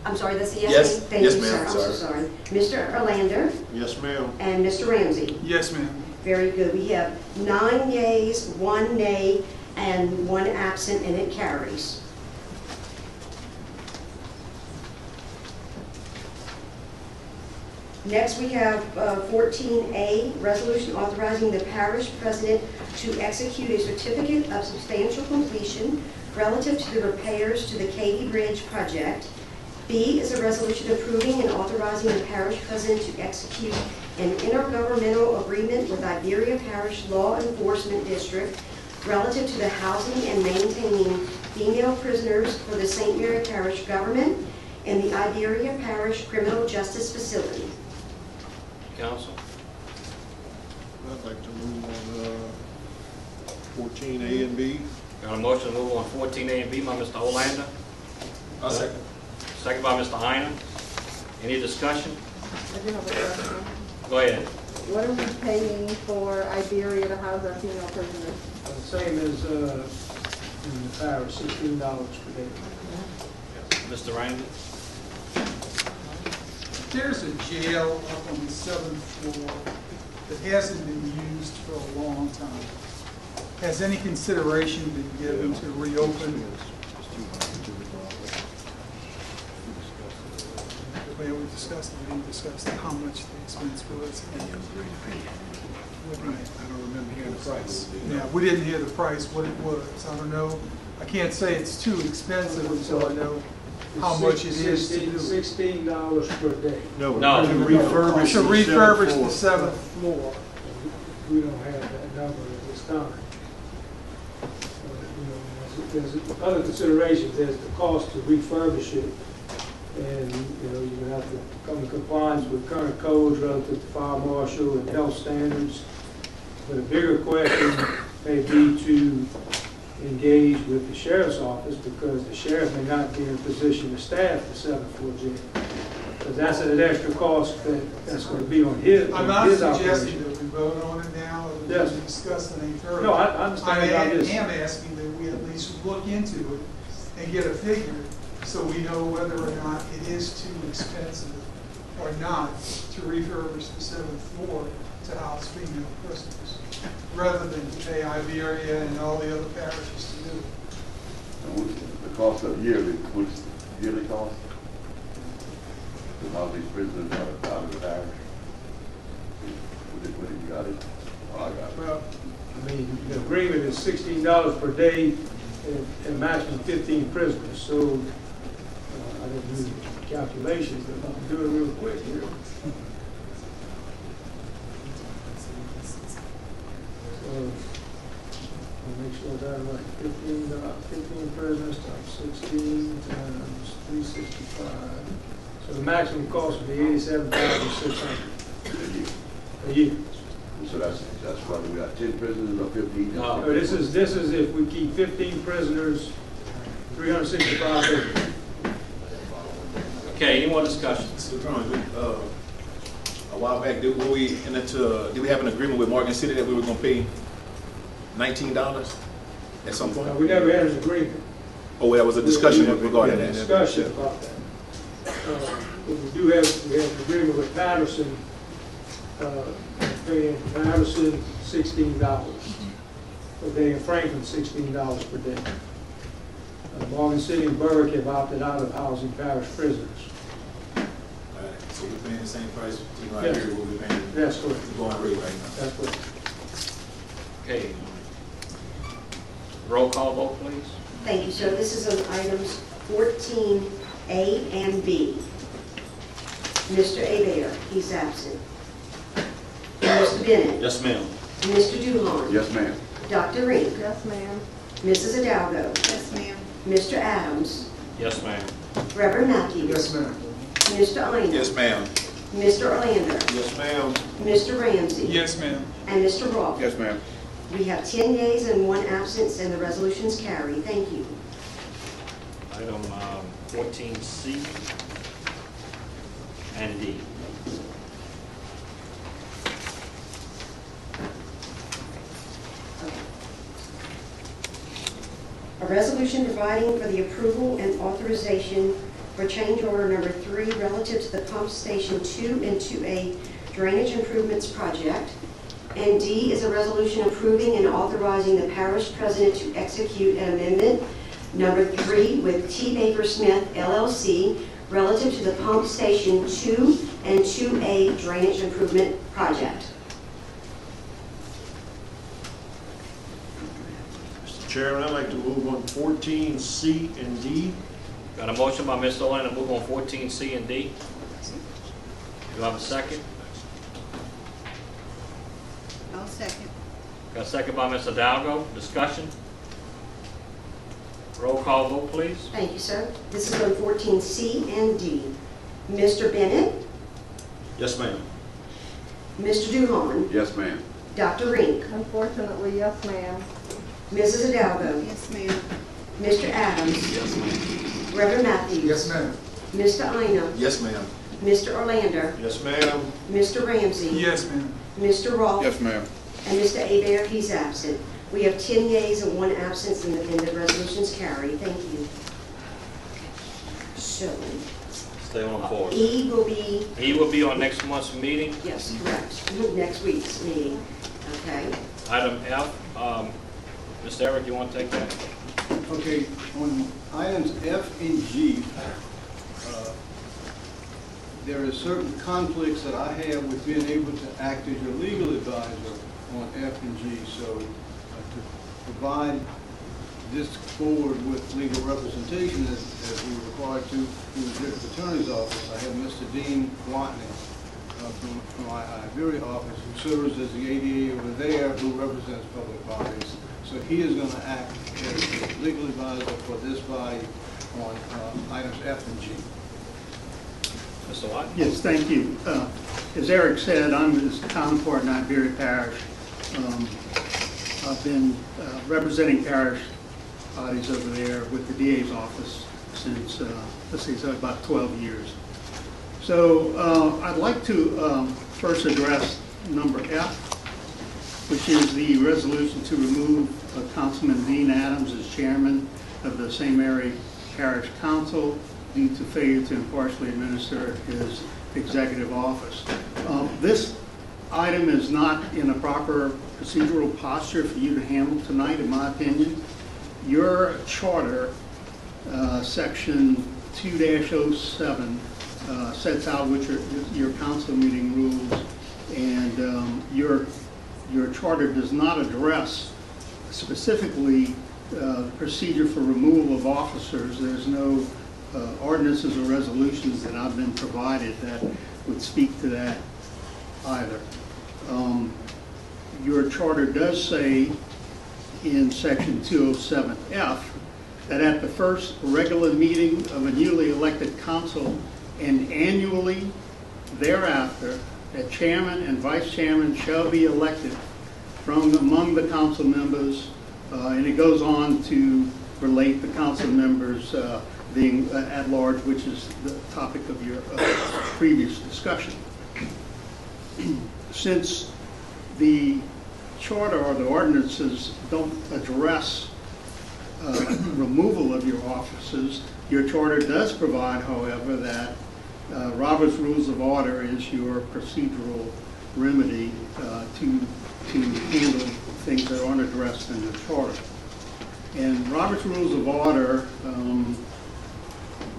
I'm sorry, that's a yes? Yes. Thank Yes, you, sir. ma'am. I'm so sorry. Mr. Orlander? Yes, ma'am. And Mr. Ramsey? Yes, ma'am. Very good. We have 9 yeas, 1 nay, and 1 absent, and it carries. Next, we have 14A, resolution authorizing the parish president to execute a certificate of substantial completion relative to the repairs to the Katy Bridge project. B is a resolution approving and authorizing the parish president to execute an intergovernmental agreement with Iberia Parish Law Enforcement District relative to the housing and maintaining female prisoners for the St. Mary Parish government and the Iberia Parish Criminal Justice Facility. Council? I'd like to move on 14A and B. Got a motion to move on 14A and B by Mr. Olander. I'll second. Second by Mr. Ina. Any discussion? I do have a question. Go ahead. What are we paying for Iberia to house our female prisoners? Same as in the parish, $16 per day. Mr. Ramsey? There's a jail up on the 7th floor that hasn't been used for a long time. Has any consideration been given to reopen it? We didn't discuss how much the expense was. I don't remember hearing the price. Yeah, we didn't hear the price, what it was. I don't know. I can't say it's too expensive until I know how much it is to do. $16 per day. No, No. to refurbish To the refurbish the 7th 7th floor. We don't have that number at this time. There's other considerations. There's the cost to refurbish it. And, you're going to have to come in compliance with current codes relative to fire marshal and health standards. But a bigger question may be to engage with the sheriff's office, because the sheriff may not be in a position to staff the 7th floor jail. Because that's an extra cost that's going to be on his I'm not suggesting operation. that we vote on it now, or Yes. that we discuss it any further. No, I understand I about this. am asking that we at least look into it and get a figure so we know whether or not it is too expensive or not to refurbish the 7th floor to house female prisoners, rather than to pay Iberia and all the other parishes to do it. And what's the cost of yearly, what's the yearly cost? To house these prisoners out of the parish? What have you got it? Oh, I got it. Well, I mean, the agreement is $16 per day and maximum 15 prisoners. So I didn't do the calculations, but I'll do it real quick here. So I'll make sure that I'm right. 15 prisoners times 16 times 365. So the maximum cost would be $87,600 a year. So that's why we got 10 prisoners or 15? No, this is if we keep 15 prisoners, 365 days. Okay, any more discussion? A while back, did we have an agreement with Morgan City that we were going to pay $19 at some point? We never had an agreement. Oh, there was a discussion regarding We had a that. discussion about that. But we have an agreement with Patterson, paying Patterson $16 per day, and Franklin $16 per day. Morgan City and Berwick have opted out of housing parish prisoners. So So we're paying the same price, right Yes. here, what we're paying. That's correct. The going rate right now. That's correct. Okay. Roll call vote, please. Thank you, sir. This is on items 14A and B. Mr. Abear, he's absent. Mr. Bennett. Yes, ma'am. Mr. Duhon. Yes, ma'am. Dr. Rink. Yes, ma'am. Mrs. Hidalgo. Yes, ma'am. Mr. Adams. Yes, ma'am. Reverend Matthews. Yes, ma'am. Mr. Ina. Yes, ma'am. Mr. Orlander. Yes, ma'am. Mr. Ramsey. Yes, ma'am. And Mr. Roth. Yes, ma'am. We have 10 yeas and 1 absence, and the resolutions carry. Thank you. Item 14C and D. A resolution providing for the approval and authorization for change order number 3 relative to the pump station 2 and 2A drainage improvements project. And D is a resolution approving and authorizing the parish president to execute an amendment number 3 with T. Baker Smith LLC relative to the pump station 2 and 2A drainage improvement project. Mr. Chairman, I'd like to move on 14C and D. Got a motion by Mr. Orlander to move on 14C and D. Do I have a second? I'll second. Got a second by Mr. Hidalgo. Discussion? Roll call vote, please. Thank you, sir. This is on 14C and D. Mr. Bennett, Yes, ma'am. Mr. Duhon, Yes, ma'am. Dr. Rink, Unfortunately, yes, ma'am. Mrs. Hidalgo, Yes, ma'am. Mr. Adams, Yes, ma'am. Reverend Matthews. Yes, ma'am. Mr. Ina, Yes, ma'am. Mr. Orlander, Yes, ma'am. Mr. Ramsey. Yes, ma'am. Mr. Roth. Yes, ma'am. And Mr. Abear, he's absent. We have 10 yeas and 1 absence, and the resolutions carry. Thank you. So, Stay on course. E will be, He will be on next month's meeting. yes, correct, next week's meeting. Okay. Item F, Mr. Eric, you want to take that? Okay, on items F and G, there are certain conflicts that I have with being able to act as your legal advisor on F and G. So to provide this forward with legal representation as we are required to through the district attorney's office, I have Mr. Dean Watney from my Iberia office, who serves as the ADA over there, who represents public bodies. So he is going to act as the legal advisor for this body on items F and G. Mr. Watt? Yes, thank you. As Eric said, I'm his counterpart in Iberia Parish. I've been representing parish bodies over there with the DA's office since, let's see, so about 12 years. So I'd like to first address number F, which is the resolution to remove Councilman Dean Adams as chairman of the St. Mary Parish Council due to failure to impartially administer his executive office. This item is not in a proper procedural posture for you to handle tonight, in my opinion. Your charter, section 2-07, sets out which are your council meeting rules, and your charter does not address specifically procedure for removal of officers. There's no ordinances or resolutions that I've been provided that would speak to that either. Your charter does say in section 207F that at the first regular meeting of a newly elected council and annually thereafter, that chairman and vice chairman shall be elected from among the council members, and it goes on to relate the council members being at large, which is the topic of your previous discussion. Since the charter or the ordinances don't address removal of your offices, your charter does provide, however, that Robert's Rules of Order is your procedural remedy to handle things that aren't addressed in the charter. And Robert's Rules of Order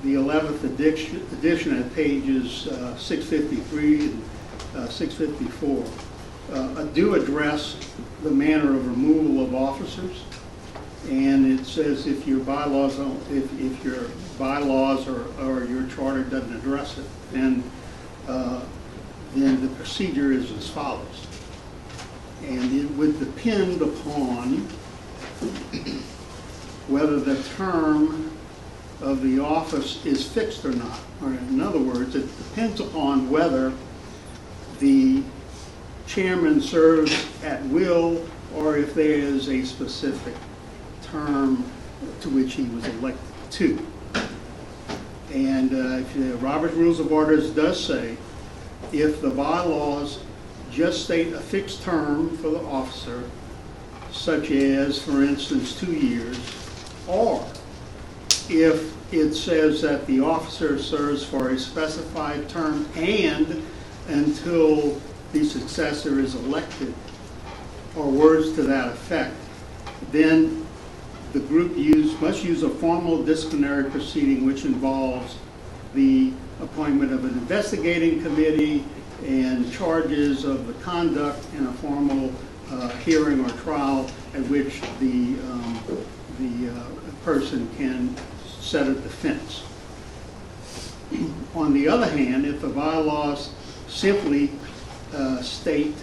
the 11th edition at pages 653 and 654 do address the manner of removal of officers. And it says if your bylaws if your bylaws or your charter doesn't address it, then the procedure is as follows. And it would depend upon whether the term of the office is fixed or not. Or in other words, it depends upon whether the chairman serves at will or if there is a specific term to which he was elected to. And if the Robert's Rules of Orders does say if the bylaws just state a fixed term for the officer, such as, for instance, 2 years, or if it says that the officer serves for a specified term and until the successor is elected, or words to that effect, then the group must use a formal disciplinary proceeding which involves the appointment of an investigating committee and charges of the conduct in a formal hearing or trial at which the person can set a defense. On the other hand, if the bylaws simply state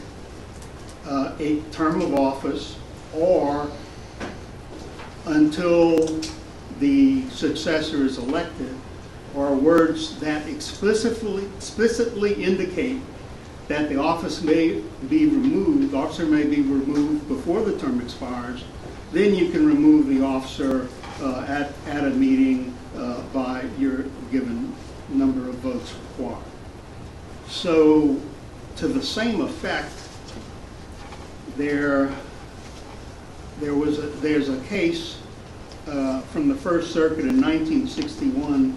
a term of office or until the successor is elected, or words that explicitly indicate that the officer may be removed before the term expires, then you can remove the officer at a meeting by your given number of votes required. So, to the same effect, there's a case from the First Circuit in 1961,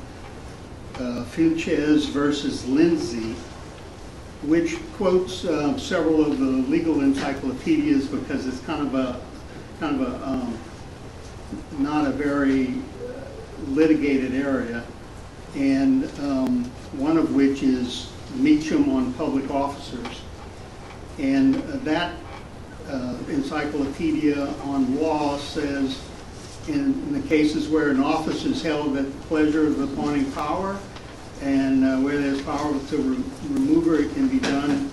Fuentes versus Lindsay, which quotes several of the legal encyclopedias because it's kind of a not a very litigated area, and one of which is Meacham on public officers, and that encyclopedia on law says in the cases where an office is held at the pleasure of the appointing power and where there's power to remove her, it can be done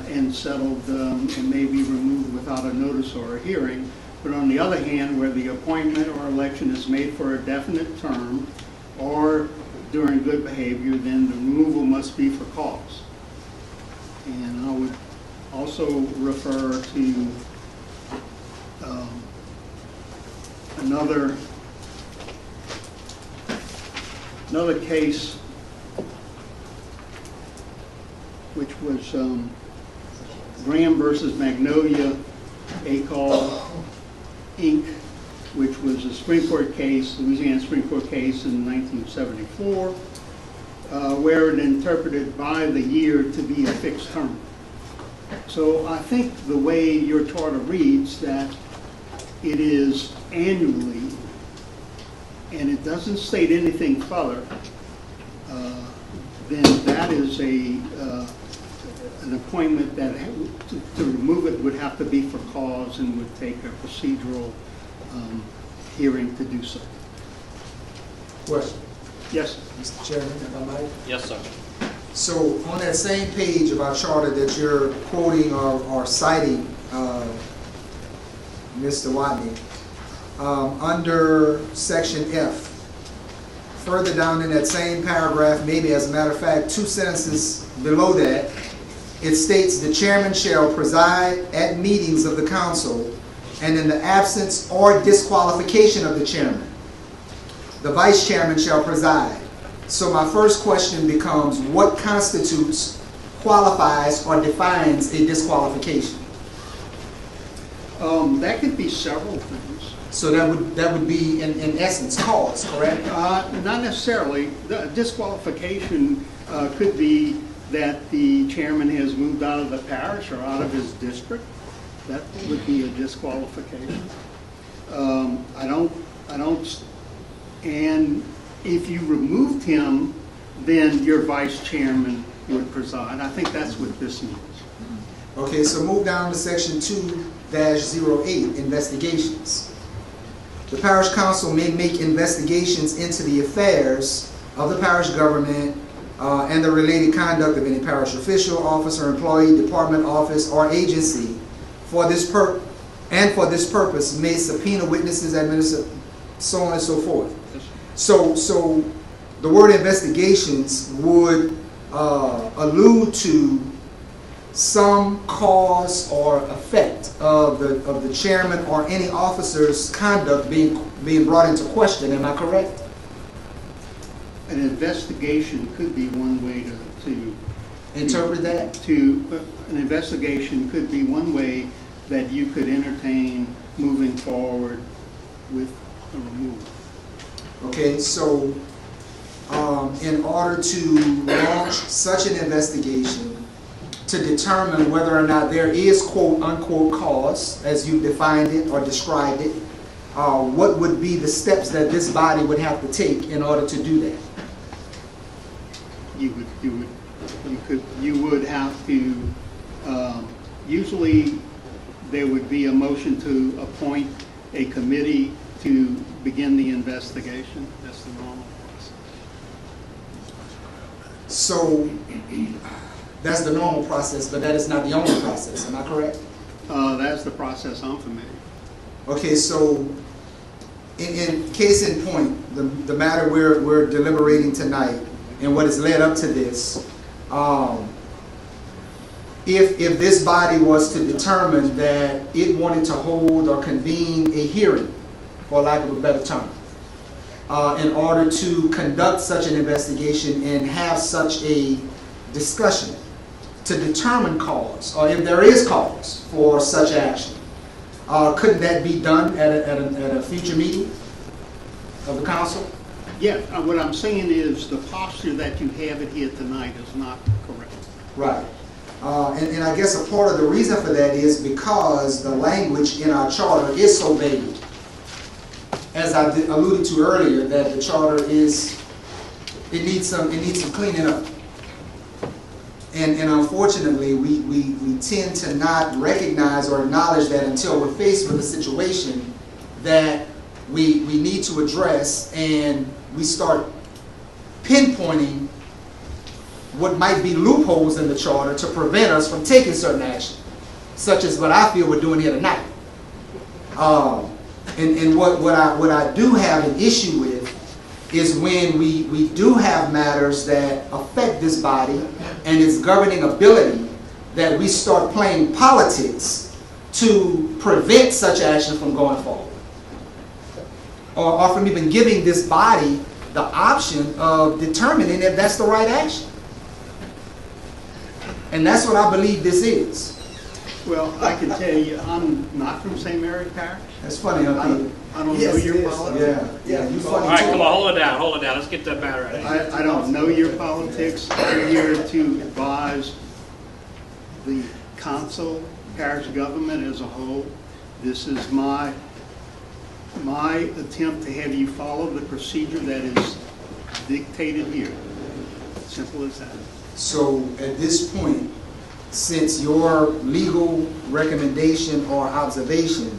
and settled and may be removed without a notice or a hearing. But on the other hand, where the appointment or election is made for a definite term or during good behavior, then the removal must be for cause. And I would also refer to another case, which was Graham versus Magnolia, ACOL, Inc., which was a Supreme Court case, Louisiana Supreme Court case in 1974, where it interpreted by the year to be a fixed term. So I think the way your charter reads, that it is annually, and it doesn't state anything further, then that is an appointment that to remove it would have to be for cause and would take a procedural hearing to do so. Question. Yes. Mr. Chairman, if I might. Yes, sir. So on that same page of our charter that you're quoting or citing, Mr. Watney, under section F, further down in that same paragraph, maybe as a matter of fact, 2 sentences below that, it states the chairman shall preside at meetings of the council, and in the absence or disqualification of the chairman, the vice chairman shall preside. So my first question becomes, what constitutes, qualifies, or defines a disqualification? That could be several things. So that would be, in essence, cause, correct? Not necessarily. The disqualification could be that the chairman has moved out of the parish or out of his district. That would be a disqualification. And if you removed him, then your vice chairman would preside. I think that's what this means. Okay, so move down to section 2-08, investigations. The parish council may make investigations into the affairs of the parish government and the related conduct of any parish official, officer, employee, department, office, or agency. For this purpose, may subpoena witnesses, administer, so on and so forth. So the word investigations would allude to some cause or effect of the chairman or any officer's conduct being brought into question. Am I correct? An investigation could be one way to interpret that. An investigation could be one way that you could entertain moving forward with a removal. Okay, so in order to launch such an investigation to determine whether or not there is quote unquote cause, as you defined it or described it, what would be the steps that this body would have to take in order to do that? You would have to, usually there would be a motion to appoint a committee to begin the investigation. That's the normal process. So that's the normal process, but that is not the only process. Am I correct? That's the process I'm familiar with. Okay, so in case in point, the matter we're deliberating tonight and what has led up to this, if this body was to determine that it wanted to hold or convene a hearing, for lack of a better term, in order to conduct such an investigation and have such a discussion to determine cause, or if there is cause for such action, couldn't that be done at a future meeting of the council? Yeah, what I'm saying is the posture that you have it here tonight is not correct. Right. And I guess a part of the reason for that is because the language in our charter is so vague. As I alluded to earlier, that the charter it needs some cleaning up. And unfortunately, we tend to not recognize or acknowledge that until we're faced with a situation that we need to address, and we start pinpointing what might be loopholes in the charter to prevent us from taking certain action, such as what I feel we're doing here tonight. And what I do have an issue with is when we do have matters that affect this body and its governing ability, that we start playing politics to prevent such action from going forward, or from even giving this body the option of determining if that's the right action. And that's what I believe this is. Well, I can tell you, I'm not from St. Mary Parish. That's funny, huh, Peter? I don't know your politics. Yeah, you funny. All right, come on, hold it down. Let's get that matter right. I don't know your politics. I'm here to advise the council, parish government as a whole. This is my attempt to have you follow the procedure that is dictated here. Simple as that. So at this point, since your legal recommendation or observation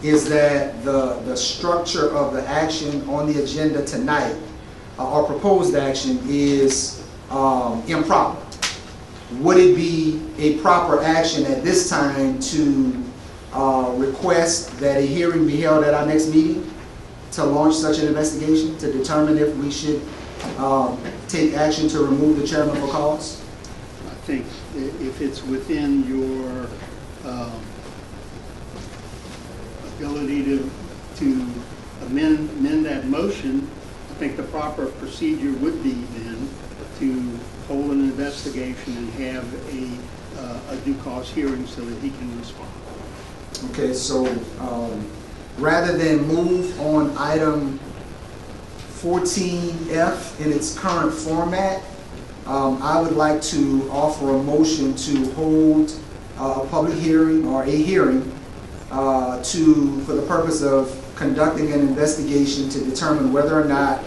is that the structure of the action on the agenda tonight, or proposed action, is improper, would it be a proper action at this time to request that a hearing be held at our next meeting to launch such an investigation to determine if we should take action to remove the chairman for cause? I think if it's within your ability to amend that motion, I think the proper procedure would be then to hold an investigation and have a due cause hearing so that he can respond. Okay, so rather than move on item 14F in its current format, I would like to offer a motion to hold a public hearing or a hearing for the purpose of conducting an investigation to determine whether or not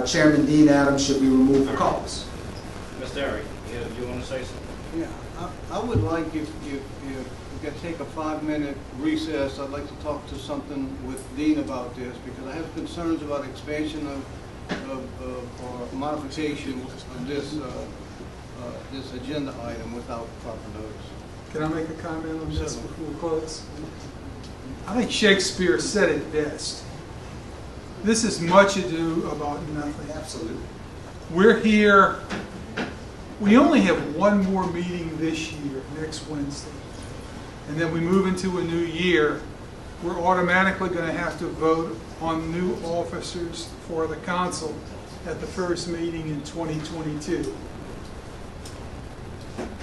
Chairman Dean Adams should be removed for cause. Mr. Eric, you want to say something? Yeah, I would like, if we could take a 5-minute recess, I'd like to talk to something with Dean about this, because I have concerns about expansion or modification of this agenda item without proper notice. Can I make a comment on this before we close? I think Shakespeare said it best. This is much ado about nothing. Absolutely. We're here, we only have one more meeting this year, next Wednesday. And then we move into a new year. We're automatically going to have to vote on new officers for the council at the first meeting in 2022.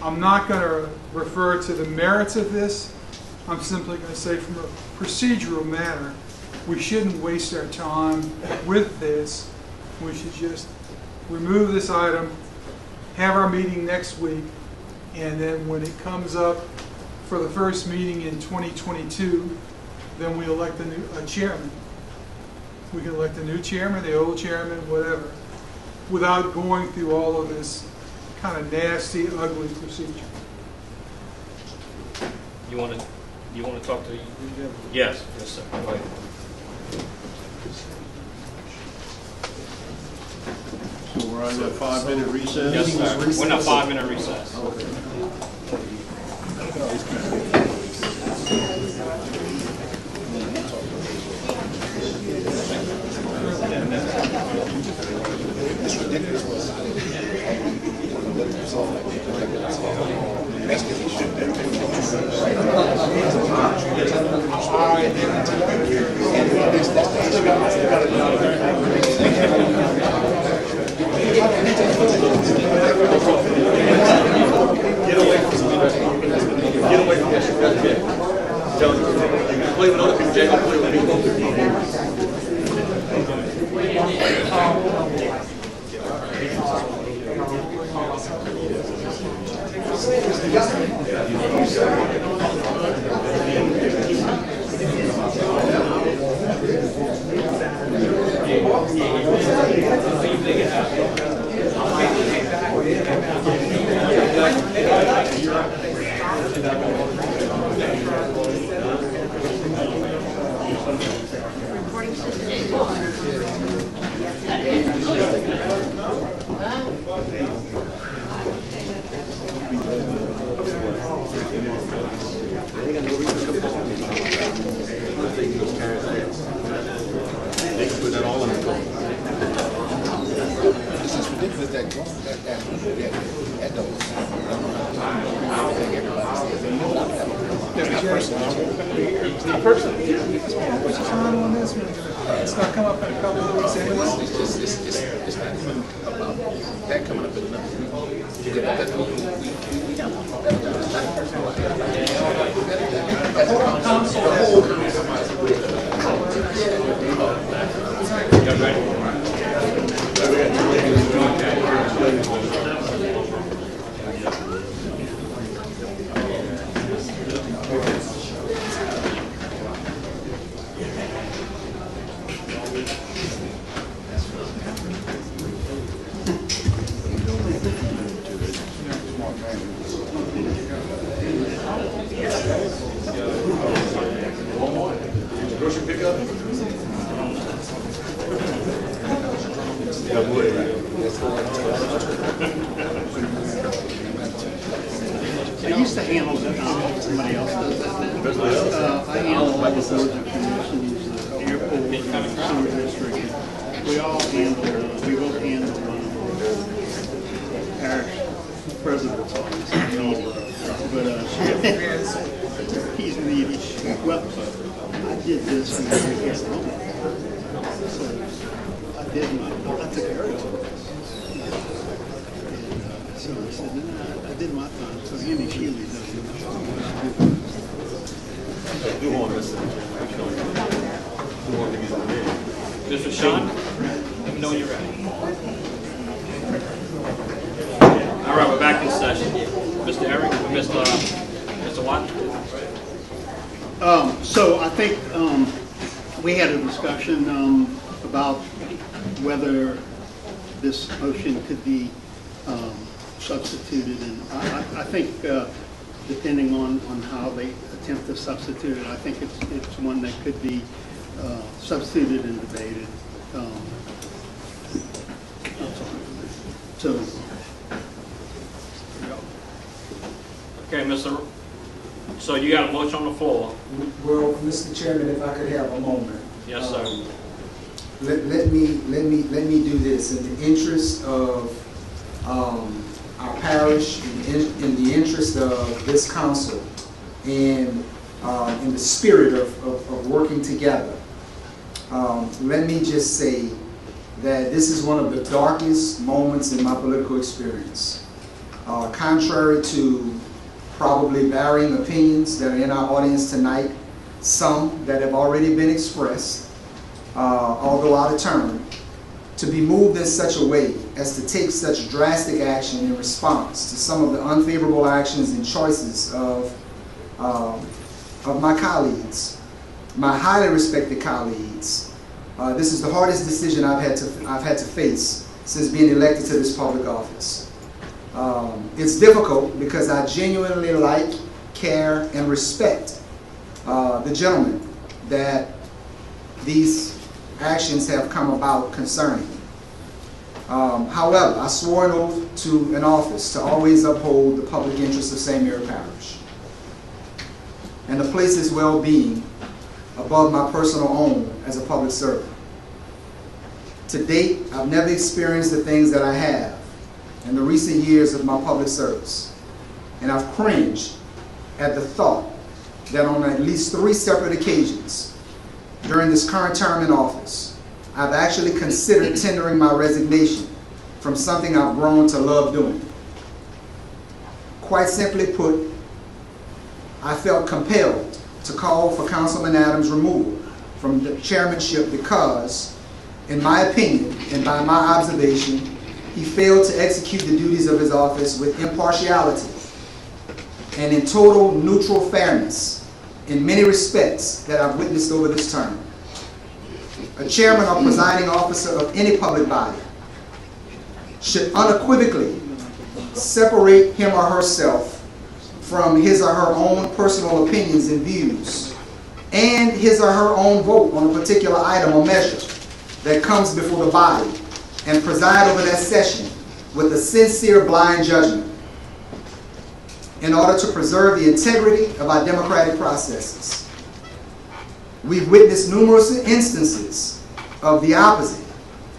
I'm not going to refer to the merits of this. I'm simply going to say from a procedural matter, we shouldn't waste our time with this. We should just remove this item, have our meeting next week, and then when it comes up for the first meeting in 2022, then we elect a chairman. We can elect a new chairman, the old chairman, whatever, without going through all of this kind of nasty, ugly procedure. You want to talk to? Yes, yes, sir. Go ahead. So we're on a 5-minute recess? Yes, sir. We're in a 5-minute recess. Okay. It's ridiculous. That's because he should Get away from this. That's it. Don't play with other people. Jay, don't play with people. It's not come up in a couple of weeks anyway. It's not even about that coming up in another week. I used to handle that. Somebody else does that. I handle all the boards and commissions, the airport, sewer district. We all handle, we both handle parish president's office. But he's needy. Well, I did this when I was home. So I took care of it. So I said, no, I did my time. So Andy Shealy does it. Do want to listen. Do want to be on there. Mr. Sean, let me know when you're ready. All right, we're back in session. Mr. Eric, Mr. Watt? So I think we had a discussion about whether this motion could be substituted. And I think depending on how they attempt to substitute it, I think it's one that could be substituted and debated. So, Okay, so you got a motion on the floor. Well, Mr. Chairman, if I could have a moment. Yes, sir. Let me do this in the interest of our parish, in the interest of this council, and in the spirit of working together. Let me just say that this is one of the darkest moments in my political experience. Contrary to probably varying opinions that are in our audience tonight, some that have already been expressed, although out of turn, to be moved in such a way as to take such drastic action in response to some of the unfavorable actions and choices of my colleagues, my highly respected colleagues. This is the hardest decision I've had to face since being elected to this public office. It's difficult because I genuinely like, care, and respect the gentleman that these actions have come about concerning. However, I swore an oath to an office to always uphold the public interest of St. Mary Parish and to place his well-being above my personal own as a public servant. To date, I've never experienced the things that I have in the recent years of my public service, and I've cringed at the thought that on at least 3 separate occasions during this current term in office, I've actually considered tendering my resignation from something I've grown to love doing. Quite simply put, I felt compelled to call for Councilman Adams' removal from the chairmanship because, in my opinion and by my observation, he failed to execute the duties of his office with impartiality and in total neutral fairness in many respects that I've witnessed over this term. A chairman or presiding officer of any public body should unequivocally separate him or herself from his or her own personal opinions and views and his or her own vote on a particular item or measure that comes before the body and preside over that session with a sincere blind judgment in order to preserve the integrity of our democratic processes. We've witnessed numerous instances of the opposite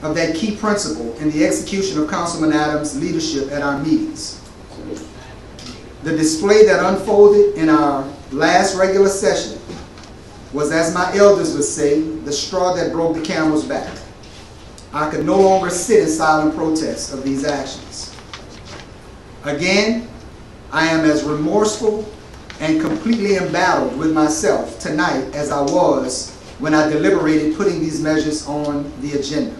of that key principle in the execution of Councilman Adams' leadership at our meetings. The display that unfolded in our last regular session was, as my elders would say, the straw that broke the camel's back. I could no longer sit in silent protest of these actions. Again, I am as remorseful and completely embattled with myself tonight as I was when I deliberated putting these measures on the agenda.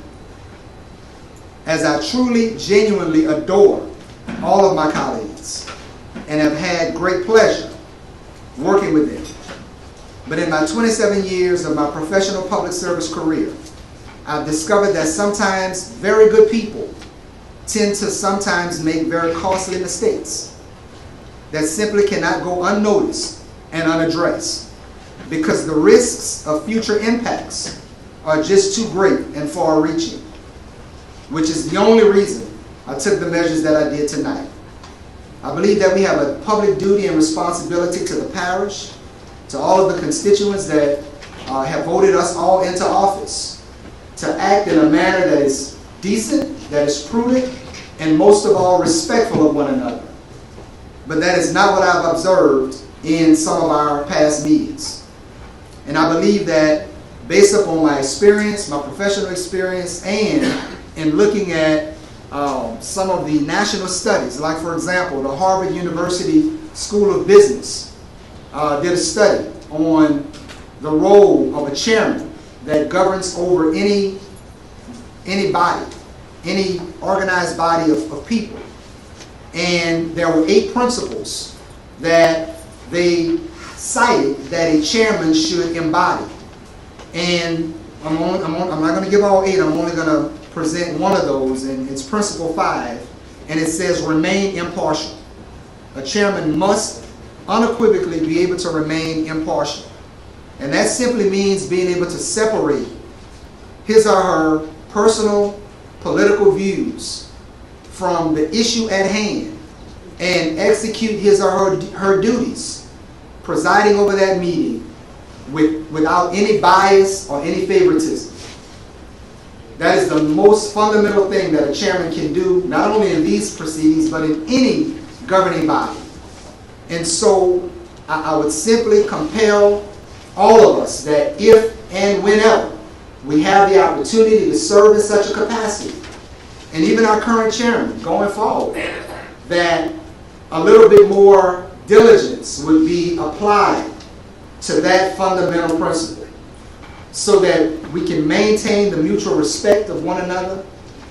As I truly, genuinely adore all of my colleagues and have had great pleasure working with them. But in my 27 years of my professional public service career, I've discovered that sometimes very good people tend to sometimes make very costly mistakes that simply cannot go unnoticed and unaddressed because the risks of future impacts are just too great and far-reaching, which is the only reason I took the measures that I did tonight. I believe that we have a public duty and responsibility to the parish, to all of the constituents that have voted us all into office, to act in a manner that is decent, that is prudent, and most of all respectful of one another. But that is not what I've observed in some of our past meetings. And I believe that based upon my experience, my professional experience, and in looking at some of the national studies, like for example, the Harvard University School of Business did a study on the role of a chairman that governs over any body, any organized body of people. And there were 8 principles that they cited that a chairman should embody. And I'm not going to give all 8, I'm only going to present one of those, and it's Principle 5, and it says remain impartial. A chairman must unequivocally be able to remain impartial. And that simply means being able to separate his or her personal political views from the issue at hand and execute his or her duties, presiding over that meeting without any bias or any favoritism. That is the most fundamental thing that a chairman can do, not only in these proceedings, but in any governing body. And so I would simply compel all of us that if and whenever we have the opportunity to serve in such a capacity, and even our current chairman going forward, that a little bit more diligence would be applied to that fundamental principle, so that we can maintain the mutual respect of one another,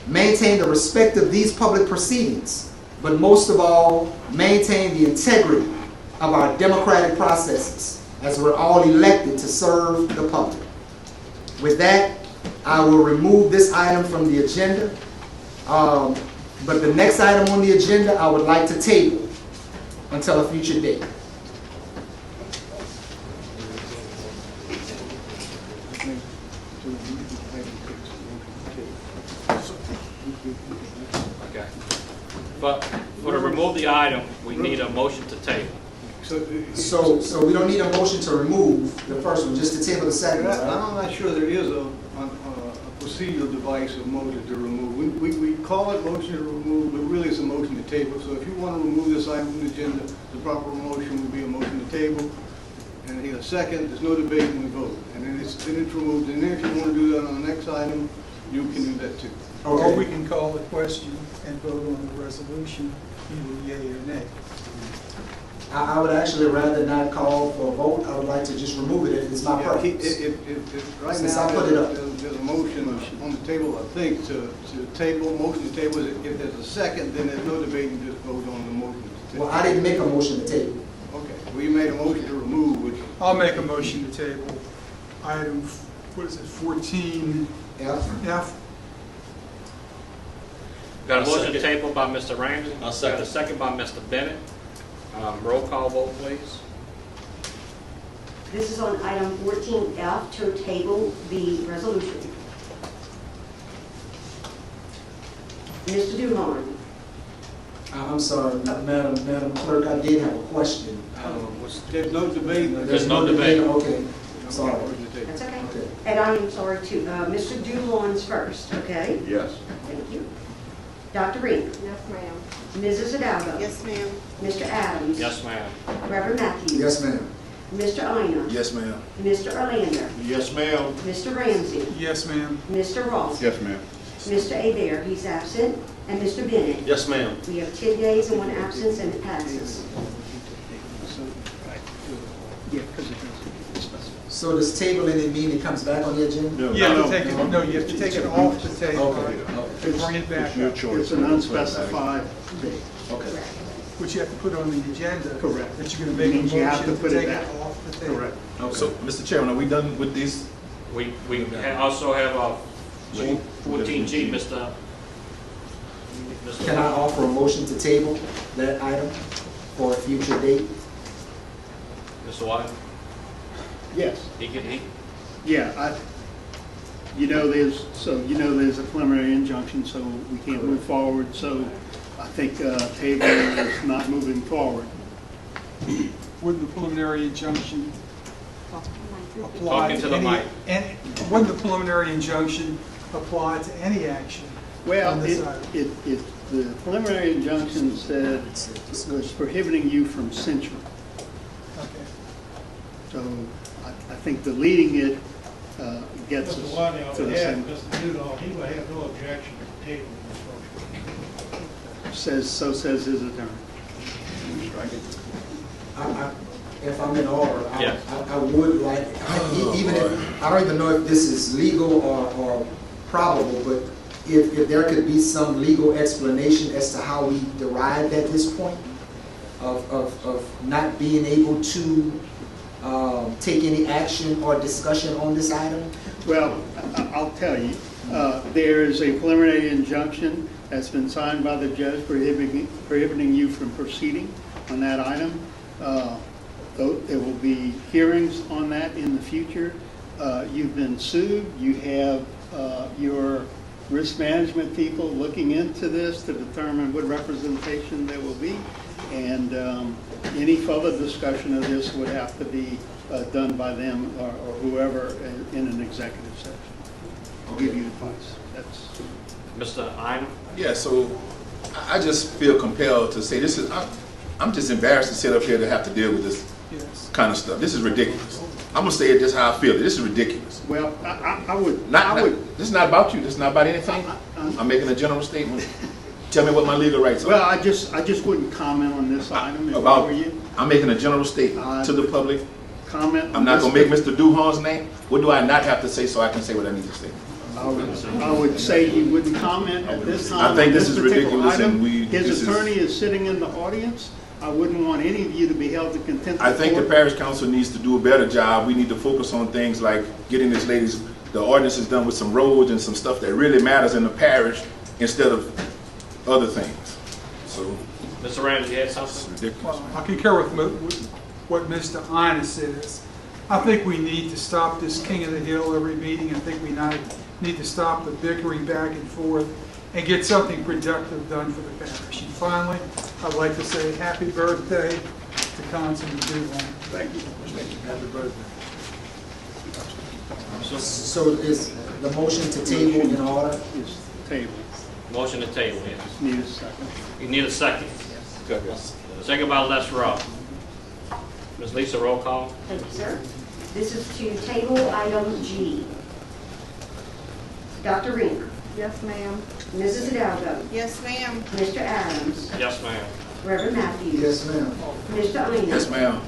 maintain the respect of these public proceedings, but most of all, maintain the integrity of our democratic processes as we're all elected to serve the public. With that, I will remove this item from the agenda. But the next item on the agenda, I would like to table until a future date. Okay. But to remove the item, we need a motion to table. So we don't need a motion to remove the first one, just to table the second one, right? I'm not sure there is a procedural device of motion to remove. We call it motion to remove, but really it's a motion to table. So if you want to remove this item from the agenda, the proper motion would be a motion to table. And a second, there's no debate and we vote. And then it's removed. And then if you want to do that on the next item, you can do that too. Or we can call the question and vote on the resolution, either yea or nay. I would actually rather not call for a vote. I would like to just remove it if it's my purpose. Right Since now, I put it up. there's a motion on the table, I think, to table, motion to table. If there's a second, then there's no debate and just vote on the motion to table. Well, I didn't make a motion to table. Okay, well, you made a motion to remove, which... I'll make a motion to table item, what is it, 14F? Got a motion table by Mr. Ramsey. I'll second. Got a second by Mr. Bennett. Roll call vote, please. This is on item 14F, to table the resolution. Mr. Dulon. I'm sorry, Madam Clerk, I did have a question. There's no debate. There's no debate. Okay, sorry. That's okay. And I am sorry too. Mr. Dulon's first, okay? Yes. Thank you. Dr. Rink. Yes, ma'am. Mrs. Hidalgo. Yes, ma'am. Mr. Adams. Yes, ma'am. Reverend Matthews. Yes, ma'am. Mr. Ina. Yes, ma'am. Mr. Erlander. Yes, ma'am. Mr. Ramsey. Yes, ma'am. Mr. Ross. Yes, ma'am. Mr. Adair, he's absent. And Mr. Bennett. Yes, ma'am. We have 10 days and 1 absence, and it passes. Yeah, because it does. So does tabling it mean it comes back on the agenda? You have to take it, no, you have to take it off the table, Okay. and bring it back Your up, choice. It's an unspecified date. Okay. which you have to put on the agenda. Correct. That you're going to make a Means you have motion to to put it take back. it off the table. Correct. So, Mr. Chairman, are we done with these? We also have 14G, Mr. Can I offer a motion to table that item for a future date? Mr. White? Yes. Yeah, there's a preliminary injunction, so we can't move forward, so I think table is not moving forward. Would the preliminary injunction apply Talking to the mic. Would the preliminary injunction apply to any action Well, on this item? the preliminary injunction said was prohibiting you from censuring. Okay. So I think the leading it gets us to the same. Mr. Newell, he would have no objection to tabling this motion. So says his attorney. If I'm in order, Yes. I would like, even if, I don't even know if this is legal or probable, but if there could be some legal explanation as to how we derived at this point of not being able to take any action or discussion on this item. Well, I'll tell you, There is a preliminary injunction that's been signed by the judge prohibiting you from proceeding on that item. There will be hearings on that in the future. You've been sued. You have your risk management people looking into this to determine what representation there will be. And any further discussion of this would have to be done by them or whoever in an executive session. I'll give you advice. That's Mr. Ina? Yeah, so I just feel compelled to say this is, I'm just embarrassed to sit up here to have to deal with this kind of stuff. This is ridiculous. I'm gonna say it just how I feel. This is ridiculous. Well, I would. This is not about you. This is not about anything. I'm making a general statement. Tell me what my legal rights are. Well, I just wouldn't comment on this item if I were you. I'm making a general statement to the public. Comment. I'm not gonna make Mr. Duhan's name. What do I not have to say so I can say what I need to say? I would say you wouldn't comment at this time. I think this is particular ridiculous, item. and His attorney is sitting in the audience. I wouldn't want any of you to be held to contempt. I think the parish council needs to do a better job. We need to focus on things like getting this lady's, the ordinances done with some roads and some stuff that really matters in the parish instead of other things. So, Mr. Randall, you had something? Ridiculous. I concur with what Mr. Ina says. I think we need to stop this king of the hill every meeting. I think we need to stop the bickering back and forth and get something productive done for the parish. And finally, I'd like to say happy birthday to Councilman Duhan. Thank you. Happy birthday. So is the motion to table in order? Is table. Motion to table, yes. Just need a second. You need a second. Second by Les Ross. Ms. Lisa, roll call. Thank you, sir. This is to table item G. Dr. Reamer. Yes, ma'am. Mrs. Hidalgo. Yes, ma'am. Mr. Adams. Yes, ma'am. Reverend Matthews. Yes, ma'am. Mr. Ina. Yes, ma'am.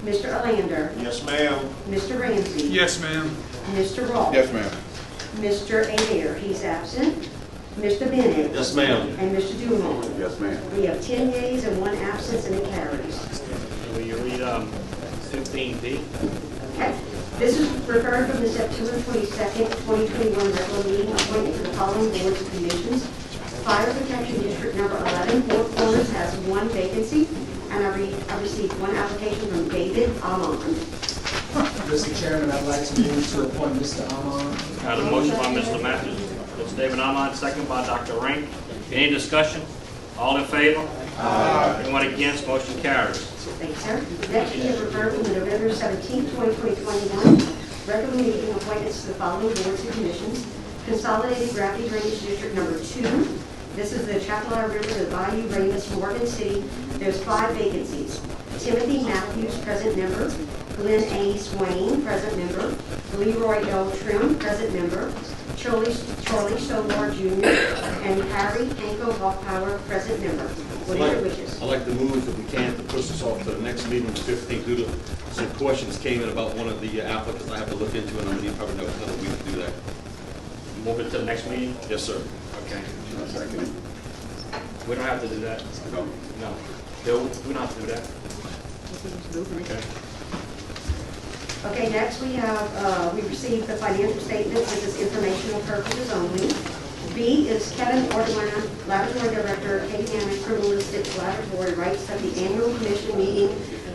Mr. Alander. Yes, ma'am. Mr. Ramsey. Yes, ma'am. Mr. Ross. Yes, ma'am. Mr. Adair, he's absent. Mr. Bennett. Yes, ma'am. And Mr. Duval. Yes, ma'am. We have 10 yeas and 1 absence, and it carries. Will you read 15D? Okay. This is referred from the September 22nd, 2021 regular meeting appointment to the following boards and commissions. Fire Protection District Number 11, Four Corners, has 1 vacancy, and I received 1 application from David Amon. Mr. Chairman, I'd like to move to appoint Mr. Amon. Got a motion by Mr. Matthews. Mr. David Amon, second by Dr. Rank. Any discussion? All in favor? Aye. Anyone against? Motion carries. Thank you, sir. Next, we have referred from the November 17th, 2021 regular meeting appointments to the following boards and commissions. Consolidated Gravity Drainage District Number 2. This is the Chapala River to the Bayou, Ramus, Morgan City. There's 5 vacancies. Timothy Matthews, present member. Glenn A. Swain, present member. Leroy L. Trim, present member. Charlie Stolar Jr. and Harry Hanko Hoffpower, present member. What are your wishes? I'd like to move, if we can, to push this off to the next meeting, the 15th, due to some questions came in about one of the applicants I have to look into, and I'm going to need probably another week to do that. Move it to the next meeting? Yes, sir. Okay. Second. We don't have to do that. No. No. Bill, we don't have to do that. Okay. Okay, next we have, we received the financial statements. This is informational purposes only. B is Kevin Ortwana, Laboratory Director, Acadiana Criminalistics Laboratory, writes that the annual commission meeting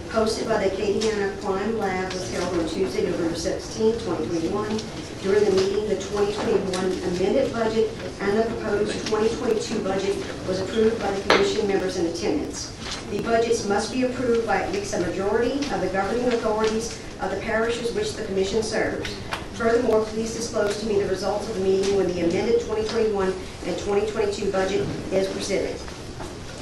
hosted by the Acadiana Crime Lab was held on Tuesday, November 16, 2021. During the meeting, the 2021 amended budget and the proposed 2022 budget was approved by the commission members in attendance. The budgets must be approved by at least a majority of the governing authorities of the parishes which the commission serves. Furthermore, please disclose to me the results of the meeting when the amended 2021 and 2022 budget is presented.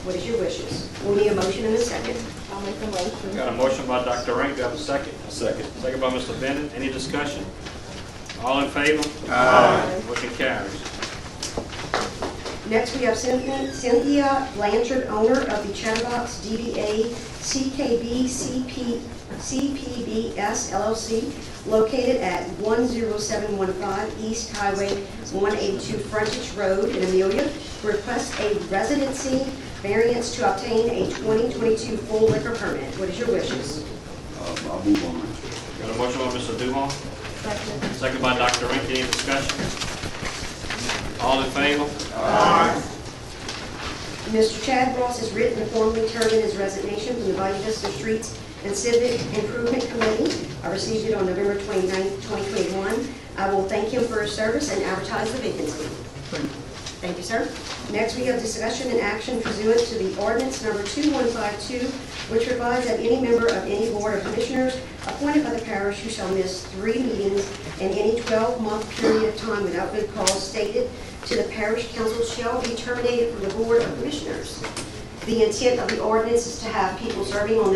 What is your wishes? We'll need a motion and a second. I'll make a motion. Got a motion by Dr. Rank. Do I have a second? A second. Second by Mr. Bennett. Any discussion? All in favor? Aye. Motion carries. Next, we have Cynthia Blanchard, owner of the Chatterbox DBA CKB CPBS LLC, located at 10715 East Highway 182 Frontage Road in Amelia, requests a residency variance to obtain a 2022 full liquor permit. What is your wishes? I'll move on that. Got a motion by Mr. Duhon. Second. Second by Dr. Rank. Any discussion? All in favor? Mr. Chad Ross is written and formally turned in his resignation from the Bayou Vista Streets and Civic Improvement Committee. I received it on November 29, 2021. I will thank him for his service and advertise the vacancy. Thank you, sir. Next, we have discussion and action pursuant to the ordinance number 2152, which provides that any member of any board of commissioners appointed by the parish who shall miss 3 meetings in any 12-month period of time without good cause stated to the parish council shall be terminated from the board of commissioners. The intent of the ordinance is to have people serving on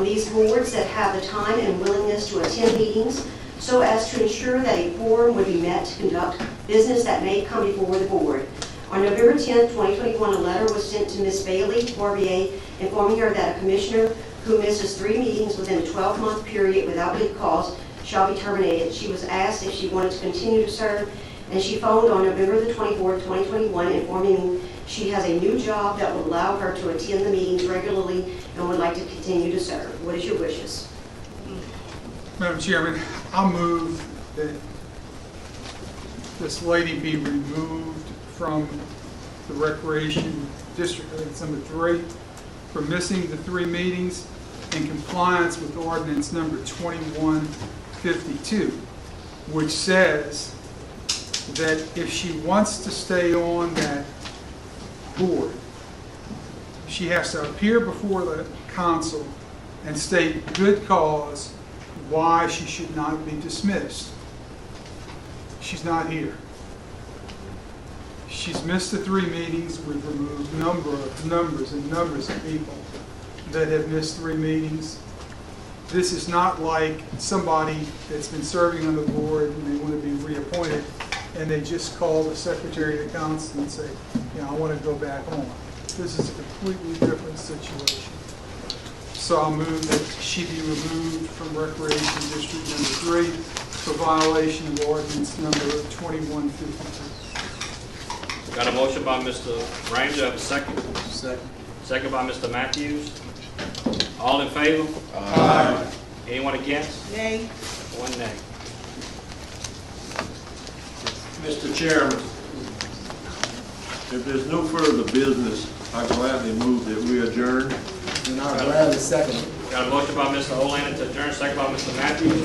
these boards that have the time and willingness to attend meetings so as to ensure that a quorum would be met to conduct business that may come before the board. On November 10, 2021, a letter was sent to Ms. Bailey Barbier informing her that a commissioner who misses 3 meetings within a 12-month period without good cause shall be terminated. She was asked if she wanted to continue to serve, and she phoned on November the 24th, 2021, informing she has a new job that will allow her to attend the meetings regularly and would like to continue to serve. What is your wishes? Madam Chairman, I move that this lady be removed from the Recreation District, I think it's number 3, for missing the 3 meetings in compliance with ordinance number 2152, which says that if she wants to stay on that board, she has to appear before the council and state good cause why she should not be dismissed. She's not here. She's missed the 3 meetings. We've removed numbers of people that have missed 3 meetings. This is not like somebody that's been serving on the board and they want to be reappointed and they just call the secretary of the council and say, I want to go back on. This is a completely different situation. So I'll move that she be removed from Recreation District number 3 for violation of ordinance number 2152. Got a motion by Mr. Ramsey. Do I have a second? Second. Second by Mr. Matthews. All in favor? Aye. Anyone against? Nay. 1 nay. Mr. Chairman, if there's no further business, I gladly move that we adjourn. And I'll gladly second it. Got a motion by Mr. Olander to adjourn, second by Mr. Matthews.